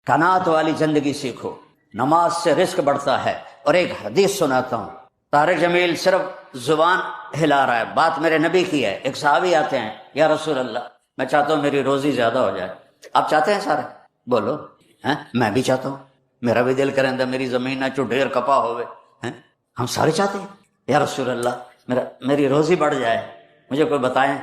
قناعت والی زندگی سیکھو، نماز سے رزق بڑھتا ہے۔ اور ایک حدیث سناتا ہوں، طارق جمیل صرف زبان ہلا رہا ہے، بات میرے نبی کی ہے۔ ایک صحابی آتے ہیں، یا رسول اللہ میں چاہتا ہوں میری روزی زیادہ ہو جائے۔ آپ چاہتے ہیں سارے؟ بولو ہیں، میں بھی چاہتا ہوں، میرا بھی دل کریں دا میری زمین نہ چو ڈھیر کپا ہوئے ہیں، ہم سارے چاہتے ہیں یا رسول اللہ میری روزی بڑھ جائے، مجھے کوئی بتائیں۔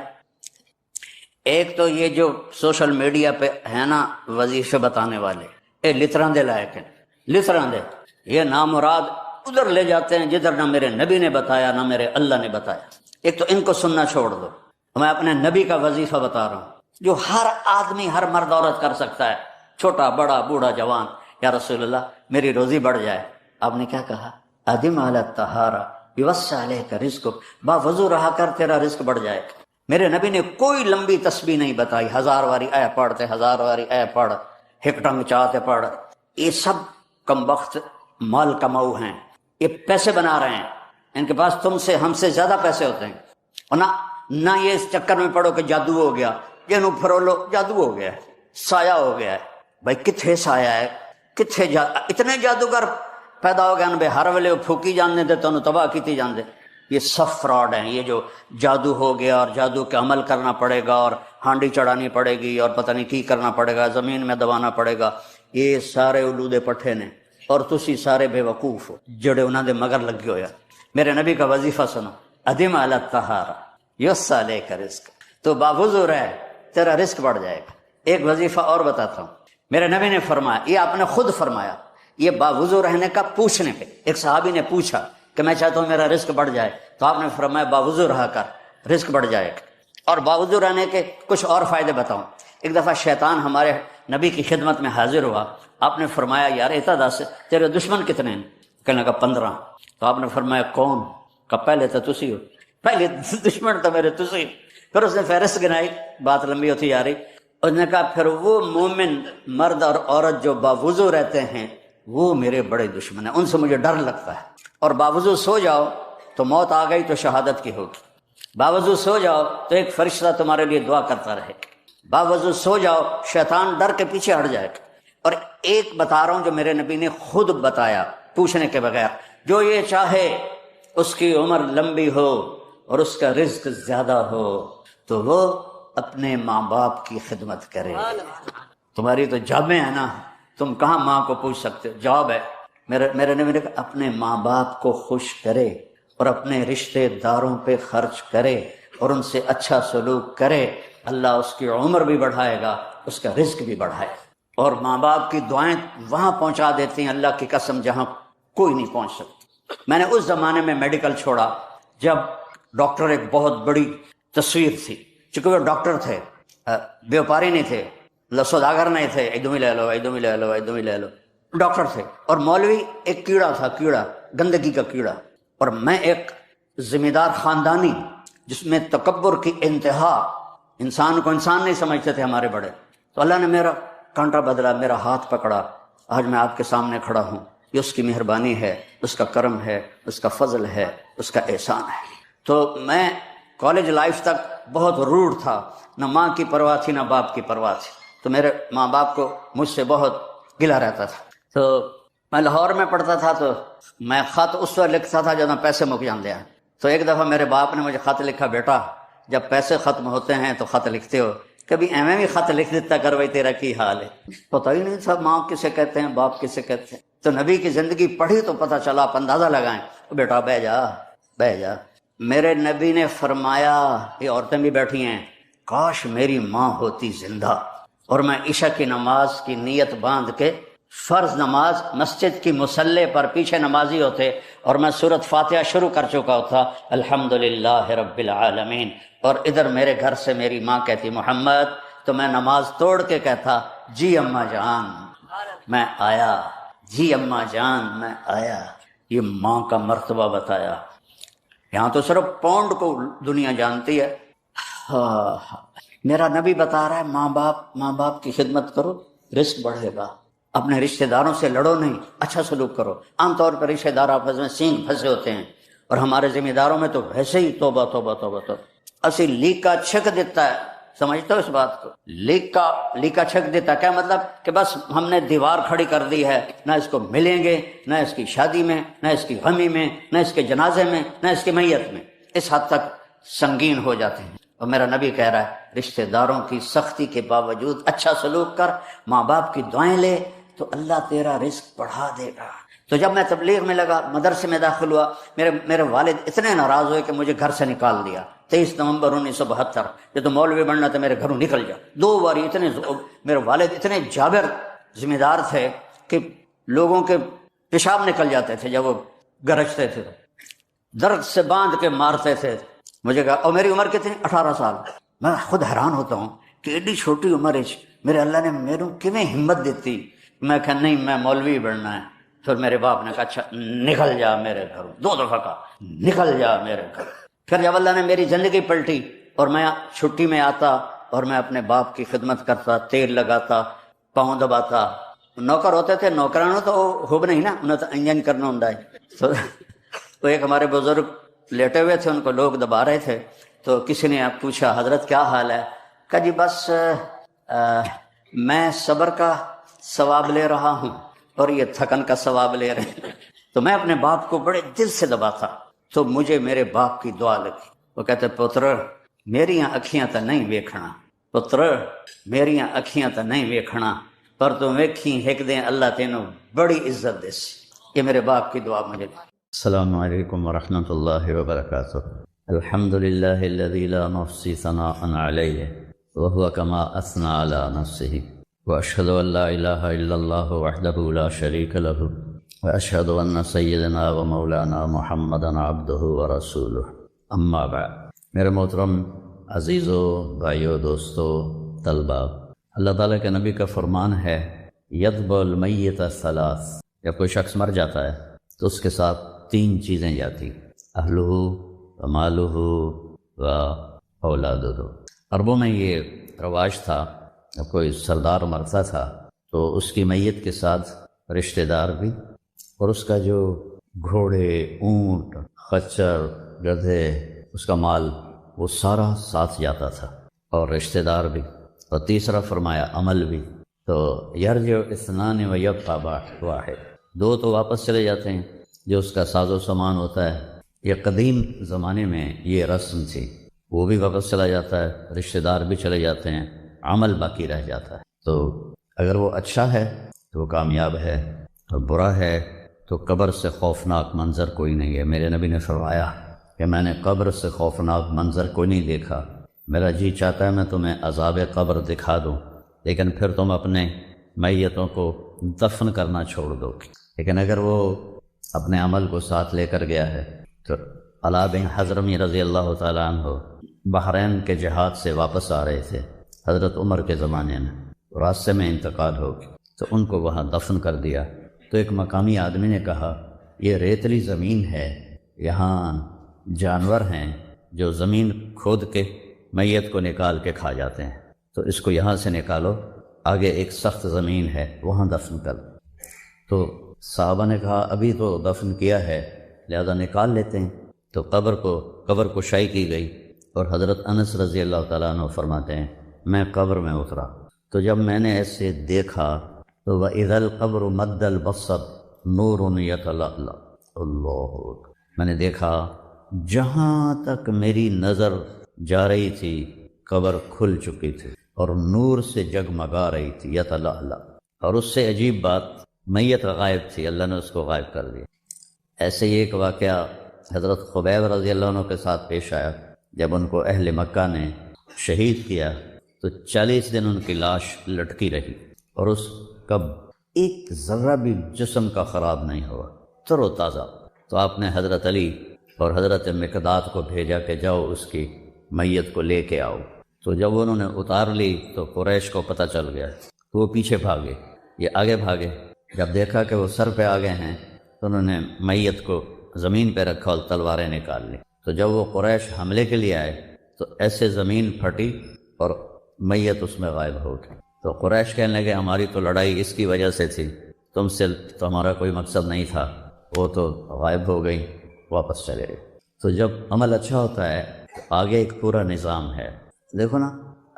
ایک تو یہ جو سوشل میڈیا پہ ہے نا وظیفے بتانے والے، اے لطران دے لائق ہیں، لطران دے، یہ نامراد ادھر لے جاتے ہیں جدھر نہ میرے نبی نے بتایا نہ میرے اللہ نے بتایا۔ ایک تو ان کو سننا چھوڑ دو، میں اپنے نبی کا وظیفہ بتا رہا ہوں جو ہر آدمی، ہر مرد عورت کر سکتا ہے، چھوٹا بڑا بوڑھا جوان۔ یا رسول اللہ میری روزی بڑھ جائے۔ آپ نے کیا کہا؟ ادم علی الطہارہ یوسع الیک رزقک، با وضو رہا کر تیرا رزق بڑھ جائے۔ میرے نبی نے کوئی لمبی تسبیح نہیں بتائی، 1000 واری اے پڑھتے، 1000 واری اے پڑھ، ہکٹنگ چاہتے پڑھ۔ یہ سب کم وقت مال کماؤ ہیں، یہ پیسے بنا رہے ہیں، ان کے پاس تم سے ہم سے زیادہ پیسے ہوتے ہیں۔ اور نہ یہ اس چکر میں پڑھو کہ جادو ہو گیا، یہ فرولو جادو ہو گیا ہے، سایہ ہو گیا ہے۔ بھائی کتھے سایہ ہے، کتھے اتنے جادوگر پیدا ہو گئے بے ہر ویلے پھوکی جاننے دے تو تباہ کیتی جاندے۔ یہ سب فراڈ ہیں، یہ جو جادو ہو گیا اور جادو کے عمل کرنا پڑے گا اور ہانڈی چڑھانی پڑے گی اور پتہ نہیں کی کرنا پڑے گا، زمین میں دبانا پڑے گا، یہ سارے الودے پٹھے نے، اور تسی سارے بے وقوف ہو جڑے انہاں دے مگر لگے ہویا۔ میرے نبی کا وظیفہ سنو، ادم علی الطہارہ یوسع الیک رزق، تو باوضو رہ تیرا رزق بڑھ جائے گا۔ ایک وظیفہ اور بتاتا ہوں، میرے نبی نے فرمایا، یہ آپ نے خود فرمایا، یہ باوضو رہنے کا پوچھنے پہ ایک صحابی نے پوچھا کہ میں چاہتا ہوں میرا رزق بڑھ جائے، تو آپ نے فرمایا باوضو رہا کر رزق بڑھ جائے گا۔ اور باوضو رہنے کے کچھ اور فائدے بتاؤں۔ ایک دفعہ شیطان ہمارے نبی کی خدمت میں حاضر ہوا، آپ نے فرمایا یار اتا دس تیرے دشمن کتنے ہیں؟ کہنے لگا 15۔ تو آپ نے فرمایا کون؟ کہ پہلے تو تسی ہو، پہلے دشمن تو میرے تسی۔ پھر اس نے فہرست گنائی، بات لمبی ہوتی جا رہی۔ اس نے کہا پھر وہ مومن مرد اور عورت جو باوضو رہتے ہیں وہ میرے بڑے دشمن ہیں، ان سے مجھے ڈر لگتا ہے۔ اور باوضو سو جاؤ تو موت آ گئی تو شہادت کی ہوگی، باوضو سو جاؤ تو ایک فرشتہ تمہارے لیے دعا کرتا رہے گا، باوضو سو جاؤ شیطان ڈر کے پیچھے ہٹ جائے گا۔ اور ایک بتا رہا ہوں جو میرے نبی نے خود بتایا پوچھنے کے بغیر، جو یہ چاہے اس کی عمر لمبی ہو اور اس کا رزق زیادہ ہو تو وہ اپنے ماں باپ کی خدمت کرے۔ تمہاری تو جابیں ہیں نا، تم کہاں ماں کو پوچھ سکتے ہو؟ جواب ہے میرے نبی نے کہا اپنے ماں باپ کو خوش کرے اور اپنے رشتہ داروں پہ خرچ کرے اور ان سے اچھا سلوک کرے، اللہ اس کی عمر بھی بڑھائے گا، اس کا رزق بھی بڑھائے گا۔ اور ماں باپ کی دعائیں وہاں پہنچا دیتی ہیں اللہ کی قسم جہاں کوئی نہیں پہنچ سکتا۔ میں نے اس زمانے میں میڈیکل چھوڑا جب ڈاکٹر ایک بہت بڑی تصویر تھی، چونکہ وہ ڈاکٹر تھے، بیوپاری نہیں تھے، سوداگر نہیں تھے، ادھم ہی لے لو ادھم ہی لے لو ادھم ہی لے لو، ڈاکٹر تھے۔ اور مولوی ایک کیڑا تھا، کیڑا گندگی کا کیڑا، اور میں ایک ذمہ دار خاندانی جس میں تکبر کی انتہا، انسان کو انسان نہیں سمجھتے تھے ہمارے بڑے۔ تو اللہ نے میرا کانٹا بدلا، میرا ہاتھ پکڑا، آج میں آپ کے سامنے کھڑا ہوں۔ یہ اس کی مہربانی ہے، اس کا کرم ہے، اس کا فضل ہے، اس کا احسان ہے۔ تو میں کالج لائف تک بہت روڈ تھا، نہ ماں کی پرواہ تھی نہ باپ کی پرواہ تھی، تو میرے ماں باپ کو مجھ سے بہت گلہ رہتا تھا۔ تو میں لاہور میں پڑھتا تھا تو میں خط اس وقت لکھتا تھا جب میں پیسے مک جاندے ہیں۔ تو ایک دفعہ میرے باپ نے مجھے خط لکھا، بیٹا جب پیسے ختم ہوتے ہیں تو خط لکھتے ہو، کبھی ایویں بھی خط لکھ دیتا کر بھائی تیرا کی حال ہے۔ پتہ ہی نہیں تھا ماں کسے کہتے ہیں، باپ کسے کہتے ہیں۔ تو نبی کی زندگی پڑھی تو پتہ چلا، آپ اندازہ لگائیں۔ بیٹا بہ جا بہ جا۔ میرے نبی نے فرمایا، یہ عورتیں بھی بیٹھی ہیں، کاش میری ماں ہوتی زندہ اور میں عشاء کی نماز کی نیت باندھ کے فرض نماز مسجد کی مصلی پر پیچھے نمازی ہوتے اور میں سورۃ فاتحہ شروع کر چکا ہوتا، الحمدللہ رب العالمین، اور ادھر میرے گھر سے میری ماں کہتی محمد، تو میں نماز توڑ کے کہتا جی اماں جان میں آیا، جی اماں جان میں آیا۔ یہ ماں کا مرتبہ بتایا۔ یہاں تو صرف پونڈ کو دنیا جانتی ہے، میرا نبی بتا رہا ہے ماں باپ کی خدمت کرو، رزق بڑھے گا۔ اپنے رشتہ داروں سے لڑو نہیں، اچھا سلوک کرو۔ عام طور پر رشتہ دار آپس میں سینگ پھنسے ہوتے ہیں، اور ہمارے ذمہ داروں میں تو ویسے ہی توبہ توبہ توبہ توبہ، اسی لیکا چھک دیتا ہے سمجھتے ہو اس بات کو؟ لیکا چھک دیتا، کیا مطلب کہ بس ہم نے دیوار کھڑی کر دی ہے، نہ اس کو ملیں گے، نہ اس کی شادی میں، نہ اس کی غمی میں، نہ اس کے جنازے میں، نہ اس کی میت میں، اس حد تک سنگین ہو جاتے ہیں۔ اور میرا نبی کہہ رہا ہے رشتہ داروں کی سختی کے باوجود اچھا سلوک کر، ماں باپ کی دعائیں لے تو اللہ تیرا رزق بڑھا دے گا۔ تو جب میں تبلیغ میں لگا، مدرسے میں داخل ہوا، میرے والد اتنے ناراض ہوئے کہ مجھے گھر سے نکال دیا۔ 23 نومبر 1972، یہ تو مولوی بننا تھا، میرے گھروں نکل جا۔ 2 بار میرے والد اتنے جابر ذمہ دار تھے کہ لوگوں کے پیشاب نکل جاتے تھے جب وہ گرجتے تھے، درد سے باندھ کے مارتے تھے مجھے کہا۔ اور میری عمر کتنی؟ 18 سال۔ میں خود حیران ہوتا ہوں کہ ایڈی چھوٹی عمر میرے اللہ نے میروں کیویں ہمت دیتی۔ میں کہا نہیں، میں مولوی بننا ہے۔ پھر میرے باپ نے کہا اچھا نکل جا میرے گھر، 2 دفعہ کہا نکل جا میرے گھر۔ پھر جب اللہ نے میری زندگی پلٹی اور میں چھٹی میں آتا اور میں اپنے باپ کی خدمت کرتا، تیل لگاتا، پاؤں دباتا، نوکر ہوتے تھے، نوکرانوں تو ہوب نہیں نا، انہیں تو انجن کرنا ہوں تو ایک ہمارے بزرگ لیٹے ہوئے تھے، ان کو لوگ دبا رہے تھے، تو کسی نے پوچھا حضرت کیا حال ہے؟ کہا جی بس میں صبر کا ثواب لے رہا ہوں اور یہ تھکن کا ثواب لے رہے ہیں۔ تو میں اپنے باپ کو بڑے دل سے دباتا، تو مجھے میرے باپ کی دعا لگی۔ وہ کہتے پتر میریاں اکھیاں تا نہیں ویکھنا، پتر میریاں اکھیاں تا نہیں ویکھنا، پر تو ویکھی ایک دن اللہ تینوں بڑی عزت دے سی۔ یہ میرے باپ کی دعا مجھے۔ السلام علیکم ورحمۃ اللہ وبرکاتہ۔ الحمد للہ الذی لا نحصی ثناء علیہ وهو كما اثنى على نفسه، واشهد ان لا اله الا الله وحده لا شريك له، واشهد ان سیدنا ومولانا محمدا عبده ورسوله، اما بعد۔ میرے محترم عزیزو، بھائیو، دوستو، طلبہ، اللہ تعالیٰ کے نبی کا فرمان ہے یتبع المیت ثلاث، جب کوئی شخص مر جاتا ہے تو اس کے ساتھ 3 چیزیں جاتی، اہلہ ومالہ واولادہ۔ عربوں میں یہ رواج تھا، جب کوئی سردار مرتا تھا تو اس کی میت کے ساتھ رشتہ دار بھی، اور اس کا جو گھوڑے، اونٹ، خچر، گدھے، اس کا مال، وہ سارا ساتھ جاتا تھا، اور رشتہ دار بھی، اور تیسرا فرمایا عمل بھی۔ تو یرجع اثنان ویبقى واحد، 2 تو واپس چلے جاتے ہیں، جو اس کا ساز و سامان ہوتا ہے۔ یہ قدیم زمانے میں یہ رسم تھی، وہ بھی واپس چلا جاتا ہے، رشتہ دار بھی چلے جاتے ہیں، عمل باقی رہ جاتا ہے۔ تو اگر وہ اچھا ہے تو وہ کامیاب ہے، اور برا ہے تو قبر سے خوفناک منظر کوئی نہیں ہے۔ میرے نبی نے فرمایا کہ میں نے قبر سے خوفناک منظر کوئی نہیں دیکھا، میرا جی چاہتا ہے میں تمہیں عذاب قبر دکھا دوں، لیکن پھر تم اپنے میتوں کو دفن کرنا چھوڑ دو گے۔ لیکن اگر وہ اپنے عمل کو ساتھ لے کر گیا ہے تو علا بن حضرمی رضی اللہ تعالیٰ عنہ بحرین کے جہاد سے واپس آ رہے تھے حضرت عمر کے زمانے میں، راستے میں انتقال ہو گیا تو ان کو وہاں دفن کر دیا۔ تو ایک مقامی آدمی نے کہا یہ ریتلی زمین ہے، یہاں جانور ہیں جو زمین کھود کے میت کو نکال کے کھا جاتے ہیں، تو اس کو یہاں سے نکالو، آگے ایک سخت زمین ہے وہاں دفن کر۔ تو صحابہ نے کہا ابھی تو دفن کیا ہے لہذا نکال لیتے ہیں۔ تو قبر کشائی کی گئی، اور حضرت انس رضی اللہ تعالیٰ عنہ فرماتے ہیں میں قبر میں اترا تو جب میں نے ایسے دیکھا تو وَإِذَا الْقَبْرُ مَدَّ الْبَصَرِ نُورٌ يَتَلَأْلَأُ، اللہ، میں نے دیکھا جہاں تک میری نظر جا رہی تھی قبر کھل چکی تھی اور نور سے جگمگا رہی تھی، یتلألأ۔ اور اس سے عجیب بات، میت غائب تھی، اللہ نے اس کو غائب کر دیا۔ ایسے ہی ایک واقعہ حضرت خبیب رضی اللہ عنہ کے ساتھ پیش آیا، جب ان کو اہل مکہ نے شہید کیا تو 40 دن ان کی لاش لٹکی رہی، اور اس کا ایک ذرہ بھی جسم کا خراب نہیں ہوا، تر و تازہ۔ تو آپ نے حضرت علی اور حضرت مقداد کو بھیجا کہ جاؤ اس کی میت کو لے کے آؤ۔ تو جب انہوں نے اتار لی تو قریش کو پتہ چل گیا، تو وہ پیچھے بھاگے، یہ آگے بھاگے۔ جب دیکھا کہ وہ سر پہ آ گئے ہیں تو انہوں نے میت کو زمین پہ رکھا اور تلواریں نکال لی۔ تو جب وہ قریش حملے کے لیے آئے تو ایسے زمین پھٹی اور میت اس میں غائب ہو گئی۔ تو قریش کہنے لگے ہماری تو لڑائی اس کی وجہ سے تھی، تم سے تو ہمارا کوئی مقصد نہیں تھا، وہ تو غائب ہو گئی، واپس چلے گئے۔ تو جب عمل اچھا ہوتا ہے تو آگے ایک پورا نظام ہے۔ دیکھو نا،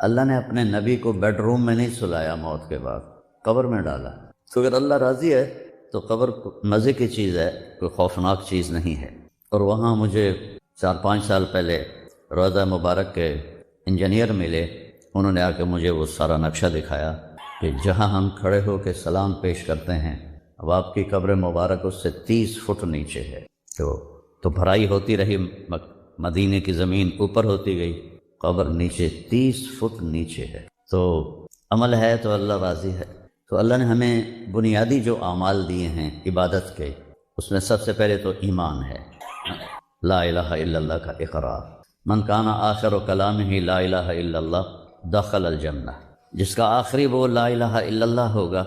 اللہ نے اپنے نبی کو بیڈ روم میں نہیں سلایا موت کے بعد، قبر میں ڈالا۔ تو اگر اللہ راضی ہے تو قبر مزے کی چیز ہے، کوئی خوفناک چیز نہیں ہے۔ اور وہاں مجھے 4-5 سال پہلے روضہ مبارک کے انجینئر ملے، انہوں نے آ کے مجھے وہ سارا نقشہ دکھایا کہ جہاں ہم کھڑے ہو کے سلام پیش کرتے ہیں اب آپ کی قبر مبارک اس سے 30 فٹ نیچے ہے۔ تو بھرائی ہوتی رہی، مدینے کی زمین اوپر ہوتی گئی، قبر نیچے 30 فٹ نیچے ہے۔ تو عمل ہے تو اللہ راضی ہے۔ تو اللہ نے ہمیں بنیادی جو اعمال دیے ہیں عبادت کے، اس میں سب سے پہلے تو ایمان ہے، لا الہ الا اللہ کا اقرار۔ من کان آخر کلامہ لا الہ الا اللہ دخل الجنہ، جس کا آخری وہ لا الہ الا اللہ ہوگا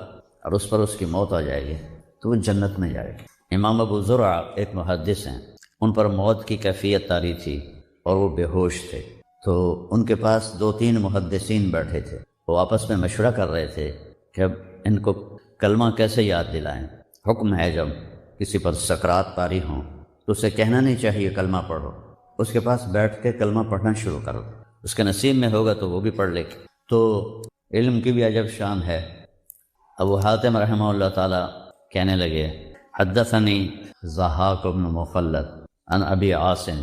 اور اس پر اس کی موت آ جائے گی تو وہ جنت میں جائے گا۔ امام ابو زرع ایک محدث ہیں، ان پر موت کی کیفیت طاری تھی اور وہ بے ہوش تھے۔ تو ان کے پاس 2-3 محدثین بیٹھے تھے، وہ آپس میں مشورہ کر رہے تھے کہ اب ان کو کلمہ کیسے یاد دلائیں۔ حکم ہے جب کسی پر سکرات طاری ہوں تو اسے کہنا نہیں چاہیے کلمہ پڑھو، اس کے پاس بیٹھ کے کلمہ پڑھنا شروع کرو، اس کے نصیب میں ہوگا تو وہ بھی پڑھ لے۔ تو علم کی بھی عجب شان ہے۔ ابو حاتم رحمہ اللہ تعالی کہنے لگے حدثنی ضحاک بن مخلد عن ابی عاصم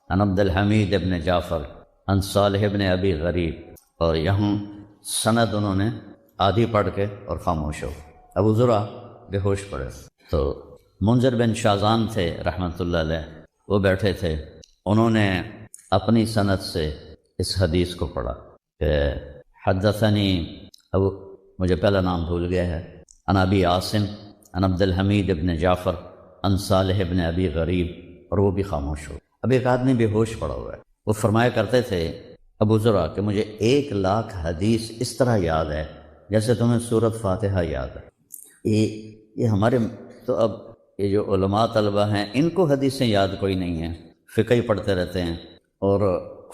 عن عبد الحمید بن جعفر عن صالح بن ابی غریب، اور یہاں سند انہوں نے آدھی پڑھ کے اور خاموش ہو۔ ابو زرع بے ہوش پڑے۔ تو منذر بن شازان تھے رحمۃ اللہ علیہ، وہ بیٹھے تھے، انہوں نے اپنی سند سے اس حدیث کو پڑھا کہ حدثنی ابو، مجھے پہلا نام بھول گیا ہے، عن ابی عاصم عن عبد الحمید ابن جعفر عن صالح ابن ابی غریب، اور وہ بھی خاموش ہو۔ اب ایک آدمی بے ہوش پڑا ہوا ہے، وہ فرمایا کرتے تھے ابو زرع کہ مجھے 1,00,000 حدیث اس طرح یاد ہے جیسے تمہیں سورۃ فاتحہ یاد ہے۔ یہ ہمارے تو اب یہ جو علماء طلبہ ہیں ان کو حدیثیں یاد کوئی نہیں ہیں، فقہ ہی پڑھتے رہتے ہیں، اور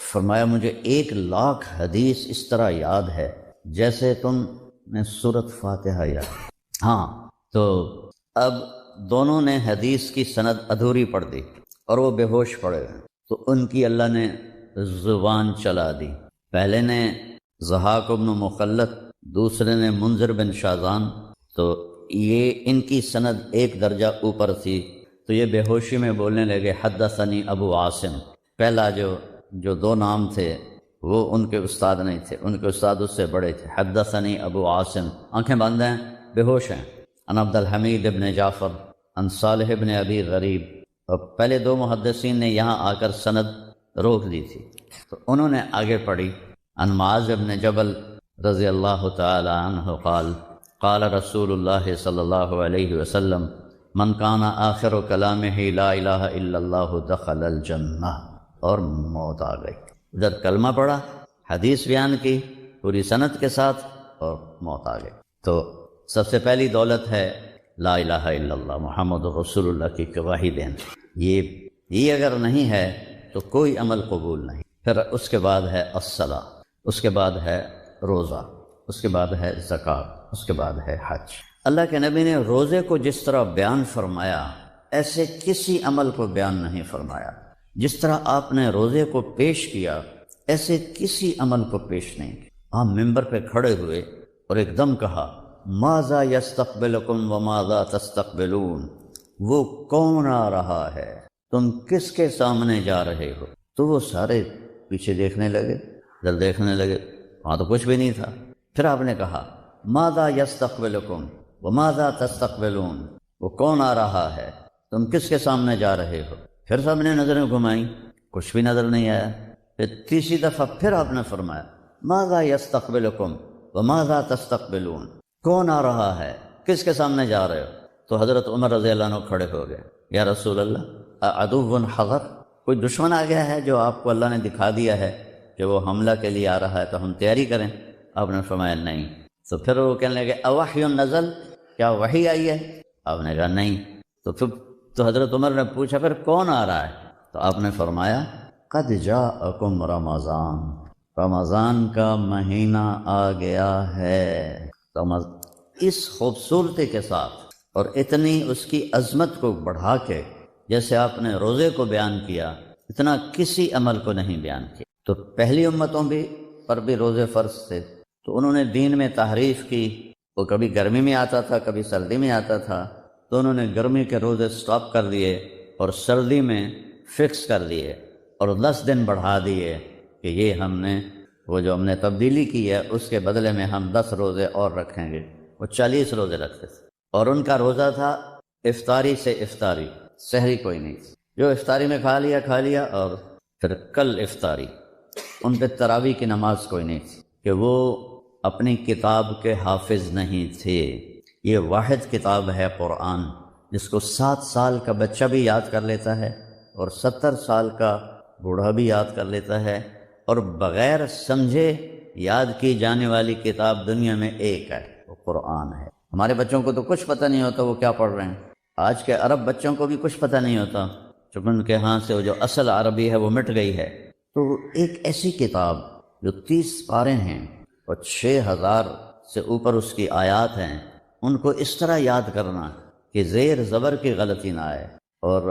فرمایا مجھے 1,00,000 حدیث اس طرح یاد ہے جیسے تم نے سورۃ فاتحہ یاد۔ ہاں، تو اب دونوں نے حدیث کی سند ادھوری پڑھ دی اور وہ بے ہوش پڑے ہیں، تو ان کی اللہ نے زبان چلا دی۔ پہلے نے ضحاک بن مخلد، دوسرے نے منذر بن شازان، تو یہ ان کی سند ایک درجہ اوپر تھی، تو یہ بے ہوشی میں بولنے لگے حدثنی ابو عاصم۔ پہلا جو 2 نام تھے وہ ان کے استاد نہیں تھے، ان کے استاد اس سے بڑے تھے۔ حدثنی ابو عاصم، آنکھیں بند ہیں، بے ہوش ہیں، عن عبد الحمید ابن جعفر عن صالح ابن ابی غریب۔ اور پہلے 2 محدثین نے یہاں آ کر سند روک دی تھی، تو انہوں نے آگے پڑھی عن معاذ ابن جبل رضی اللہ تعالی عنہ قال قال رسول اللہ صلی اللہ علیہ وسلم من کان آخر کلامہ لا الہ الا اللہ دخل الجنہ، اور موت آ گئی۔ ادھر کلمہ پڑھا، حدیث بیان کی پوری سند کے ساتھ، اور موت آ گئی۔ تو سب سے پہلی دولت ہے لا الہ الا اللہ محمد رسول اللہ کی گواہی دینا۔ یہ اگر نہیں ہے تو کوئی عمل قبول نہیں۔ پھر اس کے بعد ہے الصلاۃ، اس کے بعد ہے روزہ، اس کے بعد ہے زکوٰۃ، اس کے بعد ہے حج۔ اللہ کے نبی نے روزے کو جس طرح بیان فرمایا ایسے کسی عمل کو بیان نہیں فرمایا۔ جس طرح آپ نے روزے کو پیش کیا ایسے کسی عمل کو پیش نہیں کیا۔ آپ ممبر پہ کھڑے ہوئے اور ایک دم کہا ماذا یستقبلکم وماذا تستقبلون، وہ کون آ رہا ہے، تم کس کے سامنے جا رہے ہو؟ تو وہ سارے پیچھے دیکھنے لگے، ادھر دیکھنے لگے، وہاں تو کچھ بھی نہیں تھا۔ پھر آپ نے کہا ماذا یستقبلکم وماذا تستقبلون، وہ کون آ رہا ہے، تم کس کے سامنے جا رہے ہو؟ پھر سب نے نظریں گھمائیں، کچھ بھی نظر نہیں آیا۔ پھر تیسری دفعہ پھر آپ نے فرمایا ماذا یستقبلکم وماذا تستقبلون، کون آ رہا ہے، کس کے سامنے جا رہے ہو؟ تو حضرت عمر رضی اللہ عنہ کھڑے ہو گئے، یا رسول اللہ عدو حضر، کوئی دشمن آ گیا ہے جو آپ کو اللہ نے دکھا دیا ہے کہ وہ حملہ کے لیے آ رہا ہے تو ہم تیاری کریں؟ آپ نے فرمایا نہیں۔ تو پھر وہ کہنے لگے اوحی نزل، کیا وحی آئی ہے؟ آپ نے کہا نہیں۔ تو حضرت عمر نے پوچھا پھر کون آ رہا ہے؟ تو آپ نے فرمایا قد جاءکم رمضان، رمضان کا مہینہ آ گیا ہے۔ اس خوبصورتی کے ساتھ اور اتنی اس کی عظمت کو بڑھا کے جیسے آپ نے روزے کو بیان کیا، اتنا کسی عمل کو نہیں بیان کیا۔ تو پہلی امتوں بھی پر بھی روزے فرض تھے، تو انہوں نے دین میں تحریف کی، وہ کبھی گرمی میں آتا تھا کبھی سردی میں آتا تھا، تو انہوں نے گرمی کے روزے سٹاپ کر دیے اور سردی میں فکس کر دیے اور 10 دن بڑھا دیے کہ یہ ہم نے تبدیلی کی ہے، اس کے بدلے میں ہم 10 روزے اور رکھیں گے۔ وہ 40 روزے رکھتے تھے، اور ان کا روزہ تھا افطاری سے افطاری، سحری کوئی نہیں تھی، جو افطاری میں کھا لیا اور پھر کل افطاری۔ ان پہ تراویح کی نماز کوئی نہیں تھی، کہ وہ اپنی کتاب کے حافظ نہیں تھے۔ یہ واحد کتاب ہے قرآن، جس کو 7 سال کا بچہ بھی یاد کر لیتا ہے اور 70 سال کا بوڑھا بھی یاد کر لیتا ہے، اور بغیر سمجھے یاد کی جانے والی کتاب دنیا میں ایک ہے، وہ قرآن ہے۔ ہمارے بچوں کو تو کچھ پتہ نہیں ہوتا وہ کیا پڑھ رہے ہیں، آج کے عرب بچوں کو بھی کچھ پتہ نہیں ہوتا، چونکہ ان کے ہاں سے وہ جو اصل عربی ہے وہ مٹ گئی ہے۔ تو ایک ایسی کتاب جو 30 پارے ہیں اور 6000 سے اوپر اس کی آیات ہیں، ان کو اس طرح یاد کرنا کہ زیر زبر کی غلطی نہ آئے۔ اور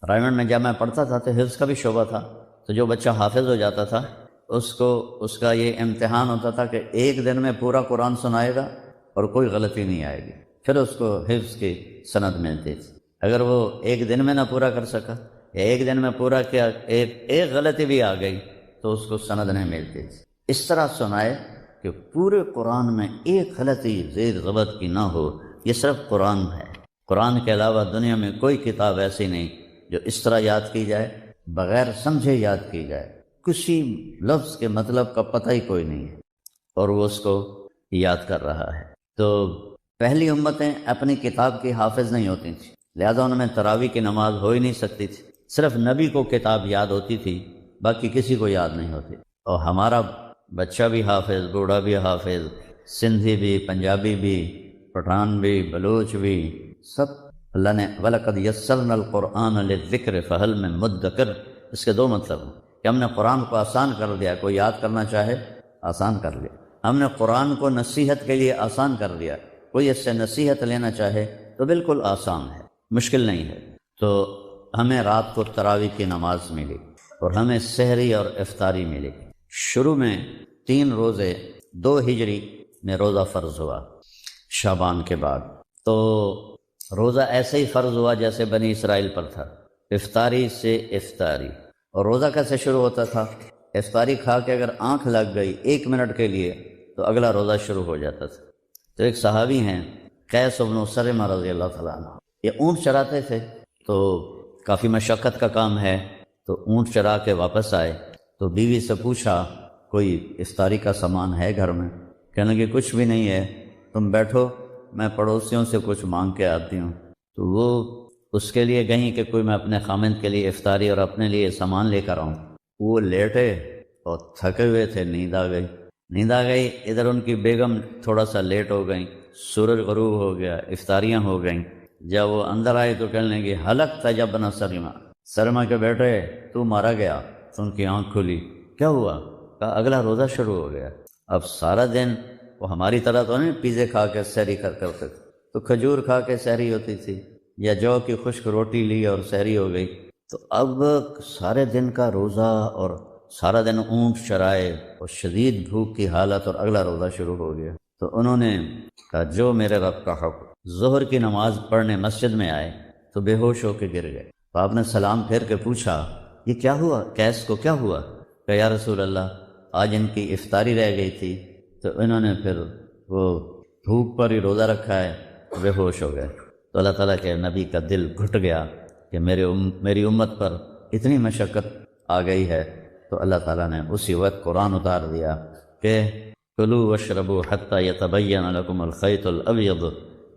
رائمنڈ میں جب میں پڑھتا تھا تو حفظ کا بھی شعبہ تھا، تو جو بچہ حافظ ہو جاتا تھا اس کا یہ امتحان ہوتا تھا کہ ایک دن میں پورا قرآن سنائے گا اور کوئی غلطی نہیں آئے گی، پھر اس کو حفظ کی سند ملتی تھی۔ اگر وہ ایک دن میں نہ پورا کر سکا یا ایک دن میں پورا کیا، ایک غلطی بھی آ گئی تو اس کو سند نہیں ملتی تھی۔ اس طرح سنائے کہ پورے قرآن میں ایک غلطی زیر زبر کی نہ ہو۔ یہ صرف قرآن ہے، قرآن کے علاوہ دنیا میں کوئی کتاب ایسی نہیں جو اس طرح یاد کی جائے، بغیر سمجھے یاد کی جائے، کسی لفظ کے مطلب کا پتہ ہی کوئی نہیں ہے اور وہ اس کو یاد کر رہا ہے۔ تو پہلی امتیں اپنی کتاب کی حافظ نہیں ہوتی تھیں، لہذا ان میں تراویح کی نماز ہو ہی نہیں سکتی تھی۔ صرف نبی کو کتاب یاد ہوتی تھی، باقی کسی کو یاد نہیں ہوتی۔ اور ہمارا بچہ بھی حافظ، بوڑھا بھی حافظ، سندھی بھی، پنجابی بھی، پٹھان بھی، بلوچ بھی، سب اللہ نے وَلَقَدْ يَسَّرْنَا الْقُرْآنَ لِلذِّكْرِ فَهَلْ مِن مُدَّكِرٍ، اس کے 2 مطلب ہیں کہ ہم نے قرآن کو آسان کر دیا، کوئی یاد کرنا چاہے آسان کر لیا۔ ہم نے قرآن کو نصیحت کے لیے آسان کر دیا، کوئی اس سے نصیحت لینا چاہے تو بالکل آسان ہے، مشکل نہیں ہے۔ تو ہمیں رات کو تراویح کی نماز ملی اور ہمیں سحری اور افطاری ملی۔ شروع میں 3 روزے 2 ہجری میں روزہ فرض ہوا شعبان کے بعد، تو روزہ ایسے ہی فرض ہوا جیسے بنی اسرائیل پر تھا، افطاری سے افطاری۔ اور روزہ کیسے شروع ہوتا تھا؟ افطاری کھا کے اگر آنکھ لگ گئی 1 منٹ کے لیے تو اگلا روزہ شروع ہو جاتا تھا۔ تو ایک صحابی ہیں قیس بن سرمہ رضی اللہ تعالیٰ عنہ، یہ اونٹ چراتے تھے، تو کافی مشقت کا کام ہے، تو اونٹ چرا کے واپس آئے تو بیوی سے پوچھا کوئی افطاری کا سامان ہے گھر میں؟ کہنے لگے کچھ بھی نہیں ہے، تم بیٹھو میں پڑوسیوں سے کچھ مانگ کے آتی ہوں۔ تو وہ اس کے لیے گئیں کہ کوئی میں اپنے خامند کے لیے افطاری اور اپنے لیے سامان لے کر آؤں۔ وہ لیٹے اور تھکے ہوئے تھے، نیند آ گئی۔ ادھر ان کی بیگم تھوڑا سا لیٹ ہو گئیں، سورج غروب ہو گیا، افطاریاں ہو گئیں۔ جب وہ اندر آئے تو کہنے لگے ہلک تجبنا سرما کے بیٹے تو مارا گیا۔ تو ان کی آنکھ کھلی، کیا ہوا؟ کہا اگلا روزہ شروع ہو گیا۔ اب سارا دن وہ ہماری طرح تو نہیں پیزے کھا کے سحری کرتے تھے، تو کھجور کھا کے سحری ہوتی تھی یا جو کی خشک روٹی لی اور سحری ہو گئی۔ تو اب سارے دن کا روزہ اور سارا دن اونٹ چرائے اور شدید بھوک کی حالت، اور اگلا روزہ شروع ہو گیا۔ تو انہوں نے کہا جو میرے رب کا حکم۔ ظہر کی نماز پڑھنے مسجد میں آئے تو بے ہوش ہو کے گر گئے۔ تو آپ نے سلام پھیر کے پوچھا یہ کیا ہوا؟ قیس کو کیا ہوا؟ کہ یا رسول اللہ آج ان کی افطاری رہ گئی تھی، تو انہوں نے پھر وہ بھوک پر ہی روزہ رکھا ہے، بے ہوش ہو گئے۔ تو اللہ تعالیٰ کے نبی کا دل گھٹ گیا کہ میری امت پر اتنی مشقت آ گئی ہے، تو اللہ تعالیٰ نے اسی وقت قرآن اتار دیا کہ کلوا واشربوا حتی یتبین لکم الخیط الابیض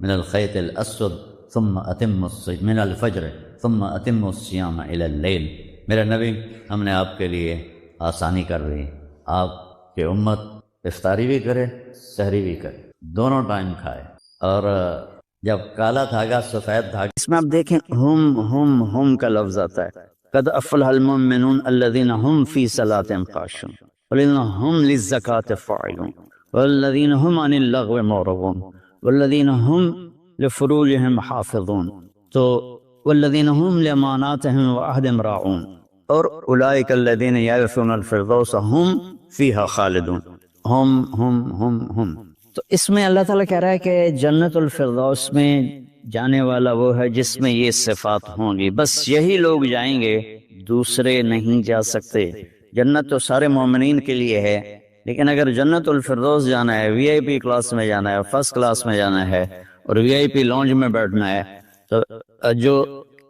من الخیط الاسود ثم اتموا من الفجر ثم اتموا الصیام الی اللیل۔ میرے نبی ہم نے آپ کے لیے آسانی کر دی، آپ کی امت افطاری بھی کرے سحری بھی کرے، دونوں ٹائم کھائے۔ اور جب کالا دھاگا سفید دھاگا، اس میں آپ دیکھیں ہم کا لفظ آتا ہے، قد افلح المؤمنون الذین هم فی صلاتهم خاشعون والذین هم للزکاة فاعلون والذین هم عن اللغو معرضون والذین هم لفروجهم حافظون، تو والذین هم لاماناتهم وعهدهم راعون، اور اولئک الذین یرثون الفردوس هم فیہا خالدون ہم۔ تو اس میں اللہ تعالیٰ کہہ رہا ہے کہ جنت الفردوس میں جانے والا وہ ہے جس میں یہ صفات ہوں گی، بس یہی لوگ جائیں گے، دوسرے نہیں جا سکتے۔ جنت تو سارے مومنین کے لیے ہے، لیکن اگر جنت الفردوس جانا ہے، وی آئی پی کلاس میں جانا ہے، فرسٹ کلاس میں جانا ہے اور وی آئی پی لانج میں بیٹھنا ہے، تو جو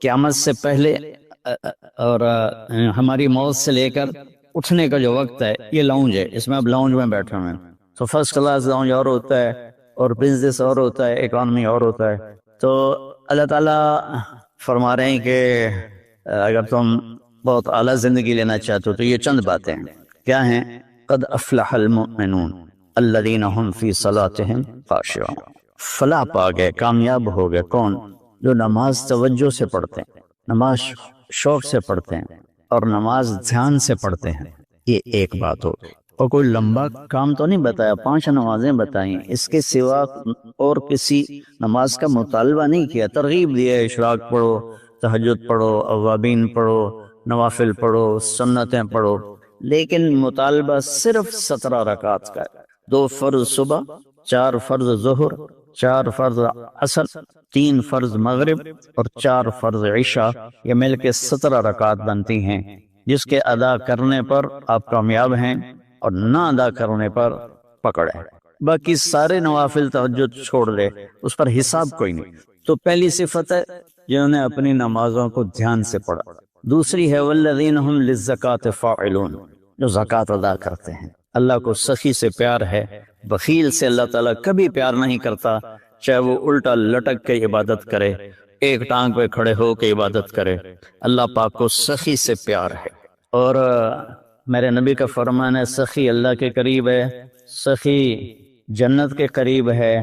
قیامت سے پہلے اور ہماری موت سے لے کر اٹھنے کا جو وقت ہے یہ لاؤنج ہے، اس میں اب لاؤنج میں بیٹھے ہوئے ہیں۔ تو فرسٹ کلاس لاؤنج اور ہوتا ہے اور بزنس اور ہوتا ہے، اکانومی اور ہوتا ہے۔ تو اللہ تعالیٰ فرما رہے ہیں کہ اگر تم بہت اعلیٰ زندگی لینا چاہتے ہو تو یہ چند باتیں ہیں۔ کیا ہیں؟ قد افلح المؤمنون الذین هم فی صلاتهم خاشعون۔ فلاح پا گئے، کامیاب ہو گئے کون؟ جو نماز توجہ سے پڑھتے ہیں، نماز شوق سے پڑھتے ہیں اور نماز دھیان سے پڑھتے ہیں۔ یہ ایک بات ہو، اور کوئی لمبا کام تو نہیں بتایا، 5 نمازیں بتائیں، اس کے سوا اور کسی نماز کا مطالبہ نہیں کیا، ترغیب دیا ہے، اشراق پڑھو، تہجد پڑھو، اوابین پڑھو، نوافل پڑھو، سنتیں پڑھو، لیکن مطالبہ صرف 17 رکعات کا ہے۔ 2 فرض صبح، 4 فرض ظہر، 4 فرض عصر، 3 فرض مغرب اور 4 فرض عشاء، یہ مل کے 17 رکعات بنتی ہیں، جس کے ادا کرنے پر آپ کامیاب ہیں اور نہ ادا کرنے پر پکڑ ہے۔ باقی سارے نوافل تہجد چھوڑ دے، اس پر حساب کوئی نہیں۔ تو پہلی صفت ہے جنہوں نے اپنی نمازوں کو دھیان سے پڑھا۔ دوسری ہے والذین هم للزکاۃ فاعلون، جو زکوٰۃ ادا کرتے ہیں۔ اللہ کو سخی سے پیار ہے، بخیل سے اللہ تعالیٰ کبھی پیار نہیں کرتا، چاہے وہ الٹا لٹک کے عبادت کرے، ایک ٹانگ پہ کھڑے ہو کے عبادت کرے، اللہ پاک کو سخی سے پیار ہے۔ اور میرے نبی کا فرمان ہے سخی اللہ کے قریب ہے، سخی جنت کے قریب ہے،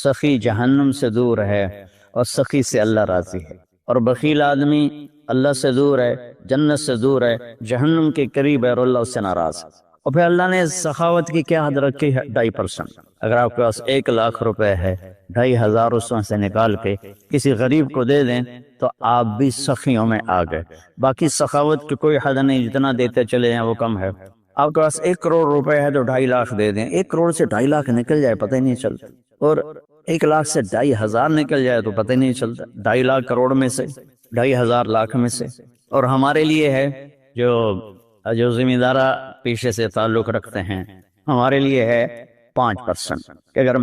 سخی جہنم سے دور ہے، اور سخی سے اللہ راضی ہے۔ اور بخیل آدمی اللہ سے دور ہے، جنت سے دور ہے، جہنم کے قریب ہے اور اللہ اس سے ناراض ہے۔ اور پھر اللہ نے سخاوت کی کیا حد رکھی ہے؟ 2.5%۔ اگر آپ کے پاس 1 لاکھ روپے ہے، 2,500 اس میں سے نکال کے کسی غریب کو دے دیں تو آپ بھی سخیوں میں آ گئے۔ باقی سخاوت کی کوئی حد نہیں، جتنا دیتے چلے جائیں وہ کم ہے۔ آپ کے پاس 1 کروڑ روپے ہے تو 2.5 لاکھ دے دیں، 1 کروڑ سے 2.5 لاکھ نکل جائے پتہ ہی نہیں چلتا، اور 1 لاکھ سے 2,500 نکل جائے تو پتہ ہی نہیں چلتا، 2.5 لاکھ کروڑ میں سے، 2,500 لاکھ میں سے۔ اور ہمارے لیے ہے جو ذمہ دارہ پیشے سے تعلق رکھتے ہیں، ہمارے لیے ہے 5%، کہ اگر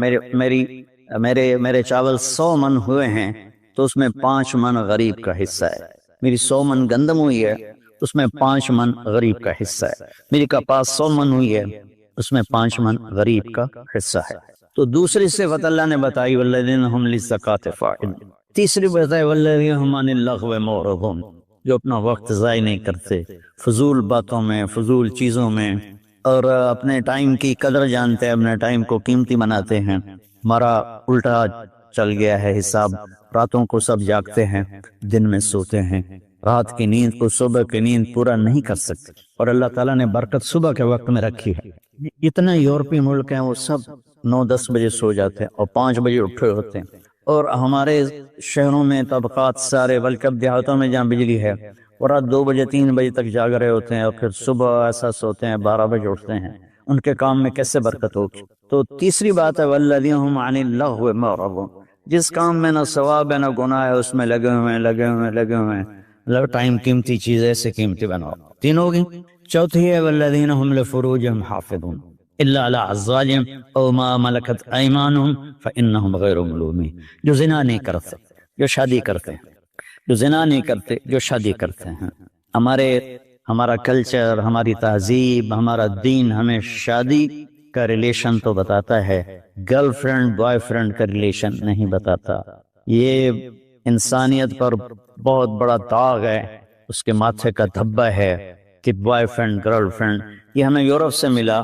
میرے چاول 100 من ہوئے ہیں تو اس میں 5 من غریب کا حصہ ہے، میری 100 من گندم ہوئی ہے اس میں 5 من غریب کا حصہ ہے، میری کپاس 100 من ہوئی ہے اس میں 5 من غریب کا حصہ ہے۔ تو دوسری صفت اللہ نے بتائی والذین هم للزکاۃ فاعلون۔ تیسری بتائی والذین هم عن اللغو معرضون، جو اپنا وقت ضائع نہیں کرتے فضول باتوں میں، فضول چیزوں میں، اور اپنے ٹائم کی قدر جانتے ہیں، اپنے ٹائم کو قیمتی بناتے ہیں۔ ہمارا الٹا چل گیا ہے حساب، راتوں کو سب جاگتے ہیں، دن میں سوتے ہیں، رات کی نیند کو صبح کی نیند پورا نہیں کر سکتے، اور اللہ تعالیٰ نے برکت صبح کے وقت میں رکھی ہے۔ اتنے یورپی ملک ہیں وہ سب 9-10 بجے سو جاتے ہیں اور 5 بجے اٹھے ہوتے ہیں، اور ہمارے شہروں میں طبقات سارے، بلکہ اب دیہاتوں میں جہاں بجلی ہے وہ رات 2 بجے 3 بجے تک جاگ رہے ہوتے ہیں، اور پھر صبح ایسا سوتے ہیں 12 بجے اٹھتے ہیں، ان کے کام میں کیسے برکت ہوگی؟ تو تیسری بات ہے والذین هم عن اللغو معرضون، جس کام میں نہ ثواب ہے نہ گناہ ہے اس میں لگے ہوئے ہیں، مطلب ٹائم قیمتی چیز ایسے قیمتی بناؤ۔ 3 ہوگی۔ چوتھی ہے والذین هم لفروجهم حافظون الا علی ازواجهم او ما ملکت ایمانهم فانهم غیر ملومین، جو زنا نہیں کرتے، جو شادی کرتے ہیں، جو زنا نہیں کرتے، جو شادی کرتے ہیں۔ ہمارا کلچر، ہماری تہذیب، ہمارا دین ہمیں شادی کا ریلیشن تو بتاتا ہے، گرل فرینڈ بوائے فرینڈ کا ریلیشن نہیں بتاتا۔ یہ انسانیت پر بہت بڑا داغ ہے، اس کے ماتھے کا دھبا ہے کہ بوائے فرینڈ گرل فرینڈ، یہ ہمیں یورپ سے ملا۔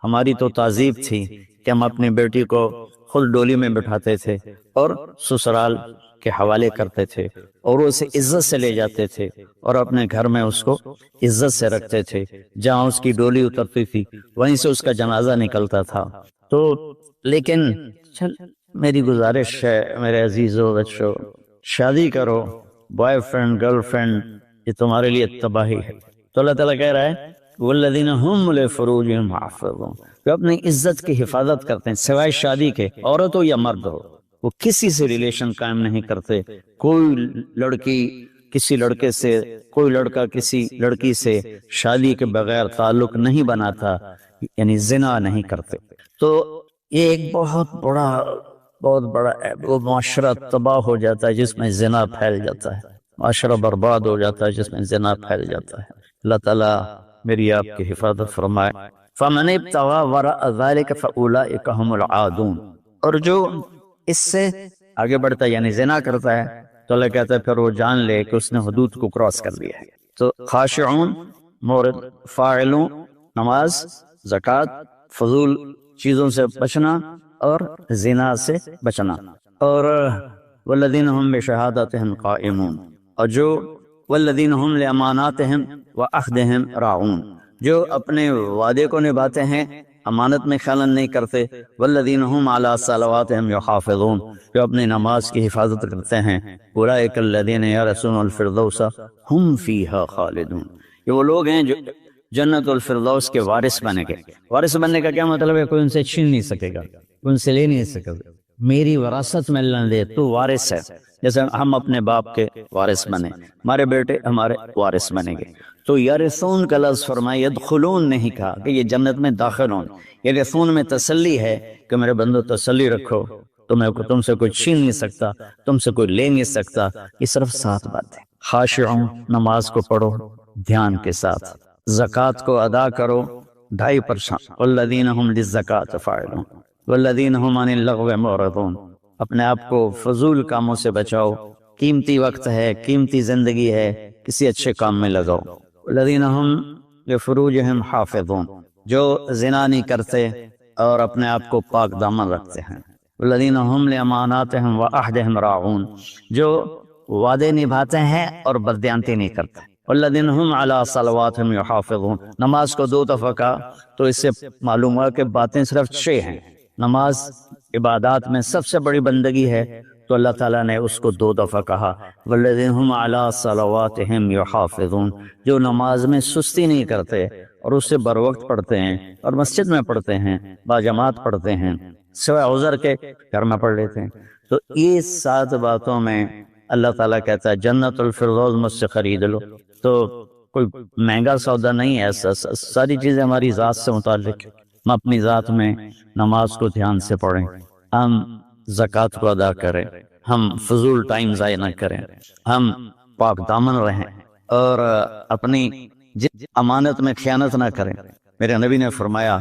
ہماری تو تہذیب تھی کہ ہم اپنی بیٹی کو خود ڈولی میں بٹھاتے تھے اور سسرال کے حوالے کرتے تھے، اور اسے عزت سے لے جاتے تھے اور اپنے گھر میں اس کو عزت سے رکھتے تھے، جہاں اس کی ڈولی اترتی تھی وہیں سے اس کا جنازہ نکلتا تھا۔ تو لیکن میری گزارش ہے میرے عزیزو بچو، شادی کرو، بوائے فرینڈ گرل فرینڈ یہ تمہارے لیے تباہی ہے۔ تو اللہ تعالیٰ کہہ رہا ہے والذین هم لفروجہم حافظون، جو اپنی عزت کی حفاظت کرتے ہیں سوائے شادی کے، عورت ہو یا مرد ہو، وہ کسی سے ریلیشن قائم نہیں کرتے. کوئی لڑکی کسی لڑکے سے، کوئی لڑکا کسی لڑکی سے شادی کے بغیر تعلق نہیں بناتا، یعنی زنا نہیں کرتے. تو یہ ایک بہت بڑا وہ معاشرہ تباہ ہو جاتا ہے جس میں زنا پھیل جاتا ہے، معاشرہ برباد ہو جاتا ہے جس میں زنا پھیل جاتا ہے. اللہ تعالیٰ میری آپ کی حفاظت فرمائے. فَمَنِ ابْتَغَىٰ وَرَاءَ ذَلِكَ فَأُولَٰئِكَ هُمُ الْعَادُونَ. اور جو اس سے آگے بڑھتا ہے یعنی زنا کرتا ہے تو اللہ کہتا ہے پھر وہ جان لے کہ اس نے حدود کو کراس کر لیا ہے. تو خاشعون، مورد، فاعلون، نماز، زکوٰۃ، فضول چیزوں سے بچنا اور زنا سے بچنا. اور والذین هم بشہادتہم قائمون، اور جو والذین هم لاماناتہم وعہدہم راعون، جو اپنے وعدے کو نبھاتے ہیں، امانت میں خیانت نہیں کرتے. والذین هم علی صلواتہم یحافظون، جو اپنی نماز کی حفاظت کرتے ہیں. اولئک الذین یرثون الفردوس هم فیہا خالدون، یہ وہ لوگ ہیں جو جنت الفردوس کے وارث بنے گے. وارث بننے کا کیا مطلب ہے؟ کوئی ان سے چھین نہیں سکے گا، کوئی ان سے لے نہیں سکے گا. میری وراثت میں اللہ نے دے، تو وارث ہے. جیسے ہم اپنے باپ کے وارث بنے، ہمارے بیٹے ہمارے وارث بنیں گے. تو یرثون کا لفظ فرمائے، یدخلون نہیں کہا کہ یہ جنت میں داخل ہوں. یرثون میں تسلی ہے کہ میرے بندو تسلی رکھو، تم سے کوئی چھین نہیں سکتا، تم سے کوئی لے نہیں سکتا. یہ صرف 7 باتیں. خاشعون، نماز کو پڑھو دھیان کے ساتھ، زکوٰۃ کو ادا کرو 2.5%. والذین هم للزکاۃ فاعلون والذین هم عن اللغو معرضون، اپنے آپ کو فضول کاموں سے بچاؤ. قیمتی وقت ہے، قیمتی زندگی ہے، کسی اچھے کام میں لگاؤ. والذین هم لفروجہم حافظون، جو زنا نہیں کرتے اور اپنے آپ کو پاک دامن رکھتے ہیں. والذین هم لاماناتہم وعہدہم راعون، جو وعدے نبھاتے ہیں اور بددیانتی نہیں کرتے. والذین هم علی صلواتہم یحافظون، نماز کو 2 دفعہ کہا تو اس سے معلوم ہوا کہ باتیں صرف 6 ہیں. نماز عبادات میں سب سے بڑی بندگی ہے تو اللہ تعالیٰ نے اس کو 2 دفعہ کہا. والذین هم علی صلواتہم یحافظون، جو نماز میں سستی نہیں کرتے اور اس سے بر وقت پڑھتے ہیں اور مسجد میں پڑھتے ہیں، باجماعت پڑھتے ہیں، سوائے عذر کے گھر میں پڑھ لیتے ہیں. تو یہ 7 باتوں میں اللہ تعالیٰ کہتا ہے جنت الفردوس مجھ سے خرید لو. تو کوئی مہنگا سودا نہیں ہے، ساری چیزیں ہماری ذات سے متعلق. ہم اپنی ذات میں نماز کو دھیان سے پڑھیں، ہم زکوٰۃ کو ادا کریں، ہم فضول ٹائم ضائع نہ کریں، ہم پاک دامن رہیں اور اپنی امانت میں خیانت نہ کریں. میرے نبی نے فرمایا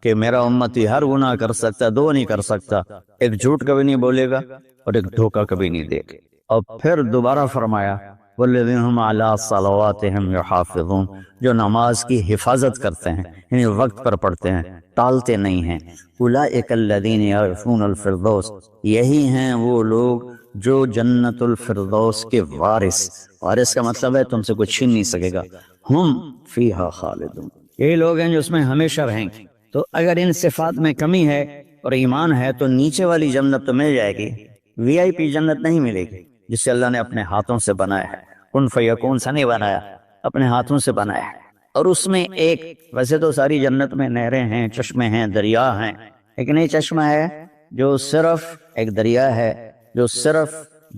کہ میرا امتی ہر گناہ کر سکتا ہے، 2 نہیں کر سکتا، ایک جھوٹ کبھی نہیں بولے گا اور ایک دھوکہ کبھی نہیں دے گا. اور پھر دوبارہ فرمایا والذین هم علی صلواتہم یحافظون، جو نماز کی حفاظت کرتے ہیں، یعنی وقت پر پڑھتے ہیں، ٹالتے نہیں ہیں. اولئک الذین یرثون الفردوس، یہی ہیں وہ لوگ جو جنت الفردوس کے وارث کا مطلب ہے تم سے کوئی چھین نہیں سکے گا. ہم فیہا خالدون، یہی لوگ ہیں جو اس میں ہمیشہ رہیں گے. تو اگر ان صفات میں کمی ہے اور ایمان ہے تو نیچے والی جنت تو مل جائے گی، VIP جنت نہیں ملے گی جسے اللہ نے اپنے ہاتھوں سے بنایا ہے. کن فیکون سے نہیں بنایا، اپنے ہاتھوں سے بنایا ہے. اور اس میں ایک، ویسے تو ساری جنت میں نہریں ہیں، چشمے ہیں، دریا ہیں، لیکن ایک چشمہ ہے جو صرف ایک دریا ہے جو صرف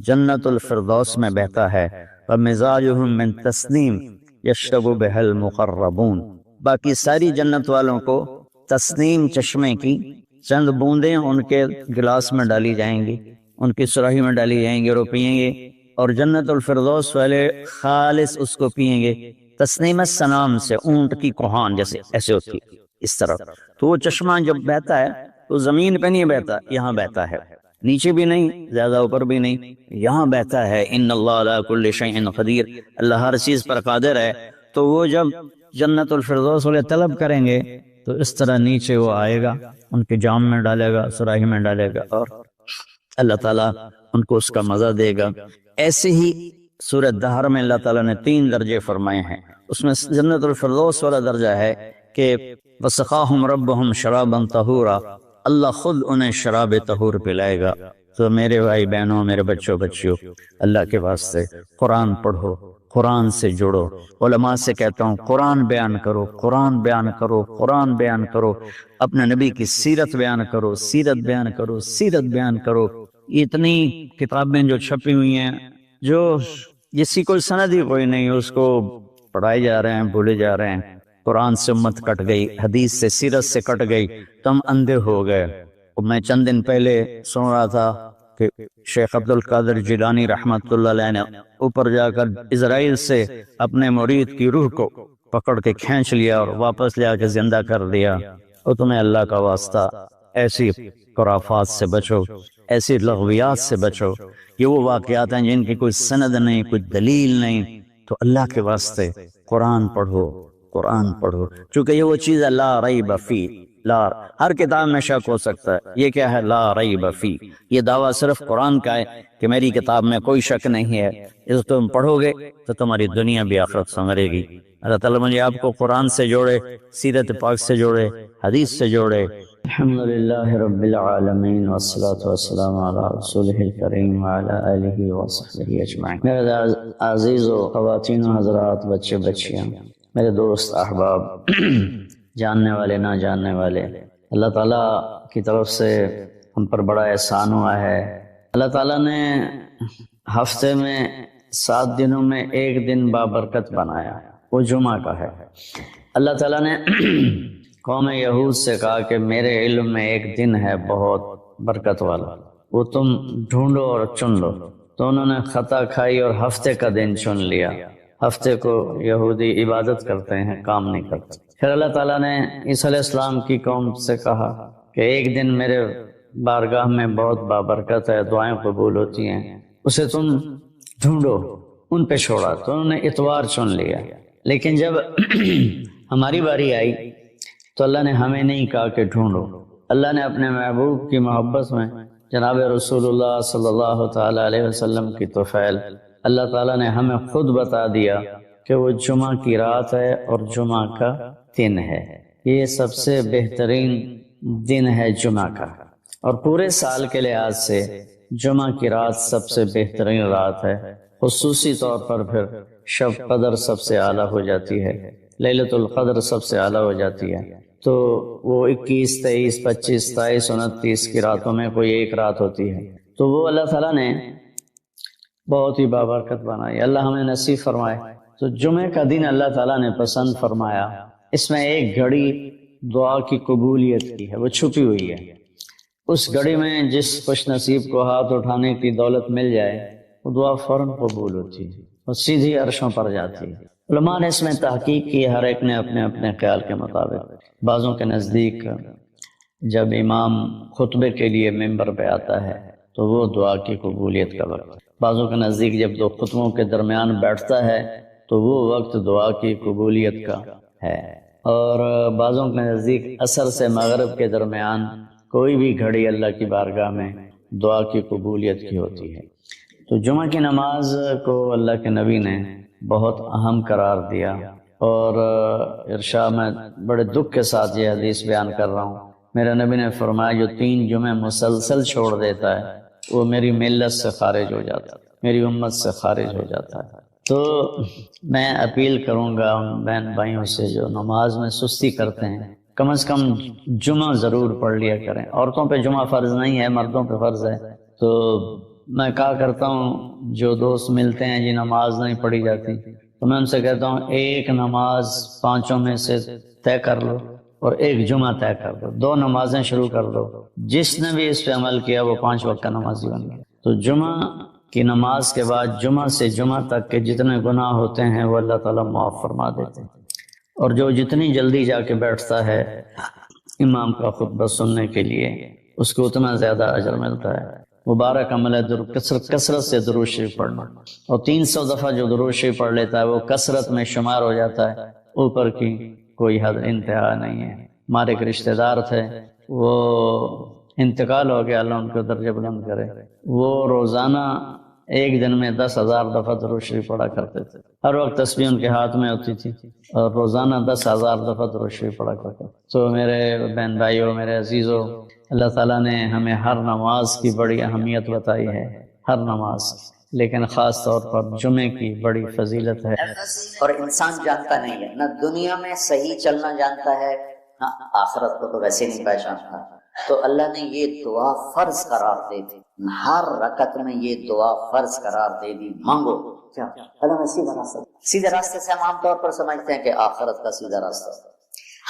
جنت الفردوس میں بہتا ہے. وَمِزَاجُهُم مِّن تَسْنِيمٍ يَشْرَبُ بِهَا الْمُقَرَّبُونَ، باقی ساری جنت والوں کو تسنیم چشمے کی چند بوندیں ان کے گلاس میں ڈالی جائیں گی، ان کی سراہی میں ڈالی جائیں گی اور وہ پیئیں گے. اور جنت الفردوس والے خالص اس کو پیئیں گے. تسنیم السنام سے اونٹ کی کوہان جیسے ایسے ہوتی ہے اس طرح. تو وہ چشمہ جب بہتا ہے تو زمین پہ نہیں بہتا، یہاں بہتا ہے، نیچے بھی نہیں، زیادہ اوپر بھی نہیں، یہاں بہتا ہے. ان اللہ علی کل شیء قدیر، اللہ ہر چیز پر قادر ہے. تو وہ جب جنت الفردوس والے طلب کریں گے تو اس طرح نیچے وہ آئے گا، ان کے جام میں ڈالے گا، سراہی میں ڈالے گا اور اللہ تعالیٰ ان کو اس کا مزہ دے گا. ایسے ہی سورہ دہر میں اللہ تعالیٰ نے 3 درجے فرمائے ہیں. اس میں جنت الفردوس والا درجہ ہے کہ وَسَقَاهُمْ رَبُّهُمْ شَرَابًا طَهُورًا، اللہ خود انہیں شراب طہور پلائے گا. تو میرے بھائی بہنوں، میرے بچوں بچیوں، اللہ کے واسطے قرآن پڑھو، قرآن سے جڑو. علماء سے کہتا ہوں قرآن بیان کرو، قرآن بیان کرو، قرآن بیان کرو، اپنے نبی کی سیرت بیان کرو، سیرت بیان کرو، سیرت بیان کرو. اتنی کتابیں جو چھپی ہوئی ہیں جو جس کی کوئی سند ہی کوئی نہیں، اس کو پڑھائے جا رہے ہیں، بھولے جا رہے ہیں. قرآن سے امت کٹ گئی، حدیث سے، سیرت سے کٹ گئی، تم اندھے ہو گئے. میں چند دن پہلے سن رہا تھا کہ شیخ عبد القادر جیلانی رحمت اللہ علیہ نے اوپر جا کر اسرائیل سے اپنے مرید کی روح کو پکڑ کے کھینچ لیا اور واپس لے آ کے زندہ کر دیا. اور تمہیں اللہ کا واسطہ ایسی خرافات سے بچو، ایسی لغویات سے بچو. یہ وہ واقعات ہیں جن کی کوئی سند نہیں، کوئی دلیل نہیں. تو اللہ کے واسطے قرآن پڑھو، قرآن پڑھو، چونکہ یہ وہ چیز ہے لا ریب فی. لا، ہر کتاب میں شک ہو سکتا ہے، یہ کیا ہے؟ لا ریب فی. یہ دعویٰ صرف قرآن کا ہے کہ میری کتاب میں کوئی شک نہیں ہے. اس تم پڑھو گے تو تمہاری دنیا بھی آخرت سنورے گی. اللہ تعالیٰ مجھے آپ کو قرآن سے جوڑے، سیرت پاک سے جوڑے، حدیث سے جوڑے. الحمدللہ رب العالمین والصلاة والسلام علی رسولہ الکریم وعلی آلہ وصحبہ اجمعین. میرے عزیز و خواتین و حضرات، بچے بچیاں، میرے دوست احباب، جاننے والے نہ جاننے والے، اللہ تعالیٰ کی طرف سے ہم پر بڑا احسان ہوا ہے. اللہ تعالیٰ نے ہفتے میں 7 دنوں میں ایک دن بابرکت بنایا، وہ جمعہ کا ہے. اللہ تعالیٰ نے قوم یہود سے کہا کہ میرے علم میں ایک دن ہے بہت برکت والا، وہ تم ڈھونڈو اور چن لو. تو انہوں نے خطا کھائی اور ہفتے کا دن چن لیا. ہفتے کو یہودی عبادت کرتے ہیں، کام نہیں کرتے. پھر اللہ تعالیٰ نے عیسیٰ علیہ السلام کی قوم سے کہا کہ ایک دن میرے بارگاہ میں بہت بابرکت ہے، دعائیں قبول ہوتی ہیں، اسے تم ڈھونڈو. ان پہ چھوڑا تو انہوں نے اتوار چن لیا. لیکن جب ہماری باری آئی تو اللہ نے ہمیں نہیں کہا کہ ڈھونڈو. اللہ نے اپنے محبوب کی محبت میں جناب رسول اللہ صلی اللہ تعالیٰ علیہ وسلم کی توفیل اللہ تعالیٰ نے ہمیں خود بتا دیا کہ وہ جمعہ کی رات ہے اور جمعہ کا دن ہے. یہ سب سے بہترین دن ہے جمعہ کا، اور پورے سال کے لحاظ سے جمعہ کی رات سب سے بہترین رات ہے. خصوصی طور پر پھر شب قدر سب سے اعلیٰ ہو جاتی ہے، لیلۃ القدر سب سے اعلیٰ ہو جاتی ہے. تو وہ 21، 23، 25، 27، 29 کی راتوں میں کوئی ایک رات ہوتی ہے. تو وہ اللہ تعالیٰ نے بہت ہی بابرکت بنائی. اللہ ہمیں نصیب فرمائے. تو جمعے کا دن اللہ تعالیٰ نے پسند فرمایا. اس میں ایک گھڑی دعا کی قبولیت کی ہے، وہ چھپی ہوئی ہے. اس گھڑی میں جس خوش نصیب کو ہاتھ اٹھانے کی دولت مل جائے وہ دعا فوراً قبول ہوتی ہے اور سیدھی عرشوں پر جاتی ہے. علماء نے اس میں تحقیق کی، ہر ایک نے اپنے اپنے خیال کے مطابق. بعضوں کے نزدیک جب امام خطبے کے لیے ممبر پہ آتا ہے تو وہ دعا کی قبولیت کا وقت. بعضوں کے نزدیک جب 2 خطبوں کے درمیان بیٹھتا ہے تو وہ وقت دعا کی قبولیت کا ہے. اور بعضوں کے نزدیک عصر سے مغرب کے درمیان کوئی بھی گھڑی اللہ کی بارگاہ میں دعا کی قبولیت کی ہوتی ہے. تو جمعہ کی نماز کو اللہ کے نبی نے بہت اہم قرار دیا. اور ارشاد میں بڑے دکھ کے ساتھ یہ حدیث بیان کر رہا ہوں. میرے نبی نے فرمایا جو 3 جمعے مسلسل چھوڑ دیتا ہے وہ میری ملت سے خارج ہو جاتا ہے، میری امت سے خارج ہو جاتا ہے. تو میں اپیل کروں گا ان بہن بھائیوں سے جو نماز میں سستی کرتے ہیں، کم از کم جمعہ ضرور پڑھ لیا کریں. عورتوں پہ جمعہ فرض نہیں ہے، مردوں پہ فرض ہے. تو میں کہا کرتا ہوں جو دوست ملتے ہیں جی نماز نہیں پڑھی جاتی، تو میں ان سے کہتا ہوں ایک نماز 5 میں سے طے کر لو اور ایک جمعہ طے کر دو. 2 نمازیں شروع کر دو. جس نے بھی اس پہ عمل کیا وہ 5 وقت کا نمازی بن گیا. تو جمعہ کی نماز کے بعد جمعہ سے جمعہ تک کے جتنے گناہ ہوتے ہیں وہ اللہ تعالیٰ معاف فرما دیتے ہیں. اور جو جتنی جلدی جا کے بیٹھتا ہے امام کا خطبہ سننے کے لیے اس کو اتنا زیادہ اجر ملتا ہے. مبارک عمل ہے کثرت سے درود شریف پڑھنا. اور 300 دفعہ جو درود شریف پڑھ لیتا ہے وہ کثرت میں شمار ہو جاتا ہے. اوپر کی کوئی حد انتہا نہیں ہے. ہمارے ایک رشتہ دار تھے، وہ انتقال ہو گیا، اللہ ان کو درجہ بلند کرے. وہ روزانہ ایک دن میں 10,000 دفعہ درود شریف پڑھا کرتے تھے. ہر وقت تسبیح ان کے ہاتھ میں ہوتی تھی اور روزانہ 10,000 دفعہ درود شریف پڑھا کرتے. تو میرے بہن بھائیوں، میرے عزیزوں، اللہ تعالیٰ نے ہمیں ہر نماز کی بڑی اہمیت بتائی ہے. ہر نماز لیکن خاص طور پر جمعے کی بڑی فضیلت ہے. اور انسان جانتا نہیں ہے، نہ دنیا میں صحیح چلنا جانتا ہے نہ آخرت کو تو ویسے نہیں پہچانتا. تو اللہ نے یہ دعا فرض قرار دے دی، ہر رکعت میں یہ دعا فرض قرار دے دی، مانگو کیا اللہ میں سیدھا راستہ. سیدھے راستے سے ہم عام طور پر سمجھتے ہیں کہ آخرت کا سیدھا راستہ.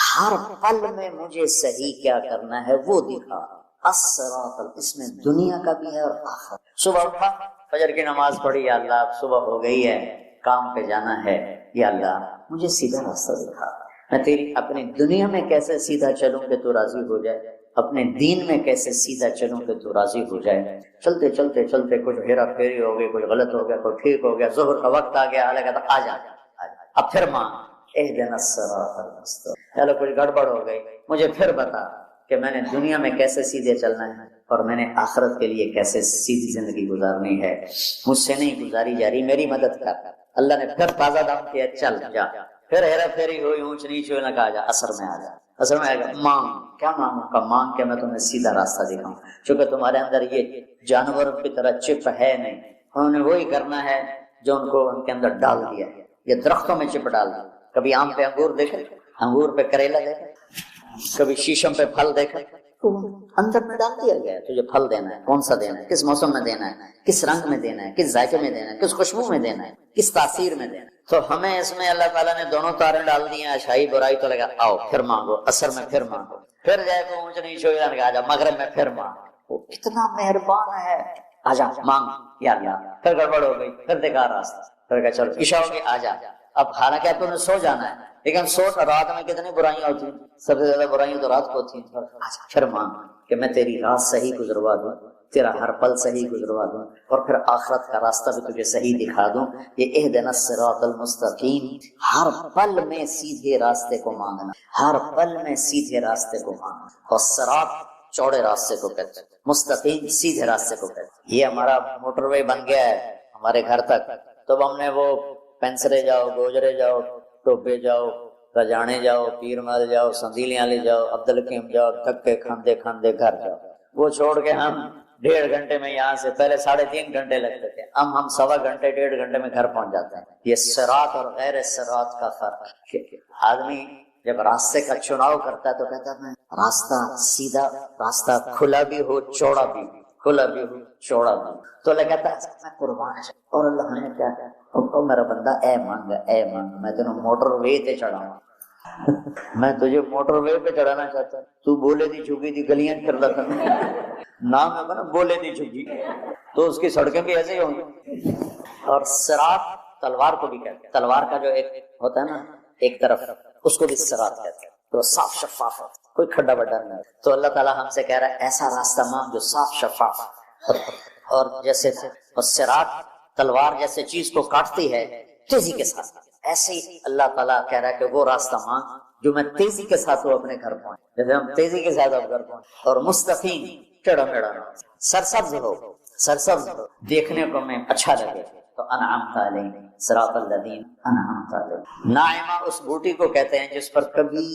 ہر پل میں مجھے صحیح کیا کرنا ہے وہ دکھا. الصراط، اس میں دنیا کا بھی ہے اور آخرت. صبح اٹھا، فجر کی نماز پڑھی، یا اللہ اب صبح ہو گئی ہے، کام پہ جانا ہے، یا اللہ مجھے سیدھا راستہ دکھا. میں تیری اپنی دنیا میں کیسے سیدھا چلوں کہ تو راضی ہو جائے، اپنے دین میں کیسے سیدھا چلوں کہ تو راضی ہو جائے. چلتے چلتے چلتے کچھ ہیرا پھیری ہو گئی، کچھ غلط ہو گیا، کوئی ٹھیک ہو گیا، ظہر کا وقت آ گیا، اللہ کہتا آ جا. اب پھر مانگ اہدنا الصراط المستقیم. چلو کچھ گڑبڑ ہو گئی، مجھے پھر بتا کہ میں نے دنیا میں کیسے سیدھے چلنا ہے اور میں نے آخرت کے لیے کیسے سیدھی زندگی گزارنی ہے. مجھ سے نہیں گزاری جا رہی، میری مدد کر. اللہ نے پھر تازہ دم کیا، چل جا. پھر ہیرا پھیری ہوئی، اونچ نیچ ہوئی، نہ کہا جا اثر میں آ جا. اثر میں آ گیا، مانگ. کیا مانگوں کا؟ مانگ کے میں تمہیں سیدھا راستہ دکھاؤں. چونکہ تمہارے اندر یہ جانوروں کی طرح چپ ہے نہیں، انہوں نے وہی کرنا ہے جو ان کو ان کے اندر ڈال دیا ہے. یہ درختوں میں چپ ڈال دیا. کبھی آم پہ انگور دیکھے، انگور پہ کریلا دیکھے، کبھی شیشم پہ پھل دیکھا، اندر میں ڈال دیا گیا ہے تجھے پھل دینا ہے. کون سا دینا ہے، کس موسم میں دینا ہے، کس رنگ میں دینا ہے، کس ذائقے میں دینا ہے، کس خوشبو میں دینا ہے، کس تاثیر میں دینا ہے. تو ہمیں اس میں اللہ تعالیٰ نے دونوں تاریں ڈال دی ہیں، اچھائی برائی. تو لگا آؤ پھر مانگو، اثر میں پھر مانگو، پھر جائے تو اونچ نیچ ہو جا، مغرب میں پھر مانگو. وہ اتنا مہربان ہے. آجا مانگ، یا اللہ. پھر گڑبڑ ہو گئی، پھر دیکھا راستہ، پھر کہا چلو عشاء ہو گئی، آجا. اب حالانکہ اب تو نے سو جانا ہے، لیکن سوچ رات میں کتنی برائیاں ہوتی ہیں، سب سے زیادہ برائیاں تو رات کو ہوتی ہیں. پھر مانگ کہ میں تیری رات صحیح گزروا دوں، تیرا ہر پل صحیح گزروا دوں، اور پھر آخرت کا راستہ بھی تجھے صحیح دکھا دوں. یہ اہدنا الصراط المستقیم، ہر پل میں سیدھے راستے کو مانگنا، ہر پل میں سیدھے راستے کو مانگنا. اور صراط چوڑے راستے کو کہتے ہیں، مستقیم سیدھے راستے کو کہتے ہیں. یہ ہمارا موٹر وے بن گیا ہے ہمارے گھر تک. تو ہم نے وہ پینسرے جاؤ، گوجرے جاؤ، ٹوپے جاؤ، رجانے جاؤ، پیر مل جاؤ، سندیلیاں لے جاؤ، عبدالحکیم جاؤ، تھکے کھاندے کھاندے گھر جاؤ. وہ چھوڑ کے ہم 1.5 گھنٹے میں یہاں سے، پہلے 3.5 گھنٹے لگتے تھے، ہم 1.25 گھنٹے 1.5 گھنٹے میں گھر پہنچ جاتے ہیں. یہ صراط اور غیر صراط کا فرق. آدمی جب راستے کا چناؤ کرتا ہے تو کہتا ہے راستہ سیدھا، راستہ کھلا بھی ہو چوڑا بھی، کھلا بھی ہو چوڑا بھی. تو اللہ کہتا ہے میں قربان. اور اللہ نے کیا کہا، میرا بندہ اے مانگ، اے مانگ، میں تینوں موٹر وے تے چڑھاؤں. میں تجھے موٹر وے پہ چڑھانا چاہتا ہوں. تو بولے دی چکی دی گلیاں پھر رہتا نام ہے نا، بولے دی چکی، تو اس کی سڑکیں بھی ایسے ہی ہوں گی. اور صراط تلوار کو بھی کہتے ہیں. تلوار کا جو ایک ہوتا ہے نا ایک طرف، اس کو بھی صراط کہتے ہیں. تو صاف شفاف ہے، کوئی کھڈا بڈا نہیں. تو اللہ تعالیٰ ہم سے کہہ رہا ہے ایسا راستہ مانگ جو صاف شفاف. اور جیسے صراط تلوار جیسے چیز کو کاٹتی ہے تیزی کے ساتھ، ایسے ہی اللہ تعالیٰ کہہ رہا ہے کہ وہ راستہ مانگ جو میں تیزی کے ساتھ وہ اپنے گھر پہنچ، جیسے ہم تیزی کے ساتھ اب گھر پہنچ. اور مستقیم، ٹیڑھا میڑھا، سرسبز ہو، سرسبز ہو، دیکھنے کو میں اچھا لگے. تو انعمت علیہم صراط الذین انعمت علیہم. ناعمہ اس بوٹی کو کہتے ہیں جس پر کبھی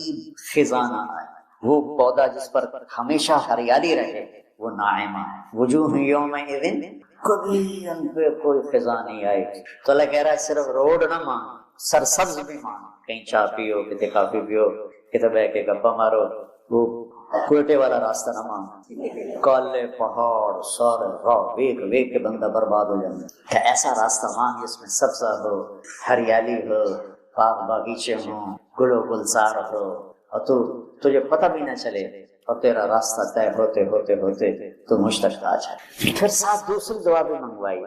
خزاں نہ آئے، وہ پودا جس پر ہمیشہ ہریالی رہے، وہ ناعمہ ہے. وجوہ یومئذ، کبھی ان پہ کوئی خزاں نہیں آئی. تو اللہ کہہ رہا ہے صرف روڈ نہ مانگ، سرسبز بھی مانگ. کہیں چائے پیو، کتے کافی پیو، کتے بہ کے گپا مارو. وہ کوئٹے والا راستہ نہ مانگ، کالے پہاڑ سارے راہ ویک ویک کے بندہ برباد ہو جائے. کہ ایسا راستہ مانگ جس میں سبزہ ہو، ہریالی ہو، باغ باغیچے ہوں، گل و گلزار ہو، اور تجھے پتہ بھی نہ چلے، اور تیرا راستہ طے ہوتے ہوتے ہوتے تو مجھ تک آ جائے. پھر ساتھ دوسری دعا بھی منگوائی،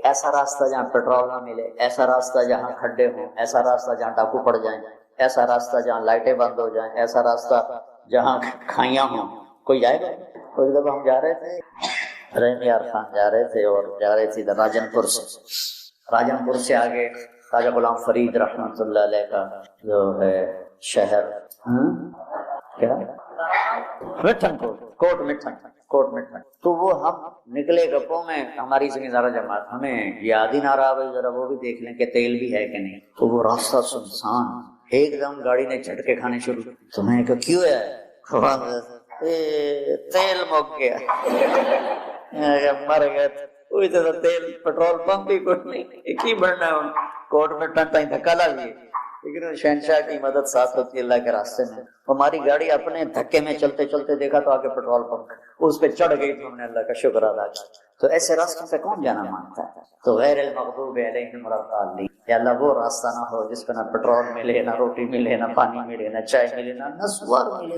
ایسا راستہ جہاں پیٹرول نہ ملے، ایسا راستہ جہاں کھڈے ہوں، ایسا راستہ جہاں ڈاکو پڑ جائیں، ایسا راستہ جہاں لائٹیں بند ہو جائیں، ایسا راستہ جہاں کھائیاں ہوں. کوئی جائے گا؟ کوئی دفعہ ہم جا رہے تھے، رحیم یار خان جا رہے تھے، اور جا رہے تھے راجن پور سے. راجن پور سے آگے خواجہ غلام فرید رحمۃ اللہ علیہ کا جو ہے شہر، کیا مٹھن کوٹ مٹھن. تو وہ ہم نکلے گپوں میں، ہماری زمیندارہ جماعت، ہمیں یاد ہی نہ رہا بھائی ذرا وہ بھی دیکھ لیں کہ تیل بھی ہے کہ نہیں. تو وہ راستہ سنسان، ایک دم گاڑی نے جھٹکے کھانے شروع. تو میں نے کہا کیوں ہے؟ تیل مک گیا. مر گئے. کوئی تو تیل پٹرول پمپ بھی کوئی نہیں، ایک ہی بڑھنا ہے ان کوٹ میں ٹن ٹائم دھکا لگ گئی، لیکن شہنشاہ کی مدد ساتھ ہوتی ہے اللہ کے راستے میں۔ ہماری گاڑی اپنے دھکے میں چلتے چلتے دیکھا تو آگے پٹرول پمپ، اس پہ چڑھ گئی تو ہم نے اللہ کا شکر ادا کیا۔ تو ایسے راستوں پہ کون جانا مانگتا ہے؟ تو غیر المغضوب علیہم ولا الضالین، یا اللہ وہ راستہ نہ ہو جس پہ نہ پٹرول ملے، نہ روٹی ملے، نہ پانی ملے، نہ چائے ملے، نہ سوار ملے۔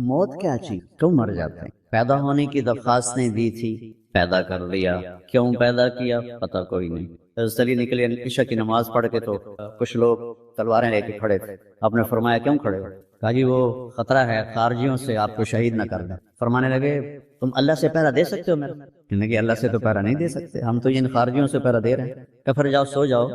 موت کیا چیز، کیوں مر جاتے ہیں؟ پیدا ہونے کی درخواست نے دی تھی، پیدا کر دیا، کیوں پیدا کیا پتہ کوئی نہیں۔ حضرت علی نکلے عشاء کی نماز پڑھ کے تو کچھ لوگ تلواریں لے کے کھڑے تھے، آپ نے فرمایا کیوں کھڑے ہو؟ کہا جی وہ خطرہ ہے خارجیوں سے، آپ کو شہید نہ کر دیں۔ فرمانے لگے تم اللہ سے پہرا دے سکتے ہو میرا؟ کہنے کہ اللہ سے تو پہرا نہیں دے سکتے، ہم تو ان خارجیوں سے پہرا دے رہے ہیں۔ کہ پھر جاؤ سو جاؤ،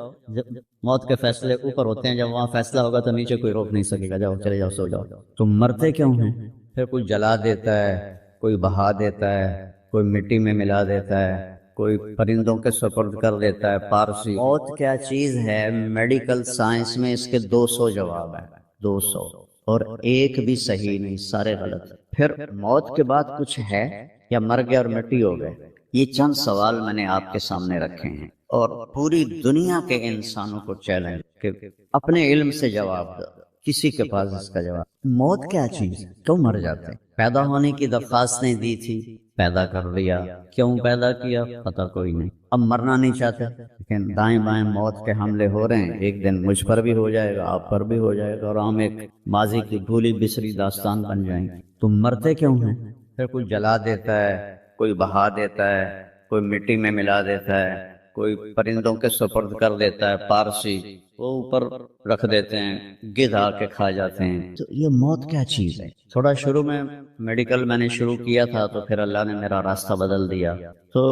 موت کے فیصلے اوپر ہوتے ہیں، جب وہاں فیصلہ ہوگا تو نیچے کوئی روک نہیں سکے گا، جاؤ چلے جاؤ سو جاؤ۔ تم مرتے کیوں ہیں؟ پھر کوئی جلا دیتا ہے، کوئی بہا دیتا ہے، کوئی مٹی میں ملا دیتا ہے، کوئی پرندوں کے سپرد کر دیتا ہے۔ پارسی موت کیا چیز ہے، میڈیکل سائنس میں اس کے 200 جواب ہیں، 200، اور ایک بھی صحیح نہیں، سارے غلط۔ پھر موت کے بعد کچھ ہے یا مر گئے اور مٹی ہو گئے؟ یہ چند سوال میں نے آپ کے سامنے رکھے ہیں اور پوری دنیا کے انسانوں کو چیلنج کہ اپنے علم سے جواب دو، کسی کے پاس اس کا جواب۔ موت کیا چیز، کیوں مر جاتے ہیں؟ پیدا ہونے کی درخواست نے دی تھی، پیدا کر دیا، کیوں پیدا کیا پتہ کوئی نہیں۔ اب مرنا نہیں چاہتے، لیکن دائیں بائیں موت کے حملے ہو رہے ہیں، ایک دن مجھ پر بھی ہو جائے گا، آپ پر بھی ہو جائے گا، اور ہم ایک ماضی کی بھولی بسری داستان بن جائیں گے۔ تم مرتے کیوں ہیں؟ پھر کوئی جلا دیتا ہے، کوئی بہا دیتا ہے، کوئی مٹی میں ملا دیتا ہے، کوئی پرندوں کے سپرد کر دیتا ہے، پارسی وہ اوپر رکھ دیتے ہیں، گدھ آ کے کھا جاتے ہیں۔ تو یہ موت کیا چیز ہے؟ تھوڑا شروع میں میڈیکل میں نے شروع کیا تھا تو پھر اللہ نے میرا راستہ بدل دیا۔ تو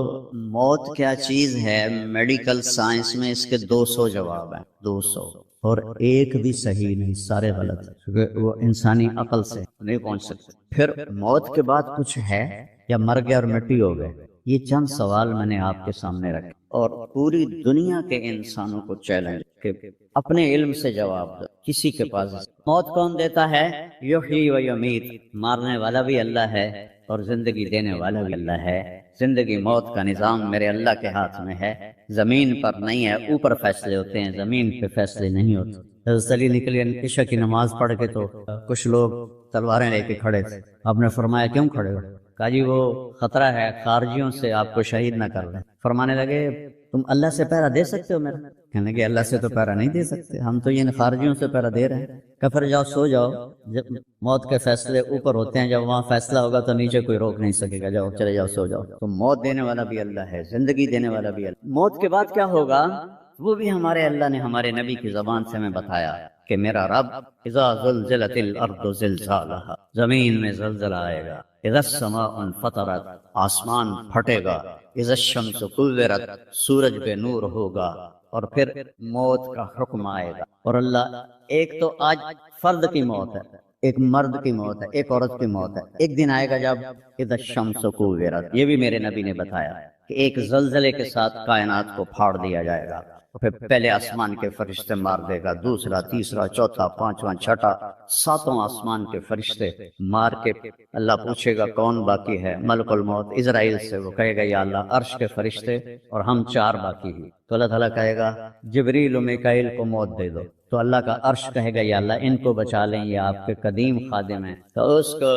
موت کیا چیز ہے، میڈیکل سائنس میں اس کے 200 جواب ہیں، 200، اور ایک بھی صحیح نہیں، سارے غلط، کیونکہ وہ انسانی عقل سے نہیں پہنچ سکتے۔ پھر موت کے بعد کچھ ہے یا مر گیا اور مٹی ہو گئے؟ یہ چند سوال میں نے آپ کے سامنے رکھے اور پوری دنیا کے انسانوں کو چیلنج کہ اپنے علم سے جواب دو، کسی کے پاس۔ موت کون دیتا ہے؟ یحیی و یمیت، مارنے والا بھی اللہ ہے اور زندگی دینے والا بھی اللہ ہے۔ زندگی موت کا نظام میرے اللہ کے ہاتھ میں ہے، زمین پر نہیں ہے، اوپر فیصلے ہوتے ہیں، زمین پہ فیصلے نہیں ہوتے۔ حضرت علی نکلے عشاء کی نماز پڑھ کے تو کچھ لوگ تلواریں لے کے کھڑے تھے، آپ نے فرمایا کیوں کھڑے ہو؟ کہا جی وہ خطرہ ہے خارجیوں سے، آپ کو شہید نہ کر دیں۔ فرمانے لگے تم اللہ سے پہرا دے سکتے ہو میرا؟ کہنے کہ اللہ سے تو پہرا نہیں دے سکتے، ہم تو ان خارجیوں سے پہرا دے رہے ہیں۔ کہ پھر جاؤ سو جاؤ، جب موت کے فیصلے اوپر ہوتے ہیں، جب وہاں فیصلہ ہوگا تو نیچے کوئی روک نہیں سکے گا، جاؤ چلے جاؤ سو جاؤ۔ تو موت دینے والا بھی اللہ ہے، زندگی دینے والا بھی اللہ۔ موت کے بعد کیا ہوگا وہ بھی ہمارے اللہ نے ہمارے نبی کی زبان سے ہمیں بتایا کہ میرا رب اذا زلزلت الارض زلزالها، زمین میں زلزلہ آئے گا، اذا السماء انفطرت، آسمان پھٹے گا، اذا الشمس کورت، سورج پہ نور ہوگا، اور پھر موت کا حکم آئے گا۔ اور اللہ ایک تو آج فرد کی موت ہے، ایک مرد کی موت ہے، ایک عورت کی موت ہے، ایک دن آئے گا جب اذا الشمس کورت، یہ بھی میرے نبی نے بتایا کہ ایک زلزلے کے ساتھ کائنات کو پھاڑ دیا جائے گا، پھر پہلے آسمان کے فرشتے مار دے گا، دوسرا، تیسرا، چوتھا، پانچواں، چھٹا، ساتوں آسمان کے فرشتے مار کے اللہ پوچھے گا کون باقی ہے؟ ملک الموت اسرائیل سے وہ کہے گا یا اللہ عرش کے فرشتے اور ہم 4 باقی ہیں۔ تو اللہ تعالیٰ کہے گا جبریل و میکائیل کو موت دے دو، تو اللہ کا عرش کہے گا یا اللہ ان کو بچا لیں، یہ آپ کے قدیم خادم ہیں۔ تو اس کو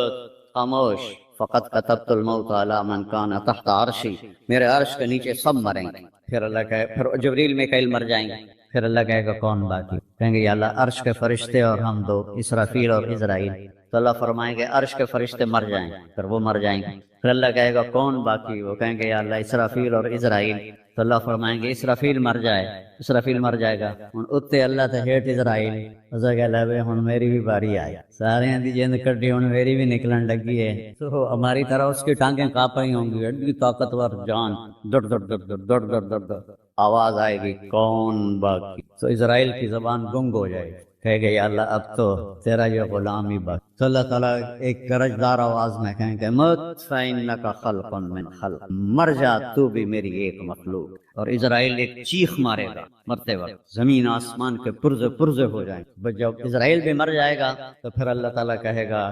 خاموش، فقط کتبت الموت علی من کان تحت عرشی، میرے عرش کے نیچے سب مریں گے۔ پھر اللہ کہے، پھر جبریل میکائیل مر جائیں گے، پھر اللہ کہے گا کون باقی؟ کہیں گے یا اللہ عرش کے فرشتے اور ہم 2، اسرافیل اور اسرائیل۔ تو اللہ فرمائیں گے عرش کے فرشتے مر جائیں، پھر وہ مر جائیں گے۔ پھر اللہ کہے گا کون باقی؟ وہ کہیں گے یا اللہ اسرافیل اور اسرائیل۔ تو اللہ فرمائیں گے اسرافیل مر جائے، اسرافیل مر جائے گا، ہن اتے اللہ تے ہیٹ اسرائیل، اسا کہ لے ہن میری بھی باری آئی، سارے دی جند کٹی ہن میری بھی نکلن لگی ہے۔ تو ہماری طرح اس کی ٹانگیں کانپ رہی ہوں گی، ایڈی طاقتور جان، دڑ دڑ دڑ دڑ دڑ دڑ دڑ دڑ، آواز آئے گی کون باقی؟ تو اسرائیل کی زبان گنگ ہو جائے گی، کہے گا یا اللہ اب تو تیرا یہ غلام ہی باقی۔ تو اللہ تعالیٰ ایک گرجدار آواز میں کہیں گے مت فإنک خلق من خلق، مر جا تو بھی میری ایک مخلوق. اور اسرائیل ایک چیخ مارے گا مرتے وقت، زمین آسمان کے پرزے پرزے ہو جائیں گے. جب اسرائیل بھی مر جائے گا تو پھر اللہ تعالیٰ کہے گا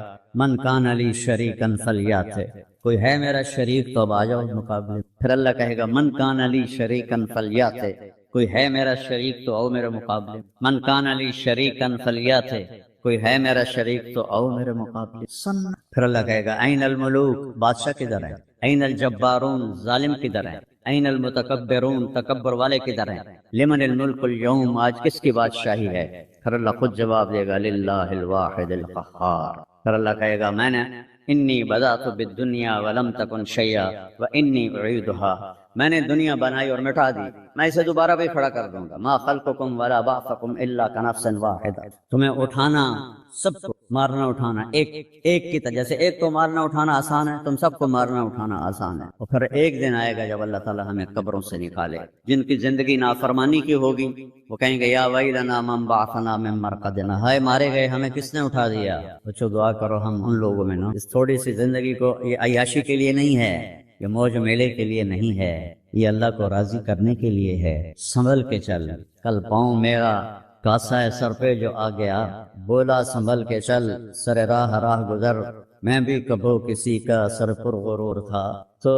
من کان لی شریکا فلیات، کوئی ہے میرا شریک تو اب آ جاؤ مقابلے. پھر اللہ کہے گا من کان لی شریکا فلیات، کوئی ہے میرا شریک تو آؤ میرے مقابلے. من کان لی شریکا فلیات، کوئی ہے میرا شریک تو آؤ میرے مقابلے. پھر اللہ کہے گا این الملوک، بادشاہ کدھر ہے؟ این الجبارون، ظالم کدھر ہے؟ این المتکبرون، تکبر والے کدھر ہیں؟ لمن الملک اليوم، آج کس کی بادشاہی ہے؟ پھر اللہ خود جواب دے گا للہ الواحد القہار. پھر اللہ کہے گا میں نے انی بدأت بالدنیا ولم تکن شیئا وانی اعیدها، میں نے دنیا بنائی اور مٹا دی، میں اسے دوبارہ بھی کھڑا کر دوں گا. ما خلقکم ولا بعثکم الا کنفس واحدہ، تمہیں اٹھانا، سب کو مارنا اٹھانا ایک کی طرح، جیسے ایک کو مارنا اٹھانا آسان ہے، تم سب کو مارنا اٹھانا آسان ہے. اور پھر ایک دن آئے گا جب اللہ تعالیٰ ہمیں قبروں سے نکالے. جن کی زندگی نافرمانی کی ہوگی وہ کہیں گے یا ویلنا من بعثنا من مرقدنا، ہائے مارے گئے ہمیں کس نے اٹھا دیا. بچوں دعا کرو ہم ان لوگوں میں نا، اس تھوڑی سی زندگی کو یہ عیاشی کے لیے نہیں ہے، یہ موج میلے کے لیے نہیں ہے، یہ اللہ کو راضی کرنے کے لیے ہے. سنبھل کے چل، کل پاؤں میرا کاسا ہے سر پہ جو آ گیا، بولا سنبھل کے چل سر راہ گزر، میں بھی کبھو کسی کا سر پر غرور تھا. تو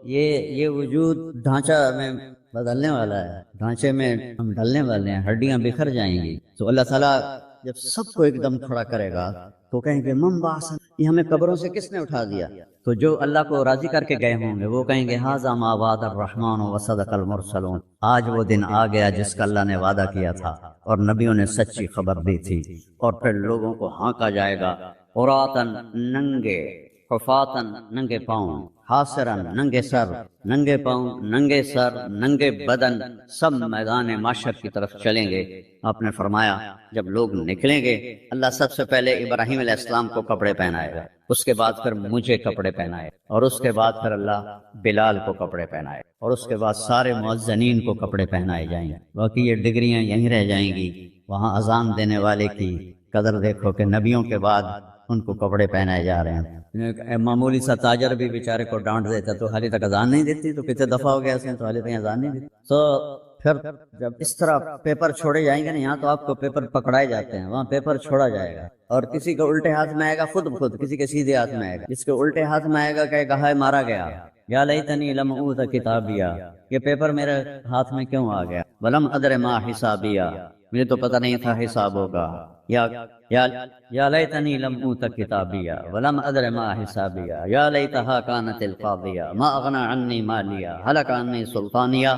یہ وجود ڈھانچہ میں بدلنے والا ہے، ڈھانچے میں ہم ڈلنے والے ہیں، ہڈیاں بکھر جائیں گی. تو اللہ تعالیٰ جب سب کو ایک دم کھڑا کرے گا تو کہیں گے من بعثنا، یہ ہمیں قبروں سے کس نے اٹھا دیا. تو جو اللہ کو راضی کر کے گئے ہوں گے وہ کہیں گے ھذا ما وعد الرحمن وصدق المرسلون، آج وہ دن آ گیا جس کا اللہ نے وعدہ کیا تھا اور نبیوں نے سچی خبر دی تھی. اور پھر لوگوں کو ہانکا جائے گا عراۃً، ننگے، حفاۃً، ننگے پاؤں، حاصراً، ننگے سر، ننگے پاؤں، ننگے سر، ننگے بدن، سب میدان معاشر کی طرف چلیں گے. آپ نے فرمایا جب لوگ نکلیں گے اللہ سب سے پہلے ابراہیم علیہ السلام کو کپڑے پہنائے گا، اس کے بعد پھر مجھے کپڑے پہنائے، اور اس کے بعد پھر اللہ بلال کو کپڑے پہنائے، اور اس کے بعد سارے مؤذنین کو کپڑے پہنائے جائیں گے. باقی یہ ڈگریاں یہیں رہ جائیں گی. وہاں اذان دینے والے کی قدر دیکھو کہ نبیوں کے بعد ان کو کپڑے پہنائے جا رہے ہیں. معمولی سا تاجر بھی بیچارے کو ڈانٹ دیتا تو حالی تک اذان نہیں دیتی، تو کتنے دفعہ ہو گیا اس میں تو حالی تک اذان نہیں دیتی. تو پھر جب اس طرح پیپر چھوڑے جائیں گے نا، یہاں تو آپ کو پیپر پکڑائے جاتے ہیں، وہاں پیپر چھوڑا جائے گا، اور کسی کو الٹے ہاتھ میں آئے گا خود، کسی کے سیدھے ہاتھ میں آئے گا. جس کے الٹے ہاتھ میں آئے گا کہے گا ہائے مارا گیا، یا لیتنی لم اوت کتابیا، یہ پیپر میرے ہاتھ میں کیوں آ گیا، ولم ادر ما حسابیا، مجھے تو پتہ نہیں تھا حساب ہوگا. یا لیتنی لم اوت کتابیا ولم ادر ما حسابیا، یا لیتہا کانت القاضیہ ما اغنی عنی مالیہ ہلک عنی سلطانیہ.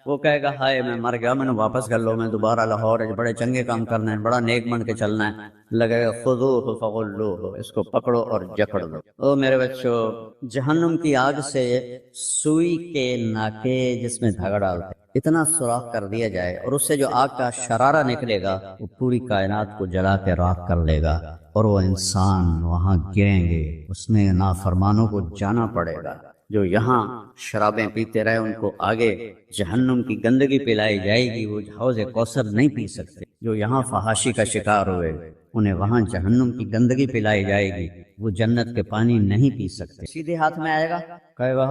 وہ کہے گا ہائے میں مر گیا، میں نے واپس کر لو، میں دوبارہ لاہور بڑے چنگے کام کرنا ہے، بڑا نیک بن کے چلنا ہے. لگے گا خذوہ فغلوہ، اس کو پکڑو اور جکڑ دو. او میرے بچوں، جہنم کی آگ سے سوئی کے ناکے جس میں دھاگا ڈالتے اتنا سوراخ کر دیا جائے، اور اس سے جو آگ کا شرارہ نکلے گا وہ پوری کائنات کو جلا کے راکھ کر لے گا، اور وہ انسان وہاں گریں گے، اس میں نافرمانوں کو جانا پڑے گا. جو یہاں شرابیں پیتے رہے ان کو آگے جہنم کی گندگی پلائی جائے گی، وہ حوض کوثر نہیں پی سکتے. جو یہاں فحاشی کا شکار ہوئے انہیں وہاں جہنم کی گندگی پلائی جائے گی، وہ جنت کے پانی نہیں پی سکتے. سیدھے ہاتھ میں آئے گا کہے گا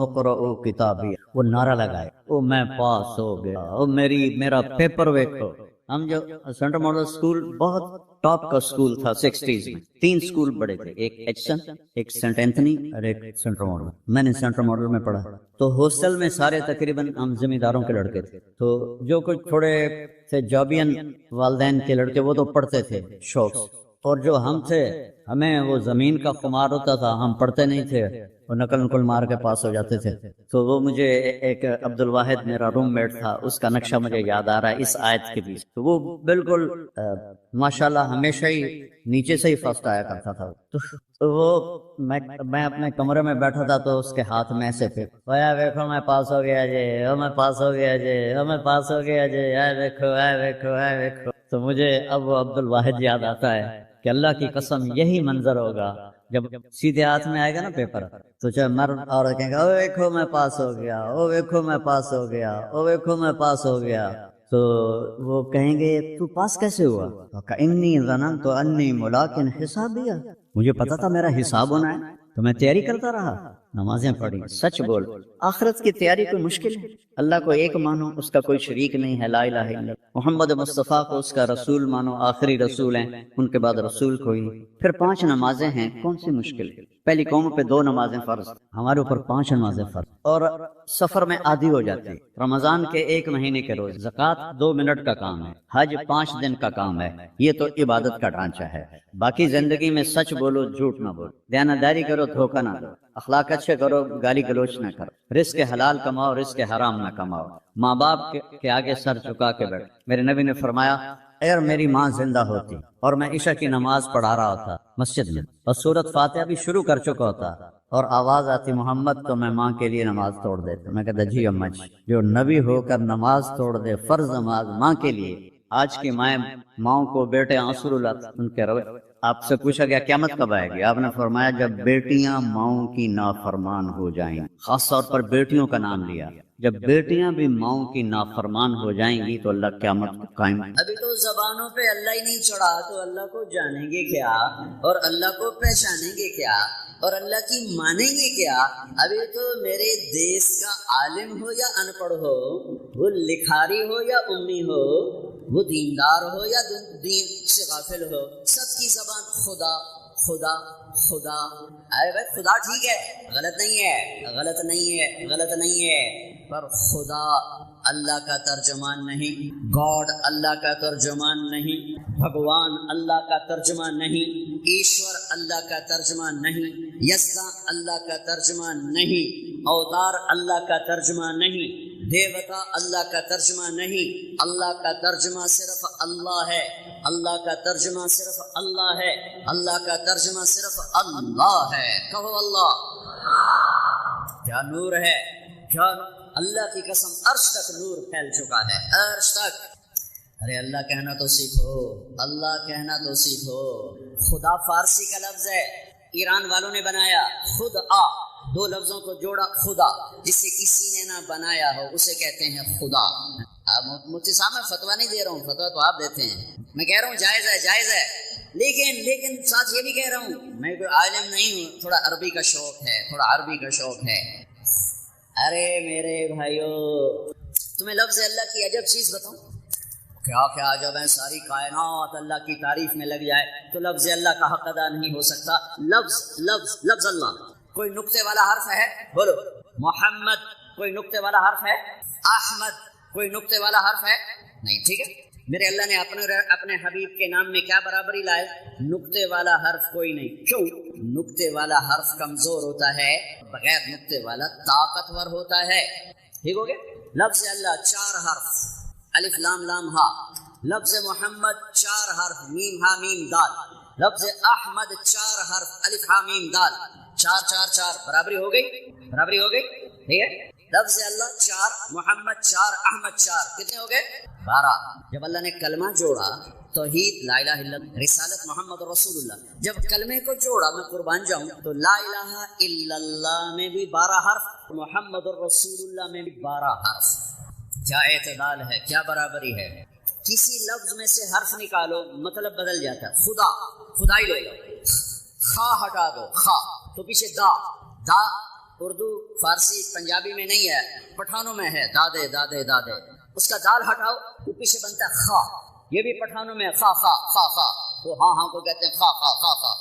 اقرؤ کتابی، وہ نعرہ لگائے او میں پاس ہو گیا، او میرا پیپر ویکھو. ہم جو سینٹرل ماڈل اسکول بہت ٹاپ کا اسکول تھا 60s میں، 3 اسکول بڑے تھے، ایک ایچسن، ایک سینٹ اینتھنی اور ایک سینٹرل ماڈل. میں نے سینٹرل ماڈل میں پڑھا. تو ہاسٹل میں سارے تقریباً ہم زمینداروں کے لڑکے تھے، تو جو کچھ تھوڑے سے جابین والدین کے لڑکے وہ تو پڑھتے تھے شوق سے، اور جو ہم تھے ہمیں وہ زمین کا خمار ہوتا تھا، ہم پڑھتے نہیں تھے، وہ نقل مار کے پاس ہو جاتے تھے. تو وہ مجھے ایک عبد الواحد میرا روم میٹ تھا، اس کا نقشہ مجھے یاد آ رہا ہے اس آیت کے بیچ. تو وہ بالکل ماشاءاللہ ہمیشہ ہی نیچے سے ہی فرسٹ آیا کرتا تھا. تو وہ میں اپنے کمرے میں بیٹھا تھا تو اس کے ہاتھ میں ایسے پہ دیکھو میں پاس ہو گیا جی، میں پاس ہو گیا جی، میں پاس ہو گیا جی، دیکھو. تو مجھے اب وہ عبد الواحد یاد آتا ہے کہ اللہ کی قسم یہی منظر ہوگا جب سیدھے ہاتھ میں آئے گا نا پیپر، تو چاہے مرد عورت کہیں گے او دیکھو میں پاس ہو گیا، او دیکھو میں پاس ہو گیا، او دیکھو میں پاس ہو گیا. تو وہ کہیں گے تو پاس کیسے ہوا؟ انی ظننت انی ملاق حسابیہ، مجھے پتا تھا میرا حساب ہونا ہے تو میں تیاری کرتا رہا، نمازیں پڑھی۔ سچ بول، آخرت کی تیاری کوئی مشکل ہے؟ اللہ کو ایک مانو، اس کا کوئی شریک نہیں ہے، لا الہ الا اللہ۔ محمد مصطفیٰ کو اس کا رسول مانو، آخری رسول ہیں، ان کے بعد رسول کوئی نہیں۔ پھر 5 نمازیں ہیں، کون سی مشکل ہے؟ پہلی قوم پہ 2 نمازیں فرض، ہمارے اوپر 5 نمازیں فرض، اور سفر میں عادی ہو جاتے ہیں۔ رمضان کے 1 مہینے کے روز، زکوٰۃ 2 منٹ کا کام ہے، حج 5 دن کا کام ہے، یہ تو عبادت کا ڈھانچہ ہے۔ باقی زندگی میں سچ بولو، جھوٹ نہ بولو، دیانتداری کرو، دھوکہ نہ دو، اخلاق اچھے کرو، گالی گلوچ نہ کرو، رزق حلال کماؤ، رزق حرام نہ کماؤ، ماں باپ کے آگے سر جھکا کے بیٹھ۔ میرے نبی نے فرمایا اگر میری ماں زندہ ہوتی اور میں عشاء کی نماز پڑھا رہا ہوتا مسجد میں اور سورۃ فاتحہ بھی شروع کر چکا ہوتا اور آواز آتی محمد، تو میں ماں کے لیے نماز توڑ دیتا۔ میں کہتا جی اماں جی، جو نبی ہو کر نماز توڑ دے، فرض نماز ماں کے لیے۔ آج کی ماؤں کو بیٹے آنسو رلاتے، ان کے روے۔ آپ سے پوچھا گیا قیامت کب آئے گی؟ آپ نے فرمایا جب بیٹیاں ماؤں کی نافرمان ہو جائیں، خاص طور پر بیٹیوں کا نام لیا، جب بیٹیاں بھی ماؤں کی نافرمان ہو جائیں گی تو اللہ قیامت کو قائم۔ ابھی تو زبانوں پہ اللہ ہی نہیں چڑھا تو اللہ کو جانیں گے کیا، اور اللہ کو پہچانیں گے کیا، اور اللہ کی مانیں گے کیا؟ ابھی تو میرے دیس کا عالم ہو یا ان پڑھ ہو، وہ لکھاری ہو یا امی ہو، وہ دیندار ہو یا دین سے غافل ہو، سب کی زبان خدا خدا خدا۔ ارے بھائی خدا ٹھیک ہے، غلط نہیں ہے، غلط نہیں ہے، غلط نہیں ہے، پر خدا اللہ کا ترجمان نہیں، گاڈ اللہ کا ترجمان نہیں، بھگوان اللہ کا ترجمان نہیں، ایشور اللہ کا ترجمان نہیں، یسنا اللہ کا ترجمان نہیں، اوتار اللہ کا ترجمان نہیں، دیوتا اللہ کا ترجمہ نہیں۔ اللہ کا ترجمہ صرف اللہ ہے، اللہ کا ترجمہ صرف اللہ ہے، اللہ کا ترجمہ صرف اللہ ہے۔ کہو اللہ، کیا نور ہے، کیا اللہ کی قسم عرش تک نور پھیل چکا ہے، عرش تک۔ ارے اللہ کہنا تو سیکھو، اللہ کہنا تو سیکھو۔ خدا فارسی کا لفظ ہے، ایران والوں نے بنایا، خود آ، 2 لفظوں کو جوڑا خدا، جسے کسی نے نہ بنایا ہو اسے کہتے ہیں خدا۔ مفتی صاحب میں فتویٰ نہیں دے رہا ہوں، فتویٰ تو آپ دیتے ہیں، میں کہہ رہا ہوں جائز ہے، جائز ہے، لیکن ساتھ یہ بھی کہہ رہا ہوں میں کوئی عالم نہیں ہوں، تھوڑا عربی کا شوق ہے، تھوڑا عربی کا شوق ہے۔ ارے میرے بھائیو، تمہیں لفظ اللہ کی عجب چیز بتاؤں، کیا کیا عجب ہے، ساری کائنات اللہ کی تعریف میں لگ جائے تو لفظ اللہ کا حق ادا نہیں ہو سکتا۔ لفظ اللہ، کوئی نقطے والا حرف ہے؟ بولو محمد، کوئی نقطے والا حرف ہے؟ احمد، کوئی نقطے والا حرف ہے؟ نہیں، ٹھیک ہے۔ میرے اللہ نے اپنے حبیب کے نام میں کیا برابری لائے؟ نقطے والا حرف کوئی نہیں۔ کیوں؟ نقطے والا حرف کمزور ہوتا ہے، بغیر نقطے والا طاقتور ہوتا ہے۔ ٹھیک ہو گیا؟ لفظ اللہ 4 حرف، الف لام لام ہا۔ لفظ محمد 4 حرف، میم ہا میم دال۔ لفظ احمد 4 حرف، الف ہا میم دال۔ 4 4 4 برابری ہو گئی، برابری ہو گئی، ٹھیک ہے۔ لفظ اللہ 4، محمد 4، احمد 4، کتنے ہو گے؟ 12۔ جب اللہ نے کلمہ جوڑا، توحید لا الہ الا اللہ، رسالت محمد رسول اللہ، جب کلمے کو جوڑا، میں قربان جاؤں، تو لا الہ الا اللہ میں بھی 12 حرف، محمد رسول اللہ میں بھی 12 حرف۔ کیا اعتدال ہے، کیا برابری ہے۔ کسی لفظ میں سے حرف نکالو، مطلب بدل جاتا ہے۔ خدا، خدائی لے لو، خا ہٹا دو، خا تو پیچھے دا، دا اردو فارسی پنجابی میں نہیں ہے، پٹھانوں میں ہے، دادے دادے دادے، اس کا دال ہٹاؤ تو پیچھے بنتا ہے خا، یہ بھی پٹھانوں میں خا خا خا خا، وہ ہاں ہاں کو کہتے ہیں خا خا خا خا۔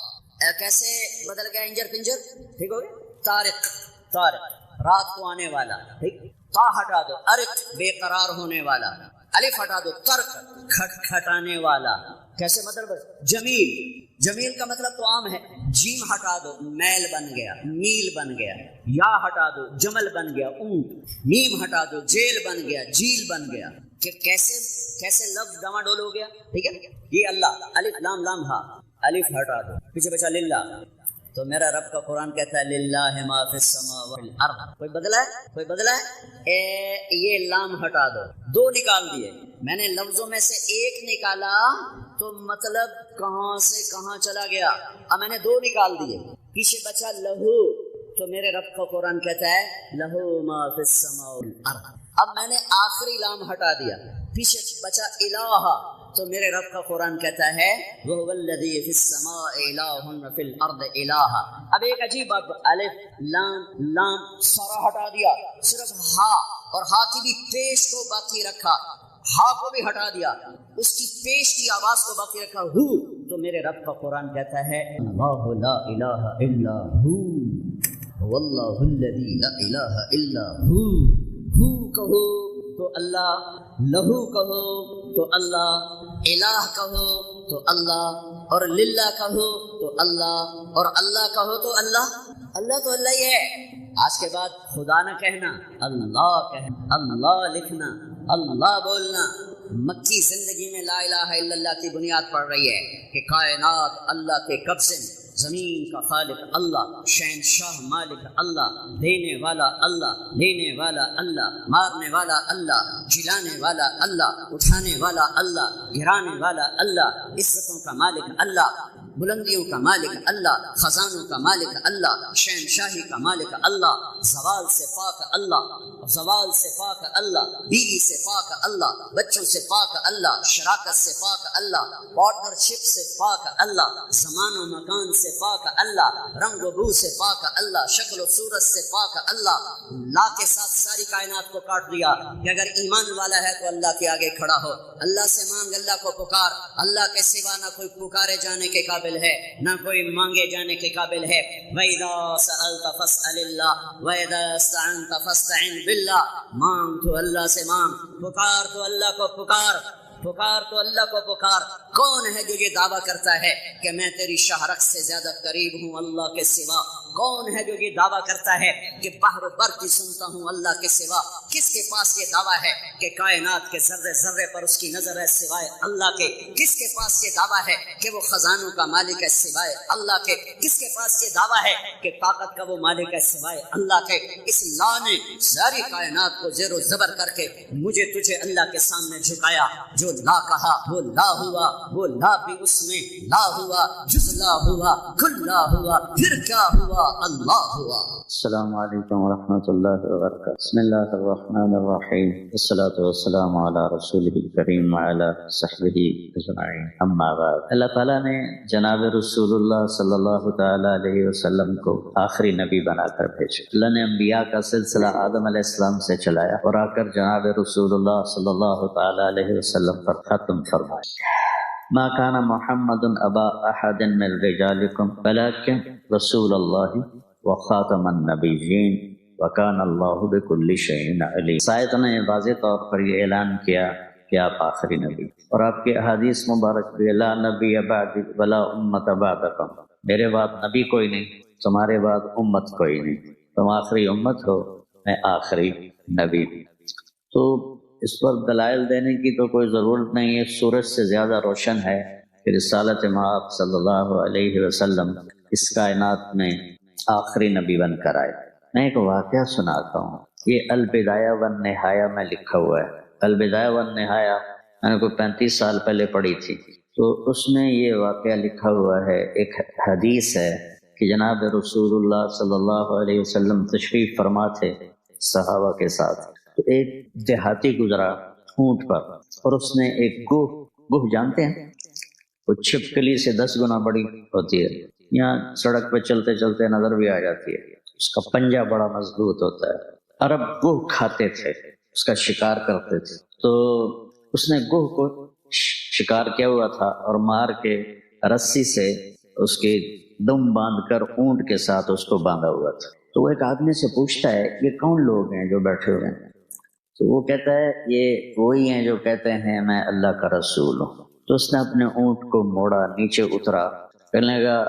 کیسے بدل گیا انجر پنجر، ٹھیک ہو گیا۔ طارق، طارق رات کو آنے والا، ٹھیک۔ تا ہٹا دو، ارق بے قرار ہونے والا، الف ہٹا دو، ترک کھٹ کھٹانے والا۔ کیسے مطلب؟ جمیل، جمیل کا مطلب تو عام ہے۔ جیم ہٹا دو، میل بن گیا، میل بن گیا۔ یا ہٹا دو، جمل بن گیا، اونٹ۔ میم ہٹا دو، جیل بن گیا، جیل بن گیا۔ کہ کیسے لفظ ڈما ڈول ہو گیا، ٹھیک ہے۔ یہ اللہ، الف لام لام ہا، الف ہٹا دو، پیچھے بچا للہ۔ تو میرا رب کا قرآن کہتا ہے للہ ما فی السماء والارض، کوئی بدلا ہے، کوئی بدلا ہے؟ یہ لام ہٹا دو، 2 نکال دیے میں نے، لفظوں میں سے 1 نکالا تو مطلب کہاں سے کہاں چلا گیا۔ اب میں نے 2 نکال دیے، پیچھے بچا لہو، تو میرے رب کا قرآن کہتا ہے لہو ما فی السماء والارض۔ اب میں نے آخری لام ہٹا دیا، پیچھے بچا الہ، تو میرے رب کا قرآن کہتا ہے وَهُوَ الَّذِي فِي السَّمَاءِ إِلَٰهٌ وَفِي الْأَرْضِ إِلَٰهٌ۔ اب ایک عجیب بات، الف لام سارا ہٹا دیا، صرف ہا، اور ہا کی بھی پیش کو باقی رکھا، ہا کو بھی ہٹا دیا، اس کی پیش کی آواز کو باقی رکھا ہو، تو میرے رب کا قرآن کہتا ہے اللہ لا الہ الا ہو، واللہ الذی لا الہ الا ہو کہو تو اللہ، لہو کہو تو اللہ، الہ کہو تو اللہ، اور للہ کہو تو اللہ، اور اللہ کہو تو اللہ، اللہ تو اللہ ہی ہے۔ آج کے بعد خدا نہ کہنا، اللہ کہنا، اللہ لکھنا، اللہ بولنا۔ مکی زندگی میں لا الہ الا اللہ کی بنیاد پڑ رہی ہے کہ کائنات اللہ کے قبضے میں، زمین کا خالق اللہ، شہنشاہ مالک اللہ، دینے والا اللہ، لینے والا اللہ، مارنے والا اللہ، جلانے والا اللہ، اٹھانے والا اللہ، گرانے والا اللہ، عزتوں کا مالک اللہ، بلندیوں کا مالک اللہ، خزانوں کا مالک اللہ، شہنشاہی کا مالک اللہ، زوال سے پاک اللہ، زوال سے پاک اللہ، بیوی سے پاک اللہ، بچوں سے پاک اللہ، شراکت سے پاک اللہ، پارٹنرشپ سے پاک اللہ، زمان و مکان سے پاک اللہ، رنگ و بو سے پاک اللہ، شکل و صورت سے پاک اللہ۔ لا کے ساتھ ساری کائنات کو کاٹ دیا کہ اگر ایمان والا ہے تو اللہ کے آگے کھڑا ہو، اللہ سے مانگ، اللہ کو پکار، اللہ کے سوا نہ کوئی پکارے جانے کے قابل ہے، نہ کوئی مانگے جانے کے قابل ہے۔ وَإِذَا سَأَلْتَ فَاسْأَلِ اللَّهَ وَإِذَا اسْتَعَنْتَ فَاسْتَعِنْ بِاللَّهِ، مانگ تو اللہ سے مانگ، پکار تو اللہ کو پکار، پکار تو اللہ کو پکار۔ کون ہے جو یہ دعویٰ کرتا ہے کہ میں تیری شہرک سے زیادہ قریب ہوں اللہ کے سوا؟ کون ہے جو یہ دعویٰ کرتا ہے کہ بحر و بر کی سنتا ہوں اللہ کے سوا؟ کس کے پاس یہ دعویٰ ہے کہ کائنات کے ذرے ذرے پر اس کی نظر ہے سوائے اللہ کے؟ کس کے پاس یہ دعویٰ ہے کہ وہ خزانوں کا مالک ہے سوائے اللہ کے؟ کس کے پاس یہ دعویٰ ہے کہ طاقت کا وہ مالک ہے سوائے اللہ کے؟ اس لا نے ساری کائنات کو زیر و زبر کر کے مجھے تجھے اللہ کے سامنے جھکایا۔ جو لا کہا وہ لا ہوا، وہ لا بھی اس میں لا ہوا، جز لا ہوا، کل لا ہوا، پھر کیا ہوا؟ اللہ ہوا۔ السلام علیکم ورحمۃ اللہ وبرکاتہ۔ بسم اللہ الرحمن الرحیم، والصلاۃ والسلام علی رسولہ الکریم وعلی صحبہ اجمعین، اما بعد۔ اللہ تعالیٰ نے جناب رسول اللہ صلی اللہ تعالی علیہ وسلم کو آخری نبی بنا کر بھیجا۔ اللہ نے انبیاء کا سلسلہ آدم علیہ السلام سے چلایا اور آ کر جناب رسول اللہ صلی اللہ تعالی علیہ وسلم پر ختم فرمایا۔ ما كان محمد ابا احد من رجالكم ولكن رسول الله وخاتم النبيين وكان الله بكل شيء عليم۔ سائد نے واضح طور پر یہ اعلان کیا کہ آپ آخری نبی، اور آپ کی احادیث مبارک بھی لا نبی بعدی ولا امت بعدکم، میرے بعد نبی کوئی نہیں، تمہارے بعد امت کوئی نہیں، تم آخری امت ہو، میں آخری نبی۔ تو اس پر دلائل دینے کی تو کوئی ضرورت نہیں ہے، سورج سے زیادہ روشن ہے کہ رسالت مآب صلی اللہ علیہ وسلم اس کائنات میں آخری نبی بن کر آئے۔ میں ایک واقعہ سناتا ہوں، یہ البدایہ والنہایہ میں لکھا ہوا ہے۔ البدایہ والنہایہ میں نے کوئی 35 سال پہلے پڑھی تھی، تو اس میں یہ واقعہ لکھا ہوا ہے۔ ایک حدیث ہے کہ جناب رسول اللہ صلی اللہ علیہ وسلم تشریف فرما تھے صحابہ کے ساتھ، تو ایک دیہاتی گزرا اونٹ پر، اور اس نے ایک گوہ جانتے ہیں، وہ چھپکلی سے 10 گنا بڑی ہوتی ہے، یہاں سڑک پہ چلتے چلتے نظر بھی آ جاتی ہے، اس کا پنجہ بڑا مضبوط ہوتا ہے۔ عرب گوہ کھاتے تھے، اس کا شکار کرتے تھے، تو اس نے گوہ کو شکار کیا ہوا تھا اور مار کے رسی سے اس کی دم باندھ کر اونٹ کے ساتھ اس کو باندھا ہوا تھا۔ تو وہ ایک آدمی سے پوچھتا ہے یہ کون لوگ ہیں جو بیٹھے ہوئے ہیں؟ تو وہ کہتا ہے یہ وہی ہیں جو کہتے ہیں میں اللہ کا رسول ہوں۔ تو اس نے اپنے اونٹ کو موڑا، نیچے اترا، کہنے لگا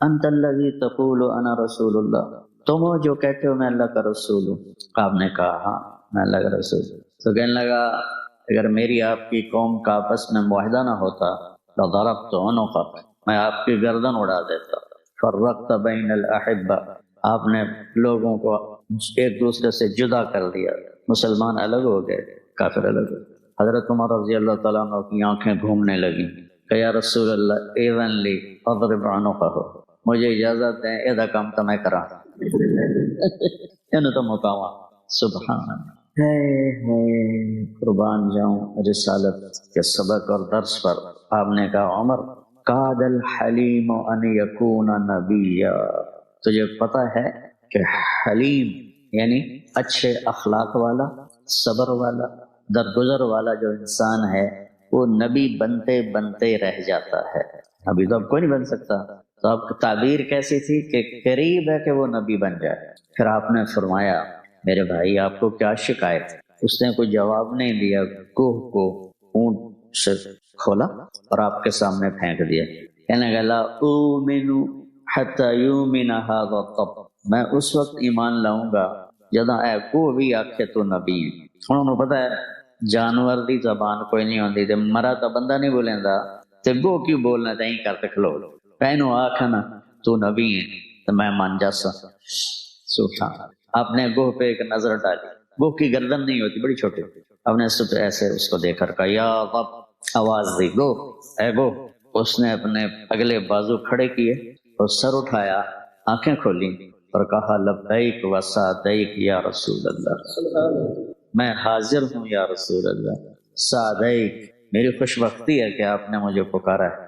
انت الذی تقول انا رسول اللہ، تم ہو جو کہتے ہو میں اللہ کا رسول ہوں؟ آپ نے کہا ہاں میں اللہ کا رسول ہوں۔ تو کہنے لگا اگر میری آپ کی قوم کا آپس میں معاہدہ نہ ہوتا لضربت عنقک، میں آپ کی گردن اڑا دیتا۔ فرقت بین الاحبہ، آپ نے لوگوں کو ایک دوسرے سے جدا کر دیا، مسلمان الگ ہو گئے، کافر الگ ہو گئے۔ حضرت عمر رضی اللہ تعالیٰ عنہ کی آنکھیں گھومنے لگیں کہ یا رسول اللہ ایذن لی اضرب عنقہ، مجھے اجازت دیں یہ کام تو میں کرا، تو مقام سبحان اللہ۔ قربان جاؤں رسالت کے سبق اور درس پر. آپ نے کہا عمر قاد الحلیم ان یکون نبیا. تجھے پتہ ہے کہ حلیم یعنی اچھے اخلاق والا، صبر والا، درگزر والا جو انسان ہے وہ نبی بنتے بنتے رہ جاتا ہے. ابھی تو اب کوئی نہیں بن سکتا، تو اب تعبیر کیسی تھی کہ قریب ہے کہ وہ نبی بن جائے. پھر آپ نے فرمایا میرے بھائی آپ کو کیا شکایت؟ اس نے کوئی جواب نہیں دیا، کوہ کو اونٹ سے کھولا اور آپ کے سامنے پھینک دیا. کہنے لگا لا اومن حتی یؤمن ھذا الطب، میں اس وقت ایمان لاؤں گا جداں اے کوہ بھی آکھے تو نبی. انہوں نے پتا ہے جانور دی زبان کوئی نہیں ہوندی تے مرا تا بندہ نہیں بولیندا تے گو کیوں بولنا تے کر تے کھلو پینو آکھنا تو نبی ہے تو میں مان جاسا. سبحان. آپ نے گوہ پہ ایک نظر ڈالی، گوہ کی گردن نہیں ہوتی، بڑی چھوٹی. آپ نے ایسے اس کو دیکھ کر کہا یا رب، آواز دی گوہ اے گوہ. اس نے اپنے اگلے بازو کھڑے کیے اور سر اٹھایا، آنکھیں کھولی اور کہا لبیک و سعدیک یا رسول اللہ، میں حاضر ہوں یا رسول اللہ. سعدیک، میری خوش بختی ہے کہ آپ نے مجھے پکارا ہے.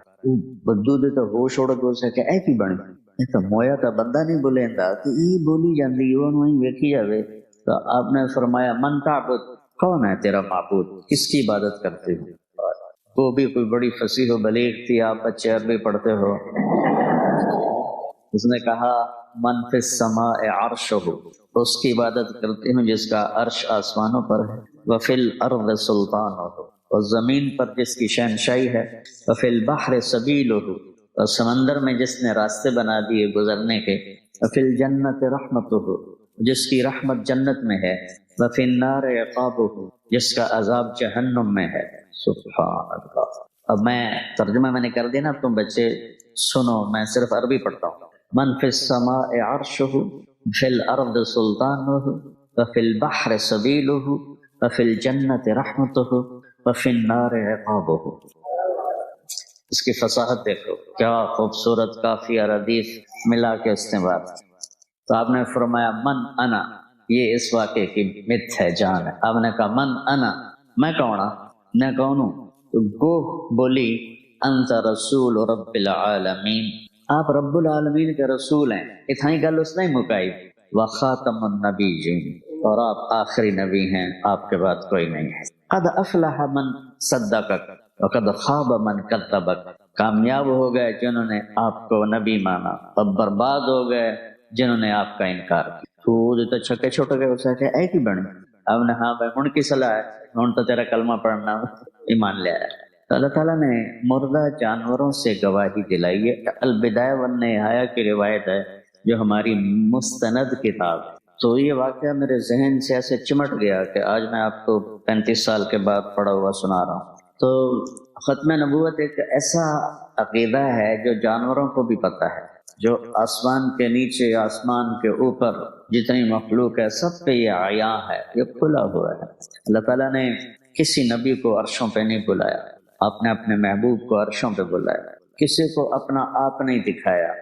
بدو دے تو ہوش اڑ گئے سے کہ اے کی بن تو مویا تا بندہ نہیں بولیندا کہ ای بولی جاندی اونوں ہی ویکھی جاوے. تو آپ نے فرمایا من تعبد، کون ہے تیرا معبود، کس کی عبادت کرتے ہو؟ وہ بھی کوئی بڑی فصیح و بلیغ تھی، آپ بچے عربی پڑھتے ہو. اس نے کہا من فی السماء عرشہ، اس کی عبادت کرتے ہوں جس کا عرش آسمانوں پر ہے. وفی الارض سلطانہ، اور زمین پر جس کی شہنشاہی ہے. وفی البحر سبیلہ، اور سمندر میں جس نے راستے بنا دیے گزرنے کے. وفی الجنت رحمتہ، جس کی رحمت جنت میں ہے. وفی النار عقابہ، جس کا عذاب جہنم میں ہے. سبحان اللہ. اب میں ترجمہ میں نے کر دیا نا، تم بچے سنو، میں صرف عربی پڑھتا ہوں. من فی السماء عرشہ، فی الارض سلطانہ، وفی البحر سبیلہ، وفی الجنت رحمتہ، وفی النار عقابہ. اس کی فصاحت دیکھو، کیا خوبصورت قافیہ ردیف ملا کے اس نے بات. تو آپ نے فرمایا من انا، یہ اس واقعے کی مت ہے، جان ہے. آپ نے کہا من انا، میں کون ہوں؟ میں کون ہوں؟ تو گوہ بولی انت رسول رب العالمین، آپ رب العالمین کے رسول ہیں. اتنا ہی گل اس نے مکائی. وخاتم النبیین، اور آپ آخری نبی ہیں، آپ کے بعد کوئی نہیں ہے. قد افلح من صدقک وقد خاب من کذبک، کامیاب ہو گئے جنہوں نے آپ کو نبی مانا، اور برباد ہو گئے جنہوں نے آپ کا انکار کیا. تو چھکے چھوٹے گئے اسے کہ اے کی بن. اب نے ہاں بھائی ہن کی صلاح ہے، ہن تو تیرا کلمہ پڑھنا ایمان لے آیا. تو اللہ تعالیٰ نے مردہ جانوروں سے گواہی دلائی ہے. البدایہ والنہایہ کی روایت ہے جو ہماری مستند کتاب. تو یہ واقعہ میرے ذہن سے ایسے چمٹ گیا کہ آج میں آپ کو 35 سال کے بعد پڑھا ہوا سنا رہا ہوں. تو ختم نبوت ایک ایسا عقیدہ ہے جو جانوروں کو بھی پتہ ہے، جو آسمان کے نیچے، آسمان کے اوپر جتنی مخلوق ہے سب پہ یہ عیاں ہے، یہ کھلا ہوا ہے. اللہ تعالیٰ نے کسی نبی کو عرشوں پہ نہیں بلایا، آپ نے اپنے محبوب کو عرشوں پہ بلایا. کسی کو اپنا آپ نہیں دکھایا،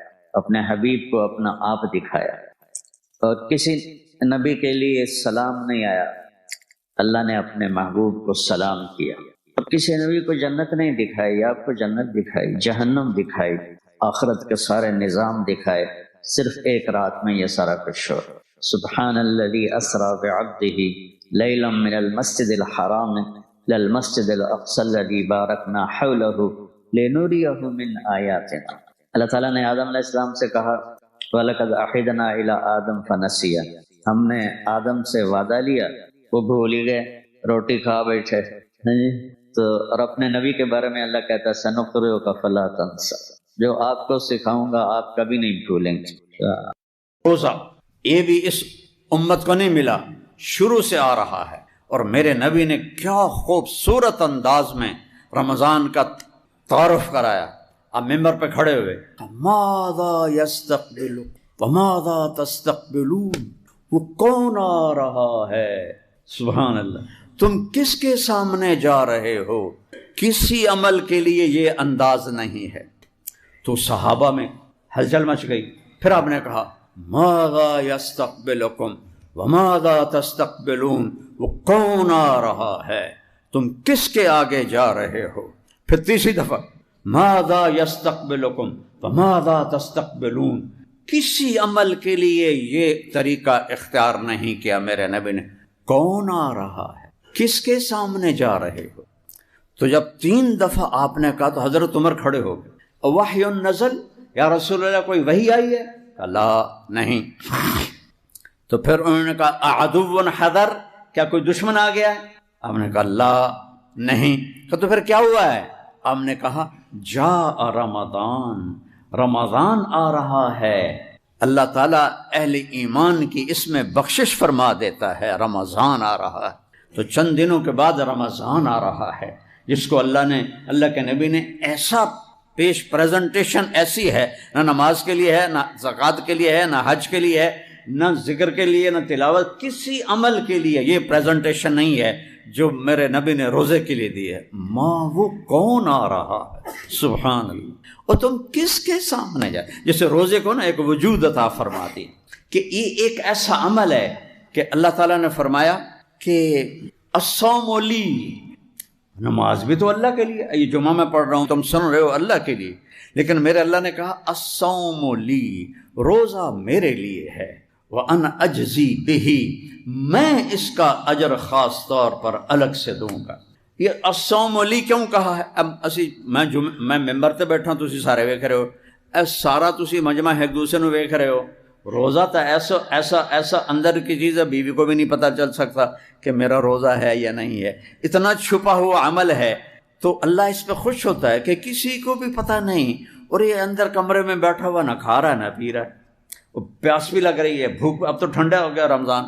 اپنے حبیب کو اپنا آپ دکھایا. اور کسی نبی کے لیے سلام نہیں آیا، اللہ نے اپنے محبوب کو سلام کیا. اور کسی نبی کو جنت نہیں دکھائی، آپ کو جنت دکھائی، جہنم دکھائی، آخرت کے سارے نظام دکھائے. صرف ایک رات میں یہ سارا کچھ ہو. سبحان الذی اسری بعبدہ لیلا من المسجد الحرام للمسجد الاقصی الذی بارکنا حولہ لنریہ من آیاتنا. اللہ تعالیٰ نے آدم علیہ السلام سے کہا وَلَقَدْ أَحِدْنَا إِلَىٰ آدَمَ فَنَسِيَ، ہم نے آدم سے وعدہ لیا، وہ بھول ہی گئے، روٹی کھا بیٹھے. تو اور اپنے نبی کے بارے میں اللہ کہتا ہے سَنُقْرِئُكَ فَلَا تَنْسَىٰ، جو آپ کو سکھاؤں گا آپ کبھی نہیں بھولیں گے. روزہ یہ بھی اس امت کو نہیں ملا، شروع سے آ رہا ہے. اور میرے نبی نے کیا خوبصورت انداز میں رمضان کا تعارف کرایا. اب ممبر پہ کھڑے ہوئے ماذا یستقبل وماذا تستقبلون، وہ کون آ رہا ہے. سبحان اللہ، تم کس کے سامنے جا رہے ہو؟ کسی عمل کے لیے یہ انداز نہیں ہے. تو صحابہ میں ہلچل مچ گئی. پھر آپ نے کہا ماذا یستقبلکم وماذا تستقبلون، وہ کون آ رہا ہے، تم کس کے آگے جا رہے ہو. پھر تیسری دفعہ ماذا یستقبلکم وماذا تستقبلون، کسی عمل کے لیے یہ طریقہ اختیار نہیں کیا میرے نبی نے. کون آ رہا ہے، کس کے سامنے جا رہے ہو. تو جب 3 دفعہ آپ نے کہا تو حضرت عمر کھڑے ہو گئے. وحی نزل، یا رسول اللہ کوئی وحی آئی ہے؟ لا نہیں. تو پھر انہوں نے کہا عدو حضر، کیا کوئی دشمن آ گیا ہے؟ آپ نے کہا لا نہیں. تو پھر کیا ہوا ہے؟ آپ نے کہا جاء رمضان، رمضان آ رہا ہے. اللہ تعالیٰ اہل ایمان کی اس میں بخشش فرما دیتا ہے. رمضان آ رہا ہے. تو چند دنوں کے بعد رمضان آ رہا ہے، جس کو اللہ کے نبی نے ایسا پیش پریزنٹیشن ایسی ہے، نہ نماز کے لیے ہے، نہ زکوٰۃ کے لیے ہے، نہ حج کے لیے ہے، نہ ذکر کے لیے، نہ تلاوت، کسی عمل کے لیے یہ پریزنٹیشن نہیں ہے جو میرے نبی نے روزے کے لیے دی ہے. ماں وہ کون آ رہا ہے، سبحان اللہ. اور تم کس کے سامنے جائے. جیسے روزے کو نا ایک وجود عطا فرما دی کہ یہ ایک ایسا عمل ہے کہ اللہ تعالیٰ نے فرمایا کہ الصوم لی، نماز بھی تو اللہ کے لیے، یہ جمعہ میں پڑھ رہا ہوں تم سن رہے ہو اللہ کے لیے، لیکن میرے اللہ نے کہا الصوم لی، روزہ میرے لیے ہے. وَأَنَا أَجْزِي بِهِ، میں اس کا اجر خاص طور پر الگ سے دوں گا. یہ الصوم لی کیوں کہا ہے؟ اب میں ممبر تے بیٹھا ہوں، تسی سارے ویکھ رہے ہو، اے سارا تسی مجمع ایک دوسرے نو ویکھ رہے ہو. روزہ تو ایسا اندر کی چیز ہے، بیوی کو بھی نہیں پتہ چل سکتا کہ میرا روزہ ہے یا نہیں ہے. اتنا چھپا ہوا عمل ہے. تو اللہ اس پہ خوش ہوتا ہے کہ کسی کو بھی پتہ نہیں، اور یہ اندر کمرے میں بیٹھا ہوا نہ کھا رہا ہے نہ پی رہا ہے. پیاس بھی لگ رہی ہے، بھوک، اب تو ٹھنڈا ہو گیا رمضان،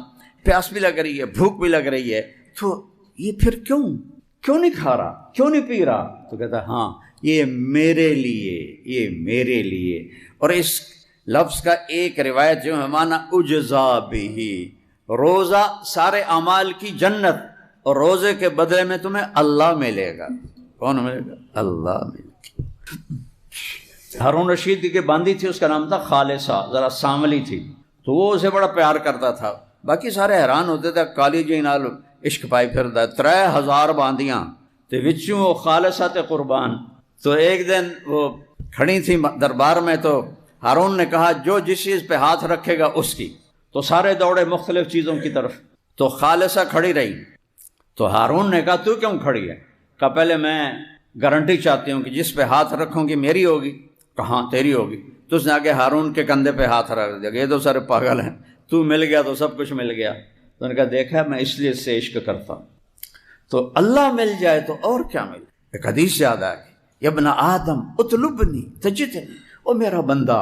پیاس بھی لگ رہی ہے، بھوک بھی لگ رہی ہے. تو یہ پھر کیوں نہیں کھا رہا، کیوں نہیں پی رہا؟ تو کہتا ہے ہاں یہ میرے لیے، یہ میرے لیے. اور اس لفظ کا ایک روایت جو ہے معنی اجزا بھی، روزہ سارے اعمال کی جنت، اور روزے کے بدلے میں تمہیں اللہ ملے گا. کون ملے گا؟ اللہ ملے گا. ہارون رشید کی باندھی تھی، اس کا نام تھا خالصہ، ذرا سانولی تھی، تو وہ اسے بڑا پیار کرتا تھا. باقی سارے حیران ہوتے تھے، کالی جی نال عشق پائی پھردا، 3000 باندیاں تے وچوں وہ خالصہ تے قربان. تو ایک دن وہ کھڑی تھی دربار میں، تو ہارون نے کہا جو جس چیز پہ ہاتھ رکھے گا اس کی. تو سارے دوڑے مختلف چیزوں کی طرف، تو خالصہ کھڑی رہی. تو ہارون نے کہا تو کیوں کھڑی ہے؟ کہا پہلے میں گارنٹی چاہتی ہوں کہ جس پہ ہاتھ رکھوں گی میری ہوگی. کہاں تیری ہوگی. تو اس نے آگے ہارون کے کندھے پہ ہاتھ رکھ دیا کہ یہ تو سارے پاگل ہیں، تو مل گیا تو سب کچھ مل گیا. تو نے کہا دیکھا میں اس لیے سے عشق کرتا ہوں، تو اللہ مل جائے تو اور کیا ملے. ایک حدیث یاد آ گئی، ابن آدم اطلبنی تجدنی، او میرا بندہ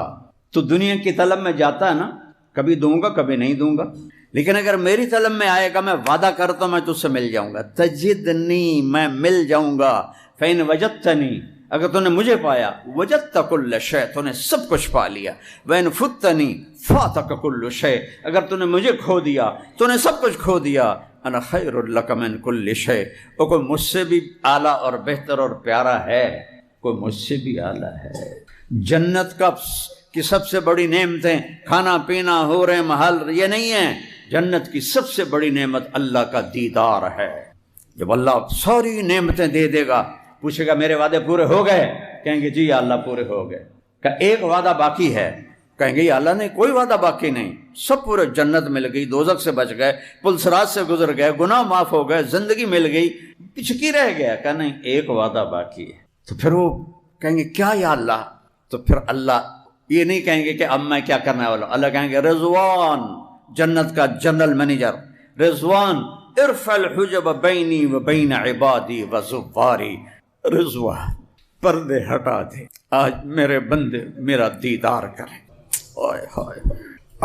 تو دنیا کی طلب میں جاتا ہے نا، کبھی دوں گا کبھی نہیں دوں گا، لیکن اگر میری طلب میں آئے گا میں وعدہ کرتا ہوں میں تجھ سے مل جاؤں گا. تجدنی، میں مل جاؤں گا. فإن وجدتنی، اگر تو نے مجھے پایا، وجدت کل شے، تو نے سب کچھ پا لیا. وإن فتنی فاتک کل شے، اگر تو نے مجھے کھو دیا تو نے سب کچھ کھو دیا. انا خیر لک من کل شے، اور کوئی مجھ سے بھی اعلیٰ اور بہتر اور پیارا ہے؟ کوئی مجھ سے بھی اعلیٰ ہے. جنت کی سب سے بڑی نعمتیں کھانا پینا، حوریں محل، یہ نہیں ہیں. جنت کی سب سے بڑی نعمت اللہ کا دیدار ہے. جب اللہ ساری نعمتیں دے دے گا، پوچھے گا میرے وعدے پورے ہو گئے؟ کہیں گے جی یا اللہ پورے ہو گئے. کہ ایک وعدہ باقی ہے؟ کہیں گے یا اللہ نے کوئی وعدہ باقی نہیں، سب پورے، جنت مل گئی، دوزخ سے بچ گئے، پل صراط سے گزر گئے، گناہ معاف ہو گئے، زندگی مل گئی، پچھکی رہ گیا. کہ نہیں ایک وعدہ باقی ہے. تو پھر وہ کہیں گے کیا یا اللہ؟ تو پھر اللہ یہ نہیں کہیں گے کہ اب میں کیا کرنے والا ہوں. اللہ کہیں گے رضوان، جنت کا جنرل مینیجر رضوان، ارفع الحجب بینی و بین عبادی و زواری. رضوان، پردے ہٹا دے، آج میرے بندے میرا دیدار کریں. آئے ہائے،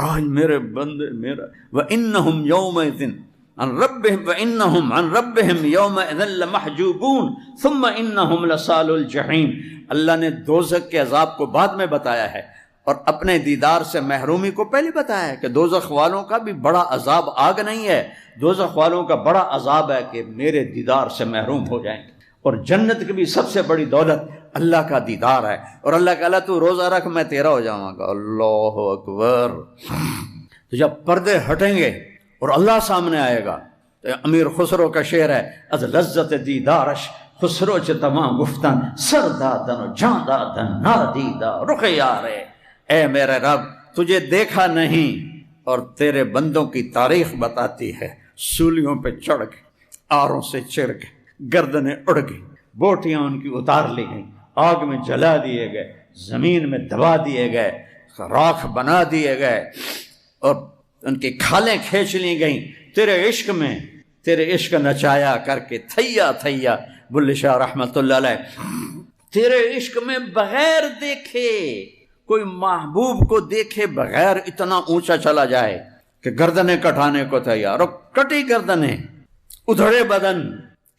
آج میرے بندے میرا. وَإِنَّهُمْ يَوْمَئِذٍ عَنْ رَبِّهِمْ وَإِنَّهُمْ عَنْ رَبِّهِمْ يَوْمَئِذٍ لَمَحْجُوبُونَ ثُمَّ إِنَّهُمْ لَصَالُو الْجَحِيمِ. اللہ نے دوزخ کے عذاب کو بعد میں بتایا ہے، اور اپنے دیدار سے محرومی کو پہلے بتایا ہے کہ دوزخ والوں کا بھی بڑا عذاب آگ نہیں ہے، دوزخ والوں کا بڑا عذاب ہے کہ میرے دیدار سے محروم ہو جائیں گے. اور جنت کی بھی سب سے بڑی دولت اللہ کا دیدار ہے. اور اللہ کہا تو روزہ رکھ میں تیرا ہو جاؤں گا. اللہ اکبر. تو جب پردے ہٹیں گے اور اللہ سامنے آئے گا. امیر خسرو کا شعر ہے، از لذت دیدارش خسرو چ تمام گفتن سر دادن و جان دادن نادیدہ رخ یارے. اے میرے رب تجھے دیکھا نہیں اور تیرے بندوں کی تاریخ بتاتی ہے. سولیوں پہ چڑھ گئے، آروں سے چر گئے، گردنیں اڑ گئی، بوٹیاں ان کی اتار لی گئیں، آگ میں جلا دیے گئے، زمین میں دبا دیے گئے، راکھ بنا دیے گئے اور ان کی کھالیں کھینچ لی گئیں. تیرے عشق میں تیرے عشق نچایا کر کے تھیا تھیا. بلے شاہ رحمت اللہ علیہ تیرے عشق میں بغیر دیکھے، کوئی محبوب کو دیکھے بغیر اتنا اونچا چلا جائے کہ گردنیں کٹانے کو تیار، اور کٹی گردنیں، ادھڑے بدن،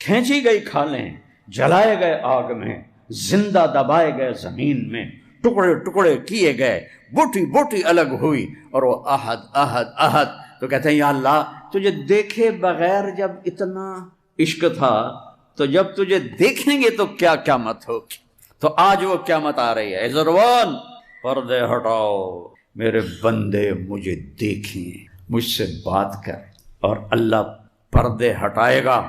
کھینچی گئی کھالیں، جلائے گئے آگ میں، زندہ دبائے گئے زمین میں، ٹکڑے ٹکڑے کیے گئے، بوٹی بوٹی الگ ہوئی. اور وہ احد احد احد. تو کہتے ہیں یا اللہ تجھے دیکھے بغیر جب اتنا عشق تھا تو جب تجھے دیکھیں گے تو کیا قیامت ہوگی. تو آج وہ قیامت آ رہی ہے. ضروان پردے ہٹاؤ، میرے بندے مجھے دیکھیں، مجھ سے بات کر. اور اللہ پردے ہٹائے گا.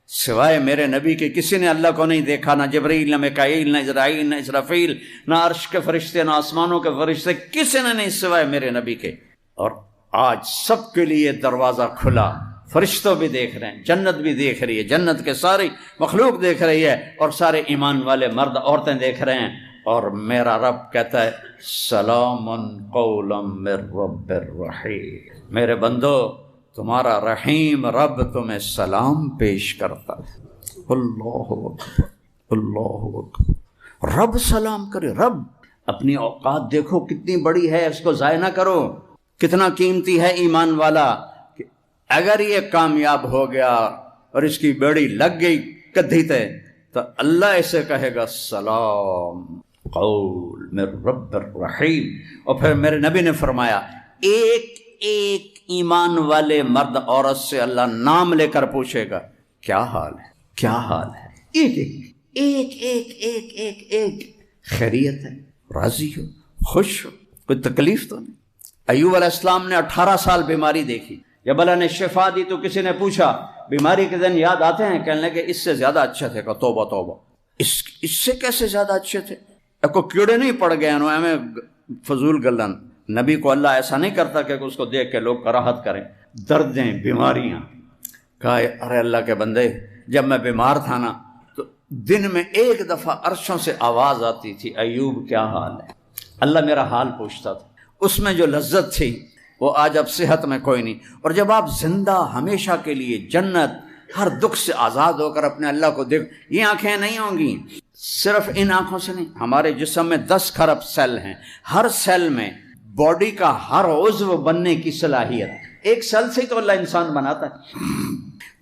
سوائے میرے نبی کے کسی نے اللہ کو نہیں دیکھا، نہ جبرائیل، نہ میکائیل، نہ اسرائیل، نہ اسرافیل، نہ عرش کے فرشتے، نہ آسمانوں کے فرشتے، کسی نے نہیں سوائے میرے نبی کے. اور آج سب کے لیے دروازہ کھلا. فرشتوں بھی دیکھ رہے ہیں، جنت بھی دیکھ رہی ہے، جنت کے ساری مخلوق دیکھ رہی ہے، اور سارے ایمان والے مرد عورتیں دیکھ رہے ہیں. اور میرا رب کہتا ہے سلام قولا من رب الرحیم. میرے بندو تمہارا رحیم رب تمہیں سلام پیش کرتا ہے. اللہ اکبر، اللہ اکبر. رب سلام کرے. رب اپنی اوقات دیکھو کتنی بڑی ہے، اس کو ضائع نہ کرو. کتنا قیمتی ہے ایمان والا. کہ اگر یہ کامیاب ہو گیا اور اس کی بیڑی لگ گئی کدھی تے، تو اللہ اسے کہے گا سلام قول من رب الرحیم. اور پھر میرے نبی نے فرمایا ایک ایک ایمان والے مرد عورت سے اللہ نام لے کر پوچھے گا کیا حال ہے، کیا حال ہے. ایک ایک ایک ایک ایک ایک خیریت ہے، راضی ہو، خوش ہو، کوئی تکلیف تو نہیں. ایوب علیہ السلام نے 18 سال بیماری دیکھی. جب اللہ نے شفا دی تو کسی نے پوچھا بیماری کے دن یاد آتے ہیں؟ کہنے لگے اس سے زیادہ اچھے تھے. کہ توبہ توبہ، اس سے کیسے زیادہ اچھے تھے؟ کو کیڑے نہیں پڑ گئے انہوں میں فضول گلن. نبی کو اللہ ایسا نہیں کرتا کہ اس کو دیکھ کے لوگ کراہت کریں. دردیں، بیماریاں. کہا ارے اللہ کے بندے جب میں بیمار تھا نا تو دن میں ایک دفعہ عرشوں سے آواز آتی تھی ایوب کیا حال ہے. اللہ میرا حال پوچھتا تھا. اس میں جو لذت تھی وہ آج اب صحت میں کوئی نہیں. اور جب آپ زندہ ہمیشہ کے لیے جنت ہر دکھ سے آزاد ہو کر اپنے اللہ کو دیکھ، یہ آنکھیں نہیں ہوں گی. صرف ان آنکھوں سے نہیں، ہمارے جسم میں 10 خرب سیل ہیں. ہر سیل میں باڈی کا ہر عضو بننے کی صلاحیت. ایک سیل سے تو اللہ انسان بناتا ہے.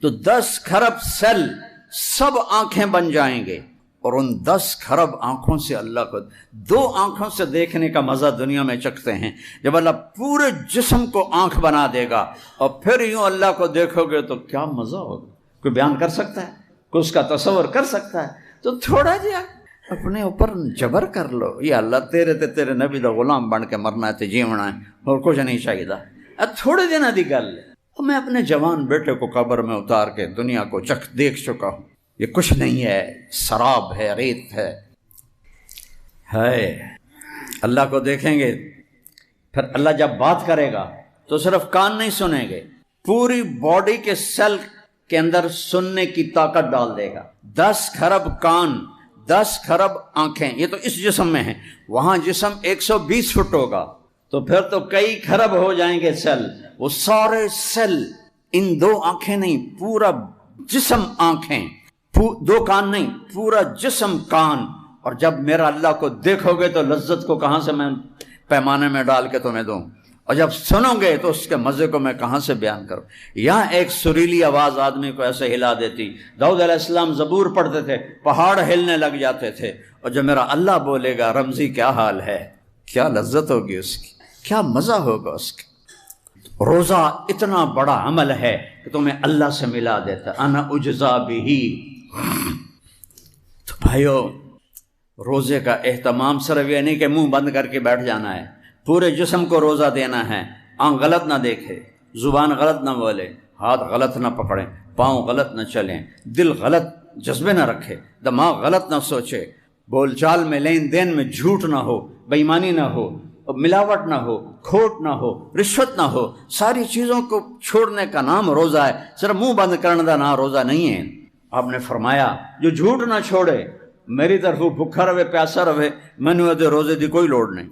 تو 10 خرب سیل سب آنکھیں بن جائیں گے. اور ان 10 خرب آنکھوں سے اللہ کو 2 آنکھوں سے دیکھنے کا مزہ دنیا میں چکھتے ہیں. جب اللہ پورے جسم کو آنکھ بنا دے گا اور پھر یوں اللہ کو دیکھو گے تو کیا مزہ ہوگا. کوئی بیان کر سکتا ہے؟ کوئی اس کا تصور کر سکتا ہے؟ تو تھوڑا جا اپنے اوپر جبر کر لو. یا اللہ تیرے نبی دا غلام بن کے مرنا ہے تے جیونا ہے اور کچھ نہیں چاہیے. تھوڑے دن دی گل ہے. میں اپنے جوان بیٹے کو قبر میں اتار کے دنیا کو دیکھ چکا ہوں. یہ کچھ نہیں ہے، سراب ہے، ریت ہے. اللہ کو دیکھیں گے. پھر اللہ جب بات کرے گا تو صرف کان نہیں سنیں گے، پوری باڈی کے سیل کے اندر سننے کی طاقت ڈال دے گا. 10 خرب کان، 10 خرب آنکھیں، یہ تو اس جسم میں ہیں. وہاں جسم 120 فٹ ہوگا تو پھر تو کئی خرب ہو جائیں گے سیل. وہ سارے سیل، ان 2 آنکھیں نہیں، پورا جسم آنکھیں، 2 کان نہیں، پورا جسم کان. اور جب میرا اللہ کو دیکھو گے تو لذت کو کہاں سے میں پیمانے میں ڈال کے تمہیں دوں، اور جب سنو گے تو اس کے مزے کو میں کہاں سے بیان کروں. یہاں ایک سریلی آواز آدمی کو ایسے ہلا دیتی. داؤد علیہ السلام زبور پڑھتے تھے، پہاڑ ہلنے لگ جاتے تھے. اور جب میرا اللہ بولے گا رمزی کیا حال ہے، کیا لذت ہوگی اس کی، کیا مزہ ہوگا اس کی. روزہ اتنا بڑا عمل ہے کہ تمہیں اللہ سے ملا دیتا. انا اجزا بھی. تو بھائیو، روزے کا اہتمام صرف یہ نہیں کہ منہ بند کر کے بیٹھ جانا ہے، پورے جسم کو روزہ دینا ہے. آنکھ غلط نہ دیکھے، زبان غلط نہ بولے، ہاتھ غلط نہ پکڑیں، پاؤں غلط نہ چلیں، دل غلط جذبے نہ رکھے، دماغ غلط نہ سوچے، بول چال میں لین دین میں جھوٹ نہ ہو، بے ایمانی نہ ہو، ملاوٹ نہ ہو، کھوٹ نہ ہو، رشوت نہ ہو۔ ساری چیزوں کو چھوڑنے کا نام روزہ ہے، صرف منہ بند کرنے کا نام روزہ نہیں ہے۔ آپ نے فرمایا جو جھوٹ نہ چھوڑے میری طرف بھوکھا رہے پیاسا رہے، میں نے روزے دی کوئی لوڑ نہیں۔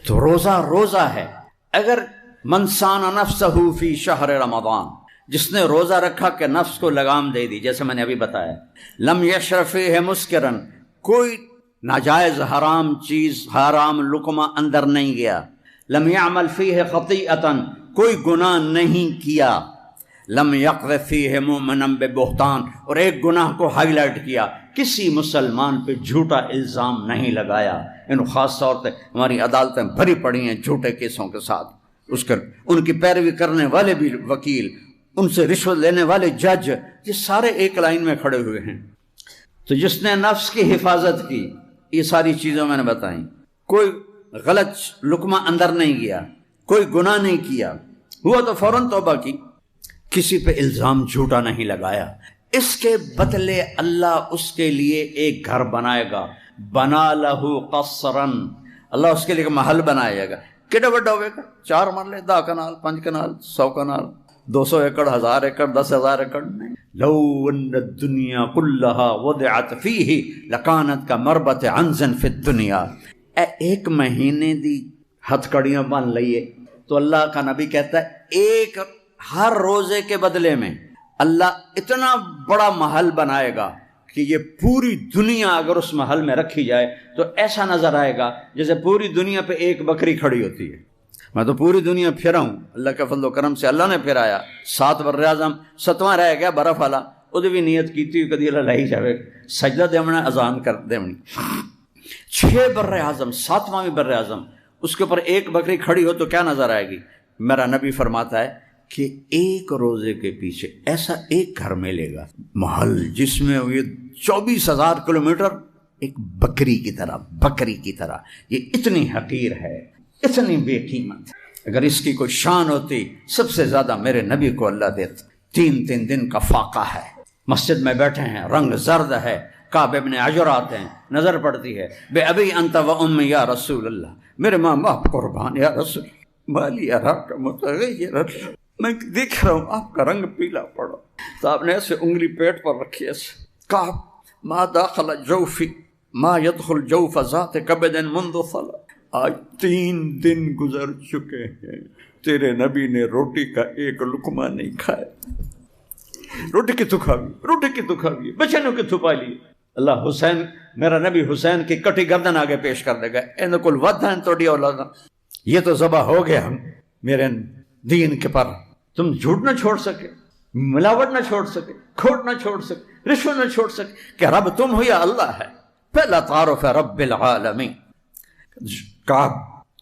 تو روزہ ہے۔ اگر من سان نفسہ فی شہر رمضان، جس نے روزہ رکھا کہ نفس کو لگام دے دی، جیسے میں نے ابھی بتایا، لم یشرب فیہ مسکرن، کوئی ناجائز حرام چیز، حرام لقمہ اندر نہیں گیا، لم یعمل فیہ خطیئتا، کوئی گناہ نہیں کیا، لم یقذف فیہ مؤمنا ببہتان، اور ایک گناہ کو ہائی لائٹ کیا، کسی مسلمان پہ جھوٹا الزام نہیں لگایا۔ ان خاص طور پہ ہماری عدالتیں بھری پڑی ہیں جھوٹے کیسوں کے ساتھ، ان کی پیروی کرنے والے بھی وکیل، ان سے رشوت لینے والے جج، یہ سارے ایک لائن میں کھڑے ہوئے ہیں۔ تو جس نے نفس کی حفاظت کی، یہ ساری چیزیں میں نے بتائیں، کوئی غلط لقمہ اندر نہیں گیا، کوئی گناہ نہیں کیا، ہوا تو فوراً توبہ کی، کسی پہ الزام جھوٹا نہیں لگایا، اس کے بدلے اللہ اس کے لیے ایک گھر بنائے گا، بنا لہو قصرن، اللہ اس کے لیے محل بنائے گا۔ کتنا بڑا ہوئے گا؟ 4 مرلے، 10 کنال، 5 کنال، 100 کنال، 200 ایکڑ، 1000 ایکڑ، 10,000 ایکڑ نہیں۔ لو ان الدنیا کلہا وضعت فیہ لکانت کا مربت عنز فی الدنیا، ایک مہینے دی ہتھ کڑیاں بن لئیے تو اللہ کا نبی کہتا ہے ایک ہر روزے کے بدلے میں اللہ اتنا بڑا محل بنائے گا کہ یہ پوری دنیا اگر اس محل میں رکھی جائے تو ایسا نظر آئے گا جیسے پوری دنیا پہ ایک بکری کھڑی ہوتی ہے۔ میں تو پوری دنیا پھرا ہوں، اللہ کے فضل و کرم سے اللہ نے پھرایا، 7 بر اعظم، 7واں رہ گیا برف والا، وہ بھی نیت کیتی ہوئی کدی اللہ لائی جاوے سجدہ دیونا اذان کر دیونی، 6 بر اعظم، 7واں بھی بر اعظم، اس کے اوپر ایک بکری کھڑی ہو تو کیا نظر آئے گی؟ میرا نبی فرماتا ہے کہ ایک روزے کے پیچھے ایسا ایک گھر ملے گا، محل، جس میں یہ 24,000 کلومیٹر ایک بکری کی طرح، یہ اتنی حقیر ہے، اتنی بے قیمت۔ اگر اس کی کوئی شان ہوتی سب سے زیادہ میرے نبی کو اللہ دیتا۔ 3 دن کا فاقہ ہے، مسجد میں بیٹھے ہیں، رنگ زرد ہے، کعب ابن عجر آتے ہیں، نظر پڑتی ہے، بے ابی انت و امی یا رسول اللہ، میرے ماں باپ قربان یا رسول، مالی اراک متغیر، میں دیکھ رہا ہوں آپ کا رنگ پیلا پڑا۔ تو آپ نے ایسے انگلی پیٹ پر رکھی، ایسے کعب ما داخل جوفی ما يدخل جوف ذات کبد منذ صلا، آج 3 دن گزر چکے ہیں تیرے نبی نے روٹی کا ایک لقمہ نہیں کھایا۔ روٹی کی تو کھاوی، بچنوں کی تو پالی۔ اللہ حسین، میرا نبی حسین کی کٹی گردن آگے پیش کر دے گا، این کل ودھن توڑی اولاد، یہ تو ذبح ہو گیا ہم میرے دین کے پر۔ تم جھوٹ نہ چھوڑ سکے، ملاوٹ نہ چھوڑ سکے، کھوٹ نہ چھوڑ سکے، رشوت نہ چھوڑ سکے، کہ رب تم ہو یا اللہ ہے؟ پہلا تعارف ہے رب العالمین۔ کعب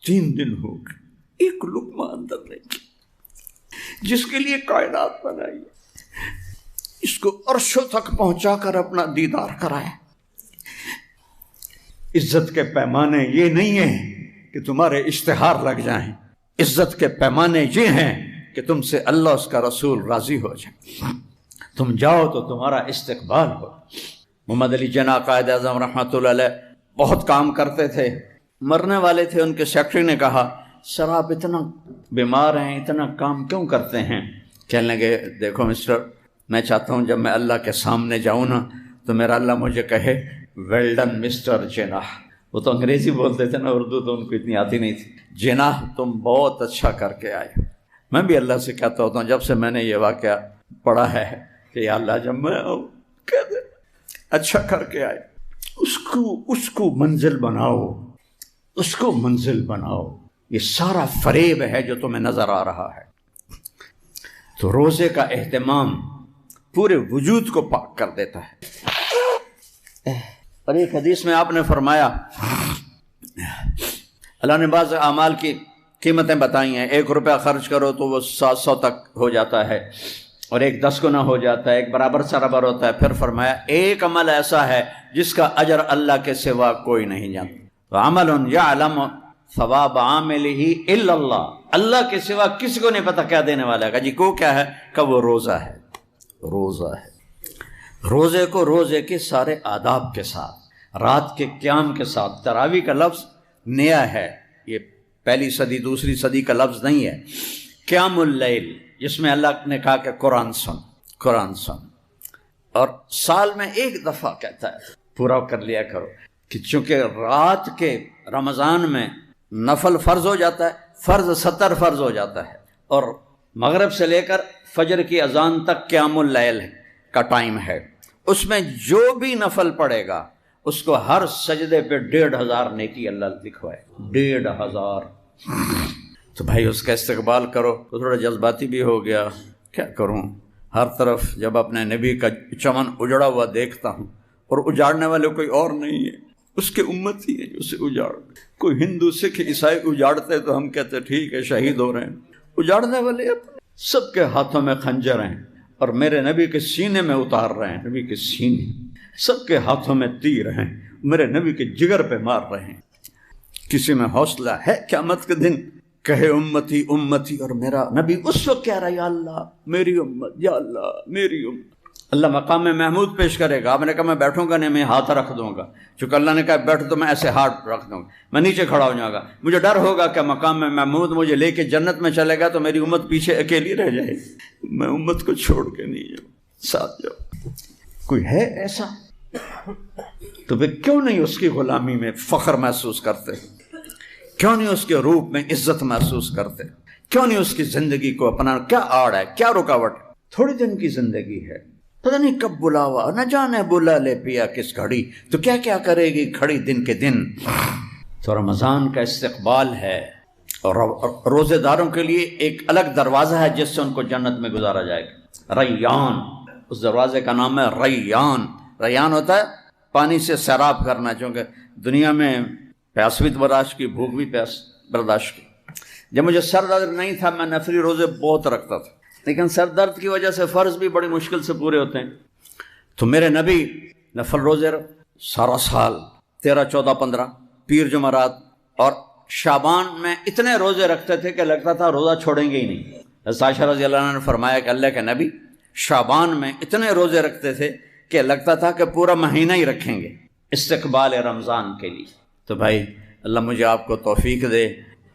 3 دن ہو گئے، ایک لقمہ اندر نہیں، جس کے لیے کائنات بنائی، اس کو عرشوں تک پہنچا کر اپنا دیدار کرایا۔ عزت کے پیمانے یہ نہیں ہیں کہ تمہارے اشتہار لگ جائیں، عزت کے پیمانے یہ ہیں کہ تم سے اللہ اس کا رسول راضی ہو جائے، تم جاؤ تو تمہارا استقبال ہو۔ محمد علی جناح قائد اعظم رحمۃ اللہ علیہ بہت کام کرتے تھے، مرنے والے تھے، ان کے سیکرٹری نے کہا سر آپ اتنا بیمار ہیں، اتنا کام کیوں کرتے ہیں؟ کہنے لگے دیکھو مسٹر، میں چاہتا ہوں جب میں اللہ کے سامنے جاؤں نا تو میرا اللہ مجھے کہے ویل ڈن مسٹر جناح۔ وہ تو انگریزی بولتے تھے نا، اردو تو ان کو اتنی آتی نہیں تھی۔ جناح تم بہت اچھا کر کے آئے۔ میں بھی اللہ سے کہتا ہوتا ہوں جب سے میں نے یہ واقعہ پڑھا ہے کہ یا اللہ جب میں کہہ دے اچھا کر کے آئے، اس کو منزل بناؤ، اس کو منزل بناؤ۔ یہ سارا فریب ہے جو تمہیں نظر آ رہا ہے۔ تو روزے کا اہتمام پورے وجود کو پاک کر دیتا ہے۔ اور ایک حدیث میں آپ نے فرمایا، اللہ نے بعض اعمال کی قیمتیں بتائی ہیں، 1 روپیہ خرچ کرو تو وہ 700 تک ہو جاتا ہے، اور ایک 10 گنا ہو جاتا ہے، ایک برابر سرابر ہوتا ہے۔ پھر فرمایا ایک عمل ایسا ہے جس کا اجر اللہ کے سوا کوئی نہیں جانتا، عمل یعلم ثواب عاملہ الا اللہ، اللہ کے سوا کسی کو نہیں پتا کیا دینے والا ہے۔ کہا جی کو کیا ہے؟ کہ وہ روزہ ہے، روزہ ہے۔ روزے کو روزے کے سارے آداب کے ساتھ، رات کے قیام کے ساتھ، تراویح کا لفظ نیا ہے، یہ پہلی صدی دوسری صدی کا لفظ نہیں ہے۔ قیام اللیل، جس میں اللہ نے کہا کہ قرآن سن، قرآن سن، اور سال میں ایک دفعہ کہتا ہے پورا کر لیا کرو، کہ چونکہ رات کے رمضان میں نفل فرض ہو جاتا ہے، فرض 70 فرض ہو جاتا ہے، اور مغرب سے لے کر فجر کی اذان تک قیام اللیل کا ٹائم ہے، اس میں جو بھی نفل پڑے گا اس کو ہر سجدے پہ 1500 نیکی اللہ لکھوائے، 1500۔ تو بھائی اس کا استقبال کرو۔ تو تھوڑا جذباتی بھی ہو گیا، کیا کروں، ہر طرف جب اپنے نبی کا چمن اجڑا ہوا دیکھتا ہوں، اور اجاڑنے والے کوئی اور نہیں ہے، اس کے امت ہی ہے جو اسے اجاڑ، کوئی ہندو سکھ عیسائی اجاڑتے تو ہم کہتے ٹھیک ہے شہید ہو رہے ہیں، اجاڑنے والے اپنے سب کے ہاتھوں میں خنجر ہیں اور میرے نبی کے سینے میں اتار رہے ہیں، نبی کے سینے، سب کے ہاتھوں میں تیر ہیں، میرے نبی کے جگر پہ مار رہے ہیں۔ کسی میں حوصلہ ہے قیامت کے دن کہے امتی امتی، اور میرا نبی اس وقت کہہ رہا ہے یا اللہ میری امت، یا اللہ میری امت۔ اللہ مقام محمود پیش کرے گا، آپ نے کہا میں بیٹھوں گا نہیں، میں ہاتھ رکھ دوں گا، چونکہ اللہ نے کہا بیٹھ تو میں ایسے ہاتھ رکھ دوں گا، میں نیچے کھڑا ہو جاؤں گا، مجھے ڈر ہوگا کہ مقام محمود مجھے لے کے جنت میں چلے گا تو میری امت پیچھے اکیلی رہ جائے گی، میں امت کو چھوڑ کے نہیں جاؤں، ساتھ جاؤ۔ کوئی ہے ایسا؟ تو پھر کیوں نہیں اس کی غلامی میں فخر محسوس کرتے، کیوں نہیں اس کے روپ میں عزت محسوس کرتے، کیوں نہیں اس کی زندگی کو اپنا؟ کیا آڑ ہے، کیا رکاوٹ؟ تھوڑی دن کی زندگی ہے، پتہ نہیں کب بلاوا، نہ جانے بلا لے پیا کس گھڑی، تو کیا کیا کرے گی کھڑی دن کے دن۔ تو رمضان کا استقبال ہے، اور روزے داروں کے لیے ایک الگ دروازہ ہے جس سے ان کو جنت میں گزارا جائے گا، ریان، اس دروازے کا نام ہے ریان۔ ریان ہوتا ہے پانی سے سیراب کرنا، چونکہ دنیا میں پیاس بھی برداشت کی، بھوک بھی پیاس برداشت کی۔ جب مجھے سر درد نہیں تھا میں نفلی روزے بہت رکھتا تھا، لیکن سر درد کی وجہ سے فرض بھی بڑی مشکل سے پورے ہوتے ہیں، تو میرے نبی نفل روزے سارا سال 13 14 15 پیر جمعرات اور شعبان میں اتنے روزے رکھتے تھے کہ لگتا تھا روزہ چھوڑیں گے ہی نہیں۔ حضرت عائشہ رضی اللہ عنہ نے فرمایا کہ اللہ کے نبی شعبان میں اتنے روزے رکھتے تھے کہ لگتا تھا کہ پورا مہینہ ہی رکھیں گے استقبال رمضان کے لیے۔ تو بھائی اللہ مجھے آپ کو توفیق دے،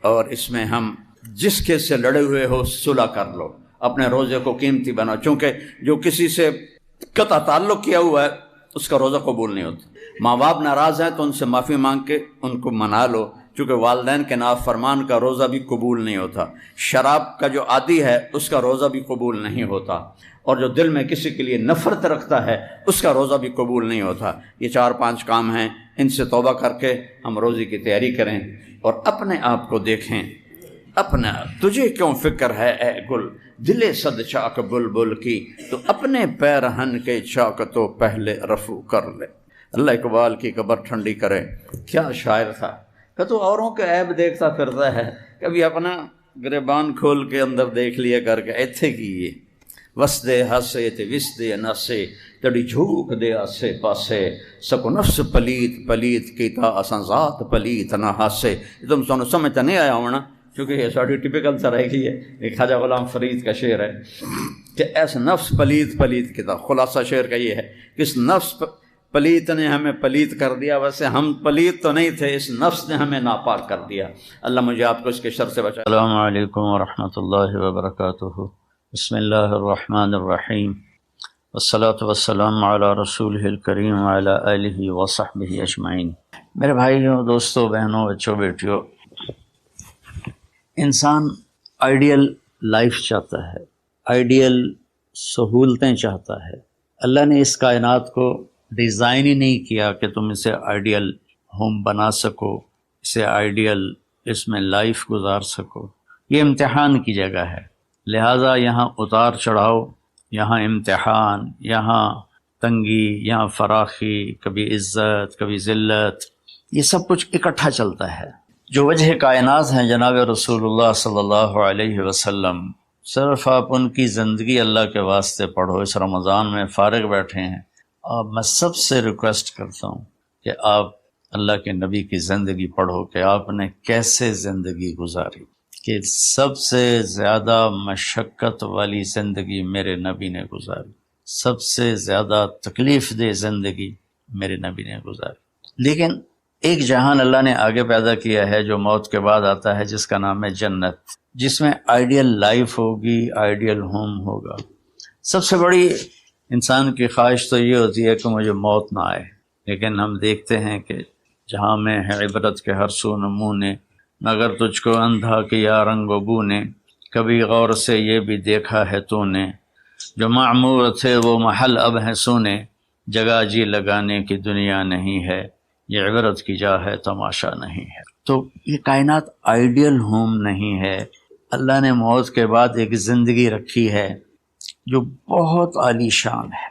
اور اس میں ہم جس کے سے لڑے ہوئے ہو صلح کر لو، اپنے روزے کو قیمتی بناؤ، چونکہ جو کسی سے قطع تعلق کیا ہوا ہے اس کا روزہ قبول نہیں ہوتا۔ ماں باپ ناراض ہیں تو ان سے معافی مانگ کے ان کو منا لو، چونکہ والدین کے نافرمان کا روزہ بھی قبول نہیں ہوتا۔ شراب کا جو عادی ہے اس کا روزہ بھی قبول نہیں ہوتا، اور جو دل میں کسی کے لیے نفرت رکھتا ہے اس کا روزہ بھی قبول نہیں ہوتا۔ یہ 4-5 کام ہیں، ان سے توبہ کر کے ہم روزے کی تیاری کریں، اور اپنے آپ کو دیکھیں، اپنا تجھے کیوں فکر ہے اے گل، دلے صد چاک بلبل کی، تو اپنے پیرہن کے چاک تو پہلے رفو کر لے۔ اللہ اقبال کی قبر ٹھنڈی کرے، کیا شاعر تھا کہ تو اوروں کے عیب دیکھتا پھرتا ہے، کبھی اپنا گریبان کھول کے اندر دیکھ لیا کر کے ایتھے کی یہ وسدے ہاسے تے وسدے ناسے تڑی جھوک دے آسے پاسے سکو نفس پلیت پلیت کیتا اساں ذات پلیت نہ ہاسے۔ تم سنو سمجھتا نہیں آیا ہونا، کیونکہ یہ ساری ٹپیکل طرح کی ہے، ایک خواجہ غلام فرید کا شعر ہے کہ ایسا نفس پلیت پلیت کیتا۔ خلاصہ شعر کا یہ ہے کہ اس نفس پلیت نے ہمیں پلیت کر دیا، ویسے ہم پلیت تو نہیں تھے، اس نفس نے ہمیں ناپاک کر دیا۔ اللہ مجھے آپ کو اس کے شر سے بچائے۔ السلام علیکم ورحمۃ اللہ وبرکاتہ۔ بسم اللہ الرحمن الرحیم، والصلاة والسلام علی رسولہ الکریم وعلی آلہ وصحبہ اجمعین۔ میرے بھائیوں، دوستوں، بہنوں، بچوں، بیٹیوں، انسان آئیڈیل لائف چاہتا ہے، آئیڈیل سہولتیں چاہتا ہے۔ اللہ نے اس کائنات کو ڈیزائن ہی نہیں کیا کہ تم اسے آئیڈیل ہوم بنا سکو، اسے آئیڈیل اس میں لائف گزار سکو۔ یہ امتحان کی جگہ ہے، لہٰذا یہاں اتار چڑھاؤ، یہاں امتحان، یہاں تنگی، یہاں فراخی، کبھی عزت، کبھی ذلت، یہ سب کچھ اکٹھا چلتا ہے۔ جو وجہ کائنات ہیں جناب رسول اللہ صلی اللہ علیہ وسلم، صرف آپ ان کی زندگی اللہ کے واسطے پڑھو۔ اس رمضان میں فارغ بیٹھے ہیں، میں سب سے ریکویسٹ کرتا ہوں کہ آپ اللہ کے نبی کی زندگی پڑھو کہ آپ نے کیسے زندگی گزاری، کہ سب سے زیادہ مشقت والی زندگی میرے نبی نے گزاری، سب سے زیادہ تکلیف دہ زندگی میرے نبی نے گزاری۔ لیکن ایک جہان اللہ نے آگے پیدا کیا ہے جو موت کے بعد آتا ہے، جس کا نام ہے جنت، جس میں آئیڈیل لائف ہوگی، آئیڈیل ہوم ہوگا۔ سب سے بڑی انسان کی خواہش تو یہ ہوتی ہے کہ مجھے موت نہ آئے، لیکن ہم دیکھتے ہیں کہ جہاں میں ہے عبرت کے ہر سو نمونے، مگر تجھ کو اندھا کیا رنگ و بو نے، کبھی غور سے یہ بھی دیکھا ہے تو نے، جو معمور تھے وہ محل اب ہیں سونے، جگہ جی لگانے کی دنیا نہیں ہے، یہ عبرت کی جا ہے تماشا نہیں ہے۔ تو یہ کائنات آئیڈیل ہوم نہیں ہے، اللہ نے موت کے بعد ایک زندگی رکھی ہے جو بہت عالی شان ہے،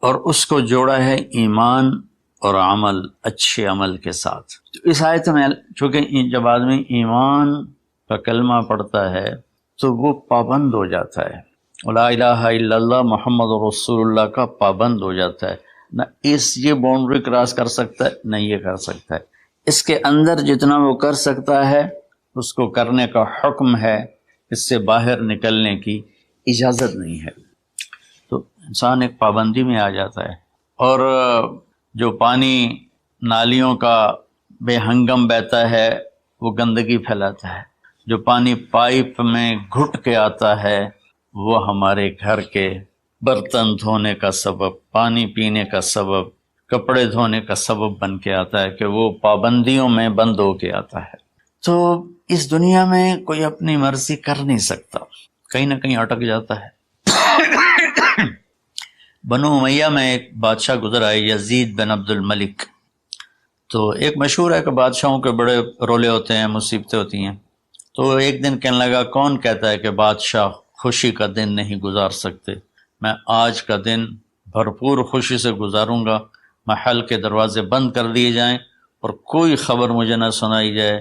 اور اس کو جوڑا ہے ایمان اور عمل، اچھے عمل کے ساتھ۔ تو اس آیت میں چونکہ جب آدمی ایمان کا کلمہ پڑھتا ہے تو وہ پابند ہو جاتا ہے، لا الہ الا اللہ محمد رسول اللہ کا پابند ہو جاتا ہے، نہ یہ باؤنڈری کراس کر سکتا ہے، نہ یہ کر سکتا ہے، اس کے اندر جتنا وہ کر سکتا ہے اس کو کرنے کا حکم ہے، اس سے باہر نکلنے کی اجازت نہیں ہے۔ تو انسان ایک پابندی میں آ جاتا ہے، اور جو پانی نالیوں کا بے ہنگم بہتا ہے وہ گندگی پھیلاتا ہے، جو پانی پائپ میں گھٹ کے آتا ہے وہ ہمارے گھر کے برتن دھونے کا سبب، پانی پینے کا سبب، کپڑے دھونے کا سبب بن کے آتا ہے، کہ وہ پابندیوں میں بند ہو کے آتا ہے۔ تو اس دنیا میں کوئی اپنی مرضی کر نہیں سکتا، کہیں نہ کہیں اٹک جاتا ہے۔ بنو امیہ میں ایک بادشاہ گزرا ہے، یزید بن عبد الملک۔ تو ایک مشہور ہے کہ بادشاہوں کے بڑے رولے ہوتے ہیں، مصیبتیں ہوتی ہیں۔ تو ایک دن کہنے لگا، کون کہتا ہے کہ بادشاہ خوشی کا دن نہیں گزار سکتے؟ میں آج کا دن بھرپور خوشی سے گزاروں گا، محل کے دروازے بند کر دیے جائیں اور کوئی خبر مجھے نہ سنائی جائے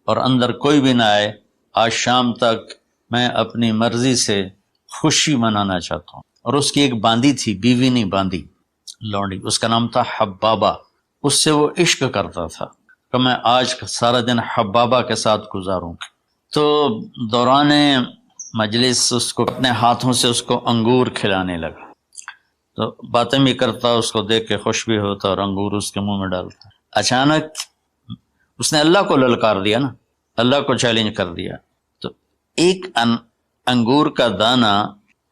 اور اندر کوئی بھی نہ آئے، آج شام تک میں اپنی مرضی سے خوشی منانا چاہتا ہوں۔ اور اس کی ایک باندی تھی، بیوی نہیں باندی، لونڈی، اس کا نام تھا حبابہ، اس سے وہ عشق کرتا تھا کہ میں آج سارا دن حبابہ کے ساتھ گزاروں۔ تو دوران مجلس اس کو اپنے ہاتھوں سے اس کو انگور کھلانے لگا، تو باتیں بھی کرتا، اس کو دیکھ کے خوش بھی ہوتا اور انگور اس کے منہ میں ڈالتا۔ اچانک اس نے اللہ کو للکار دیا نا، اللہ کو چیلنج کر دیا، تو ایک انگور کا دانہ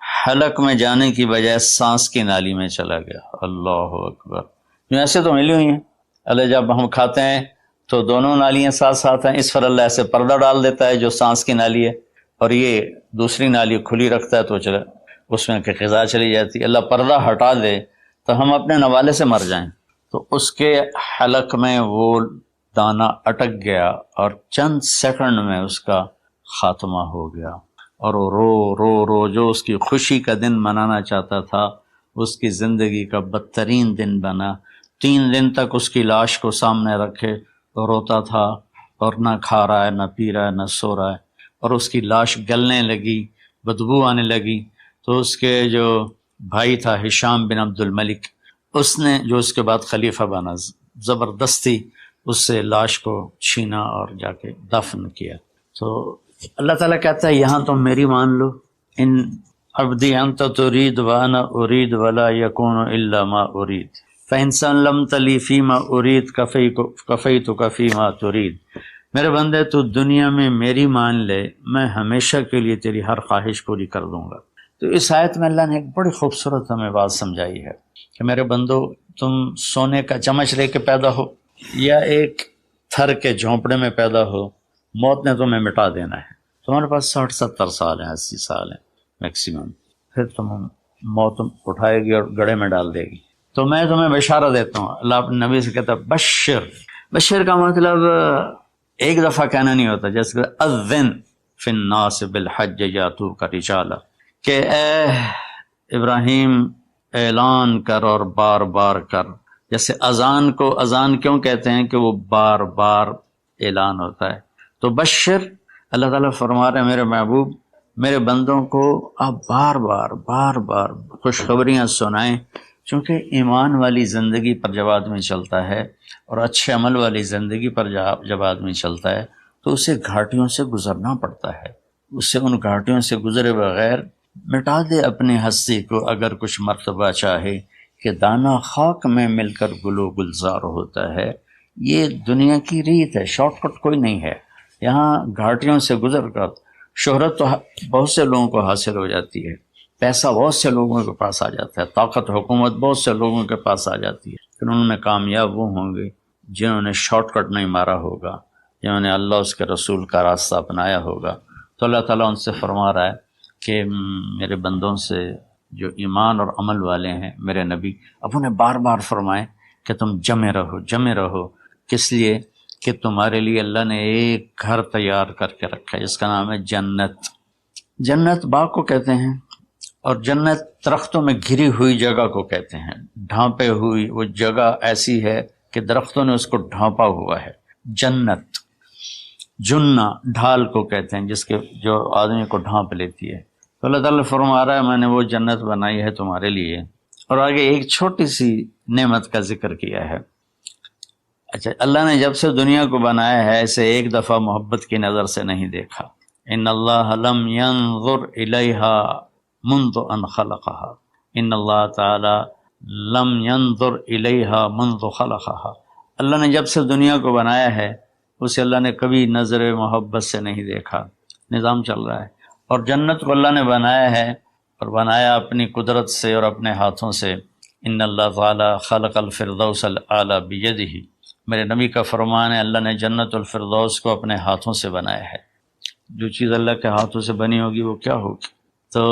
حلق میں جانے کی بجائے سانس کی نالی میں چلا گیا۔ اللہ اکبر! ایسے تو ملی ہوئی ہیں، اللہ جب ہم کھاتے ہیں تو دونوں نالیاں ساتھ ساتھ ہیں، اس پر اللہ ایسے پردہ ڈال دیتا ہے جو سانس کی نالی ہے، اور یہ دوسری نالی کھلی رکھتا ہے تو چلا اس میں کہ غذا چلی جاتی ہے۔ اللہ پردہ ہٹا دے تو ہم اپنے نوالے سے مر جائیں۔ تو اس کے حلق میں وہ دانہ اٹک گیا اور چند سیکنڈ میں اس کا خاتمہ ہو گیا، اور وہ رو جو اس کی خوشی کا دن منانا چاہتا تھا اس کی زندگی کا بدترین دن بنا۔ 3 دن تک اس کی لاش کو سامنے رکھے تو روتا تھا، اور نہ کھا رہا ہے، نہ پی رہا ہے، نہ سو رہا ہے، اور اس کی لاش گلنے لگی، بدبو آنے لگی۔ تو اس کے جو بھائی تھا ہشام بن عبد الملک، اس نے جو اس کے بعد خلیفہ بنا، زبردستی اس سے لاش کو چھینا اور جا کے دفن کیا۔ تو اللہ تعالیٰ کہتا ہے یہاں تم میری مان لو، ان عبدی انت ترید وانا ارید ولا یکون الا ما ارید فإن سلمت لی فیما ارید کفیتک فیما ترید۔ میرے بندے تو دنیا میں میری مان لے، میں ہمیشہ کے لیے تیری ہر خواہش پوری کر دوں گا۔ تو اس آیت میں اللہ نے ایک بڑی خوبصورت ہمیں بات سمجھائی ہے کہ میرے بندو، تم سونے کا چمچ لے کے پیدا ہو یا ایک تھر کے جھونپڑے میں پیدا ہو، موت نے تمہیں مٹا دینا ہے۔ تمہارے پاس 60-70 سال ہیں، 80 سال ہیں میکسیمم، پھر تم موت اٹھائے گی اور گڑھے میں ڈال دے گی۔ تو میں تمہیں بشارت دیتا ہوں، اللہ اپنے نبی سے کہتا ہے بشر کا مطلب ایک دفعہ کہنا نہیں ہوتا، جیسے اذن فی الناس بالحج یاتوک رجالا، کہ اے ابراہیم اعلان کر اور بار بار کر۔ جیسے اذان کو اذان کیوں کہتے ہیں کہ وہ بار بار اعلان ہوتا ہے۔ تو بشر، اللہ تعالیٰ فرما رہے ہیں میرے محبوب، میرے بندوں کو آپ بار بار خوشخبریاں سنائیں چونکہ ایمان والی زندگی پر جب آدمی چلتا ہے اور اچھے عمل والی زندگی پر جب آدمی چلتا ہے تو اسے گھاٹیوں سے گزرنا پڑتا ہے. اسے ان گھاٹیوں سے گزرے بغیر مٹا دے اپنی ہستی کو اگر کچھ مرتبہ چاہے کہ دانہ خاک میں مل کر گل و گلزار ہوتا ہے. یہ دنیا کی ریت ہے، شارٹ کٹ کوئی نہیں ہے. یہاں گھاٹیوں سے گزر کر شہرت تو بہت سے لوگوں کو حاصل ہو جاتی ہے، پیسہ بہت سے لوگوں کے پاس آ جاتا ہے، طاقت حکومت بہت سے لوگوں کے پاس آ جاتی ہے، لیکن ان میں کامیاب وہ ہوں گے جنہوں نے شارٹ کٹ نہیں مارا ہوگا، جنہوں نے اللہ اس کے رسول کا راستہ اپنایا ہوگا. تو اللہ تعالیٰ ان سے فرما رہا ہے کہ میرے بندوں سے جو ایمان اور عمل والے ہیں، میرے نبی اب انہیں بار بار فرمائیں کہ تم جمے رہو. کس لیے؟ کہ تمہارے لیے اللہ نے ایک گھر تیار کر کے رکھا ہے جس کا نام ہے جنت. جنت باغ کو کہتے ہیں، اور جنت درختوں میں گھری ہوئی جگہ کو کہتے ہیں. ڈھانپے ہوئی وہ جگہ ایسی ہے کہ درختوں نے اس کو ڈھانپا ہوا ہے. جنت جنہ ڈھال کو کہتے ہیں، جس کے جو آدمی کو ڈھانپ لیتی ہے. تو اللہ تعالیٰ فرما رہا ہے میں نے وہ جنت بنائی ہے تمہارے لیے. اور آگے ایک چھوٹی سی نعمت کا ذکر کیا ہے. اچھا، اللہ نے جب سے دنیا کو بنایا ہے اسے ایک دفعہ محبت کی نظر سے نہیں دیکھا. ان اللہ لم ينظر الیہا منذ ان خلقہا. ان اللہ تعالی لم ينظر الیہا منذ خلقہا. اللہ نے جب سے دنیا کو بنایا ہے اسے اللہ نے کبھی نظر محبت سے نہیں دیکھا. نظام چل رہا ہے. اور جنت کو اللہ نے بنایا ہے، اور بنایا اپنی قدرت سے اور اپنے ہاتھوں سے. ان اللہ تعالی خلق الفردوس الاعلی بیدہ. میرے نبی کا فرمان ہے اللہ نے جنت الفردوس کو اپنے ہاتھوں سے بنایا ہے. جو چیز اللہ کے ہاتھوں سے بنی ہوگی وہ کیا ہوگی؟ تو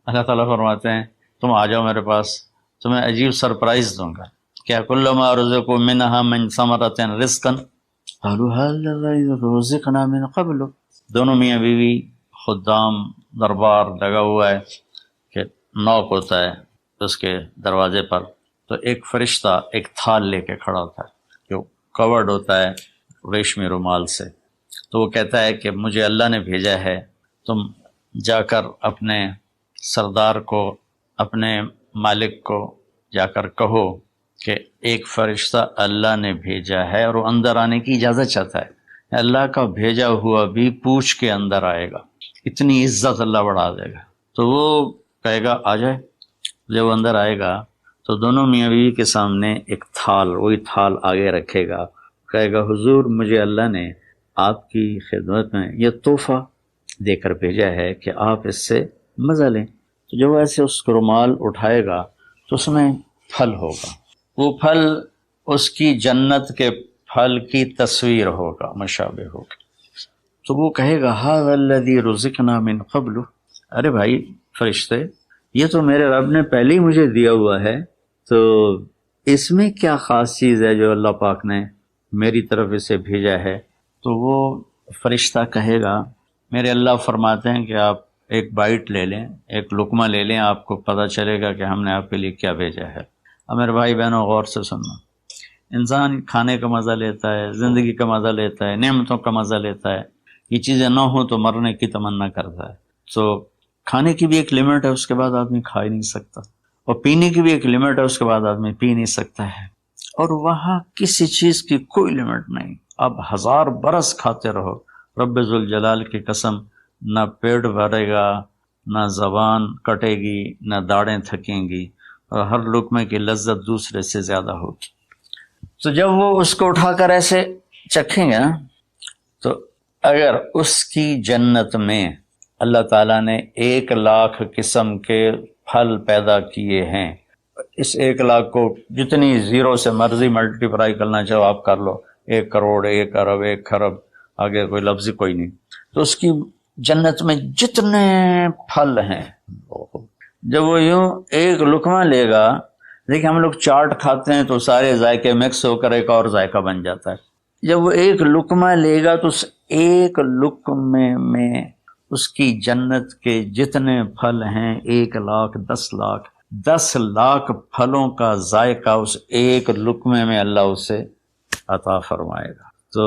اللہ تعالیٰ فرماتے ہیں تم آ جاؤ میرے پاس، تمہیں عجیب سرپرائز دوں گا. کیا کلما رزقوا منہا من ثمرۃ رزقا قالوا هذا رزقنا من قبل. دونوں میاں بیوی خدام دربار لگا ہوا ہے کہ نوک ہوتا ہے اس کے دروازے پر، تو ایک فرشتہ ایک تھال لے کے کھڑا ہوتا ہے جو کورڈ ہوتا ہے ریشمی رومال سے. تو وہ کہتا ہے کہ مجھے اللہ نے بھیجا ہے، تم جا کر اپنے سردار کو، اپنے مالک کو جا کر کہو کہ ایک فرشتہ اللہ نے بھیجا ہے اور وہ اندر آنے کی اجازت چاہتا ہے. اللہ کا بھیجا ہوا بھی پوچھ کے اندر آئے گا، اتنی عزت اللہ بڑھا دے گا. تو وہ کہے گا آ جائے. جب وہ اندر آئے گا تو دونوں میاں بیوی کے سامنے ایک تھال، وہی تھال آگے رکھے گا، کہے گا حضور مجھے اللہ نے آپ کی خدمت میں یہ تحفہ دے کر بھیجا ہے کہ آپ اس سے مزہ لیں. تو جب ایسے اس کو رومال اٹھائے گا تو اس میں پھل ہوگا. وہ پھل اس کی جنت کے پھل کی تصویر ہوگا، مشابہ ہوگا. تو وہ کہے گا ھذا الذی رزقنا من قبل. ارے بھائی فرشتے، یہ تو میرے رب نے پہلے ہی مجھے دیا ہوا ہے، تو اس میں کیا خاص چیز ہے جو اللہ پاک نے میری طرف اسے بھیجا ہے؟ تو وہ فرشتہ کہے گا میرے اللہ فرماتے ہیں کہ آپ ایک بائٹ لے لیں، ایک لقمہ لے لیں، آپ کو پتہ چلے گا کہ ہم نے آپ کے لیے کیا بھیجا ہے. اب میرے بھائی بہنوں غور سے سننا، انسان کھانے کا مزہ لیتا ہے، زندگی کا مزہ لیتا ہے، نعمتوں کا مزہ لیتا ہے. یہ چیزیں نہ ہوں تو مرنے کی تمنا کرتا ہے. تو کھانے کی بھی ایک لمٹ ہے، اس کے بعد آدمی کھا ہی نہیں سکتا. اور پینے کی بھی ایک لمٹ ہے، اس کے بعد آدمی پی نہیں سکتا ہے. اور وہاں کسی چیز کی کوئی لمٹ نہیں. اب 1000 برس کھاتے رہو، رب ذوالجلال کی قسم، نہ پیٹ بھرے گا، نہ زبان کٹے گی، نہ داڑیں تھکیں گی، اور ہر لقمے کی لذت دوسرے سے زیادہ ہوگی. تو جب وہ اس کو اٹھا کر ایسے چکھیں گے نا، تو اگر اس کی جنت میں اللہ تعالیٰ نے 1,00,000 قسم کے پھل پیدا کیے ہیں، اس 1,00,000 کو جتنی زیرو سے مرضی ملٹیپلائی کرنا چاہو آپ کر لو، 1 کروڑ، 1 ارب، 1 خرب، آگے کوئی لفظ ہی کوئی نہیں. تو اس کی جنت میں جتنے پھل ہیں، جب وہ یوں ایک لقمہ لے گا، دیکھیں ہم لوگ چاٹ کھاتے ہیں تو سارے ذائقے مکس ہو کر ایک اور ذائقہ بن جاتا ہے. جب وہ ایک لقمہ لے گا تو اس ایک لقمے میں اس کی جنت کے جتنے پھل ہیں 1,00,000، 10,00,000، 10,00,000 پھلوں کا ذائقہ اس ایک لقمے میں اللہ اسے عطا فرمائے گا. تو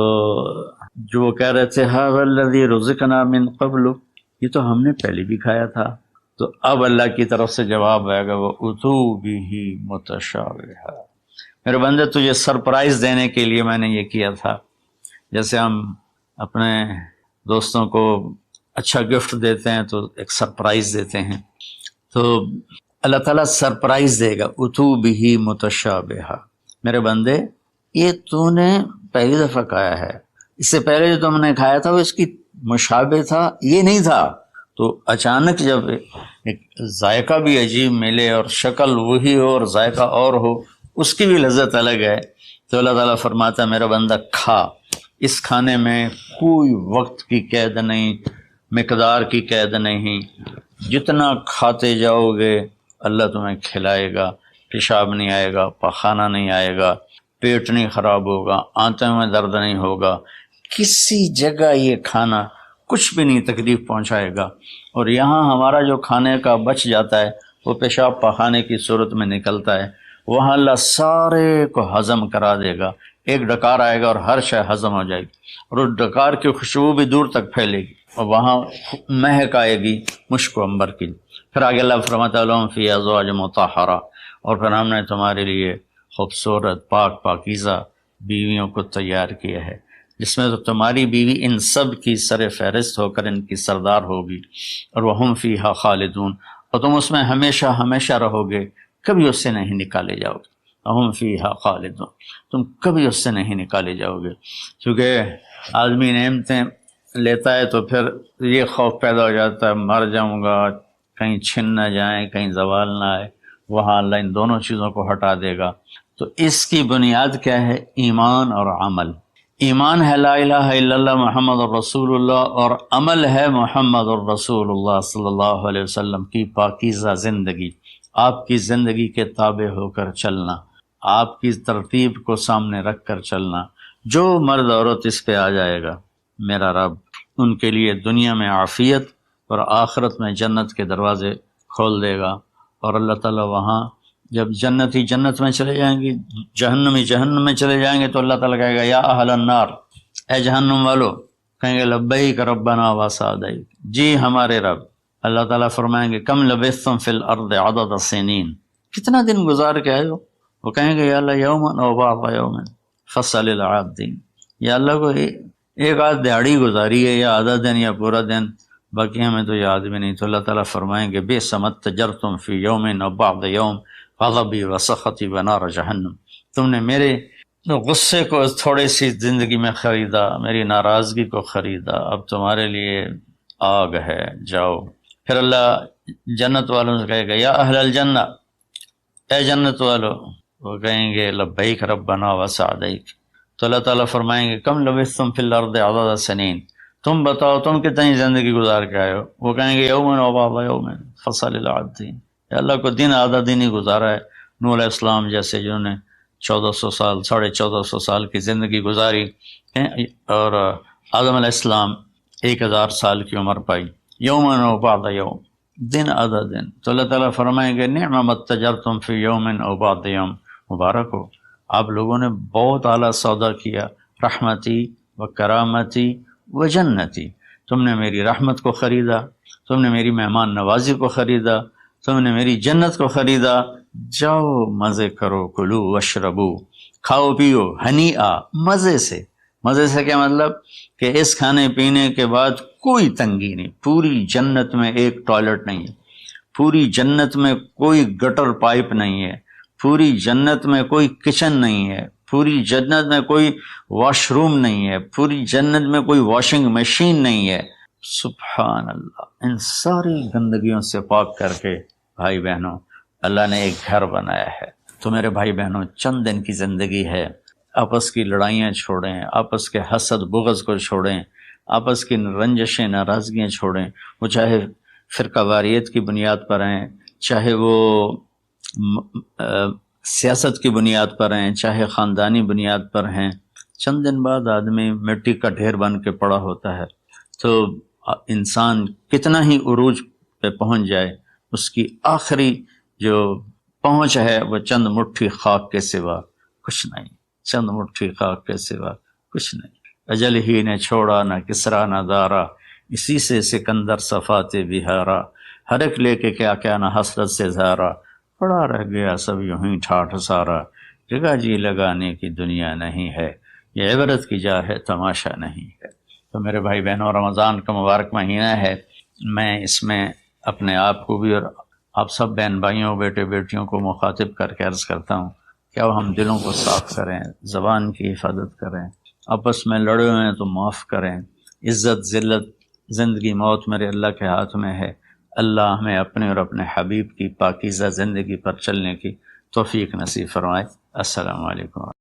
جو وہ کہہ رہے تھے ھذا الذی رزقنا من قبل، یہ تو ہم نے پہلے بھی کھایا تھا، تو اب اللہ کی طرف سے جواب آئے گا، وہ اتو بھی متشابہہ، میرے بندے تجھے سرپرائز دینے کے لیے میں نے یہ کیا تھا. جیسے ہم اپنے دوستوں کو اچھا گفٹ دیتے ہیں تو ایک سرپرائز دیتے ہیں، تو اللہ تعالیٰ سرپرائز دے گا. اتو بھی متشابہہ، میرے بندے یہ تو نے پہلی دفعہ کھایا ہے، اس سے پہلے جو تم نے کھایا تھا وہ اس کی مشابہ تھا، یہ نہیں تھا. تو اچانک جب ایک ذائقہ بھی عجیب ملے اور شکل وہی ہو اور ذائقہ اور ہو، اس کی بھی لذت الگ ہے. تو اللہ تعالیٰ فرماتا ہے میرا بندہ کھا، اس کھانے میں کوئی وقت کی قید نہیں، مقدار کی قید نہیں، جتنا کھاتے جاؤ گے اللہ تمہیں کھلائے گا، پیشاب نہیں آئے گا، پخانہ نہیں آئے گا، پیٹ نہیں خراب ہوگا، آنتوں میں درد نہیں ہوگا، کسی جگہ یہ کھانا کچھ بھی نہیں تکلیف پہنچائے گا. اور یہاں ہمارا جو کھانے کا بچ جاتا ہے وہ پیشاب پخانے کی صورت میں نکلتا ہے، وہاں اللہ سارے کو ہضم کرا دے گا. ایک ڈکار آئے گا اور ہر شے ہضم ہو جائے گی، اور اس ڈکار کی خوشبو بھی دور تک پھیلے گی، اور وہاں مہک آئے گی مشک و عنبر کی. پھر آگے اللہ فرماتا ہے لہم فیہا ازواج مطہرہ، اور پھر ہم نے تمہارے لیے خوبصورت پاک پاکیزہ بیویوں کو تیار کیا ہے، جس میں تو تمہاری بیوی ان سب کی سر فہرست ہو کر ان کی سردار ہوگی. اور وہم فیہا خالدون، اور تم اس میں ہمیشہ ہمیشہ رہو گے، کبھی اس سے نہیں نکالے جاؤ گے. وہم فیہا خالدون، تم کبھی اس سے نہیں نکالے جاؤ گے. کیونکہ آدمی نعمتیں لیتا ہے تو پھر یہ خوف پیدا ہو جاتا ہے مر جاؤں گا، کہیں چھن نہ جائیں، کہیں زوال نہ آئے. وہاں اللہ ان دونوں چیزوں کو ہٹا دے گا. تو اس کی بنیاد کیا ہے؟ ایمان اور عمل. ایمان ہے لا الہ الا اللہ محمد الرسول اللہ، اور عمل ہے محمد الرسول اللہ صلی اللہ علیہ وسلم کی پاکیزہ زندگی. آپ کی زندگی کے تابع ہو کر چلنا، آپ کی ترتیب کو سامنے رکھ کر چلنا. جو مرد عورت اس پہ آ جائے گا میرا رب ان کے لیے دنیا میں عافیت اور آخرت میں جنت کے دروازے کھول دے گا. اور اللہ تعالیٰ وہاں جب جنتی جنت میں چلے جائیں گے، جہنمی جہنم میں چلے جائیں گے، تو اللہ تعالیٰ کہے گا یا اہل النار، اے جہنم والو، کہیں گے لبیک ربنا و سعدیک، جی ہمارے رب. اللہ تعالیٰ فرمائیں گے کم لبثتم فی الارض عدد سنین، کتنا دن گزار کے آئے ہو؟ وہ کہیں گے یا اللہ یومن او بعض یومن فصل العابدین، یا اللہ کو ایک آدھ دیہڑی گزاری ہے یا آدھا دن یا پورا دن، باقی ہمیں تو یاد بھی نہیں. تو اللہ تعالیٰ فرمائیں گے بے سمت تجرتم فی یومن او بعض یوم غضبی و سخطی و نار جہنم، تم نے میرے غصے کو تھوڑی سی زندگی میں خریدا، میری ناراضگی کو خریدا، اب تمہارے لیے آگ ہے، جاؤ. پھر اللہ جنت والوں سے کہے گا یا اہل الجنہ، اے جنت والو، وہ کہیں گے لبیک ربنا و سعدیک. تو اللہ تعالیٰ فرمائیں گے کم لبثتم فی الارض عدد سنین، تم بتاؤ تم کتنی زندگی گزار کے آئے ہو؟ وہ کہیں گے یومن و بعض یومن فصل العابدین، اللہ کو دن آدھا دن ہی گزارا ہے. نوح علیہ السلام جیسے جنہوں نے 1400 سال 1450 سال کی زندگی گزاری، اور آدم علیہ السلام 1000 سال کی عمر پائی. یومن و بعض یوم، دن آدھا دن. تو اللہ تعالیٰ فرمائیں گے نعم ما تجرتم فی یومن او بعض یوم، مبارک ہو، آپ لوگوں نے بہت اعلیٰ سودا کیا، رحمتی و کرامتی و جنتی، تم نے میری رحمت کو خریدا، تم نے میری مہمان نوازی کو خریدا، تم نے میری جنت کو خریدا. جاؤ مزے کرو، کلو واشربو، کھاؤ پیو، ہنیئا، مزے سے. مزے سے کیا مطلب؟ کہ اس کھانے پینے کے بعد کوئی تنگی نہیں. پوری جنت میں ایک ٹوائلٹ نہیں ہے، پوری جنت میں کوئی گٹر پائپ نہیں ہے، پوری جنت میں کوئی کچن نہیں ہے، پوری جنت میں کوئی واش روم نہیں ہے، پوری جنت میں کوئی واشنگ مشین نہیں ہے. سبحان اللہ. ان ساری گندگیوں سے پاک کر کے بھائی بہنوں اللہ نے ایک گھر بنایا ہے. تو میرے بھائی بہنوں چند دن کی زندگی ہے، آپس کی لڑائیاں چھوڑیں، آپس کے حسد بغض کو چھوڑیں، آپس کی رنجشیں ناراضگیاں چھوڑیں، وہ چاہے فرقہ واریت کی بنیاد پر ہیں، چاہے وہ سیاست کی بنیاد پر ہیں، چاہے خاندانی بنیاد پر ہیں. چند دن بعد آدمی مٹی کا ڈھیر بن کے پڑا ہوتا ہے. تو انسان کتنا ہی عروج پہ پہنچ جائے، اس کی آخری جو پہنچ ہے وہ چند مٹھی خاک کے سوا کچھ نہیں، چند مٹھی خاک کے سوا کچھ نہیں. اجل ہی نے چھوڑا نہ کسرا نہ دارا، اسی سے سکندر صفات بہارا، ہر ایک لے کے کیا کیا نہ حسرت سے زارا، پڑا رہ گیا سب یوں ہی ٹھاٹھ سارا، جگہ جی لگانے کی دنیا نہیں ہے، یہ عبرت کی جا ہے تماشا نہیں ہے۔ تو میرے بھائی بہنوں، رمضان کا مبارک مہینہ ہے، میں اس میں اپنے آپ کو بھی اور آپ سب بہن بھائیوں بیٹے بیٹیوں کو مخاطب کر کے عرض کرتا ہوں کہ اب ہم دلوں کو صاف کریں، زبان کی حفاظت کریں، آپس میں لڑے ہوئے ہیں تو معاف کریں، عزت ذلت زندگی موت میرے اللہ کے ہاتھ میں ہے، اللہ ہمیں اپنے اور اپنے حبیب کی پاکیزہ زندگی پر چلنے کی توفیق نصیب فرمائے۔ السلام علیکم۔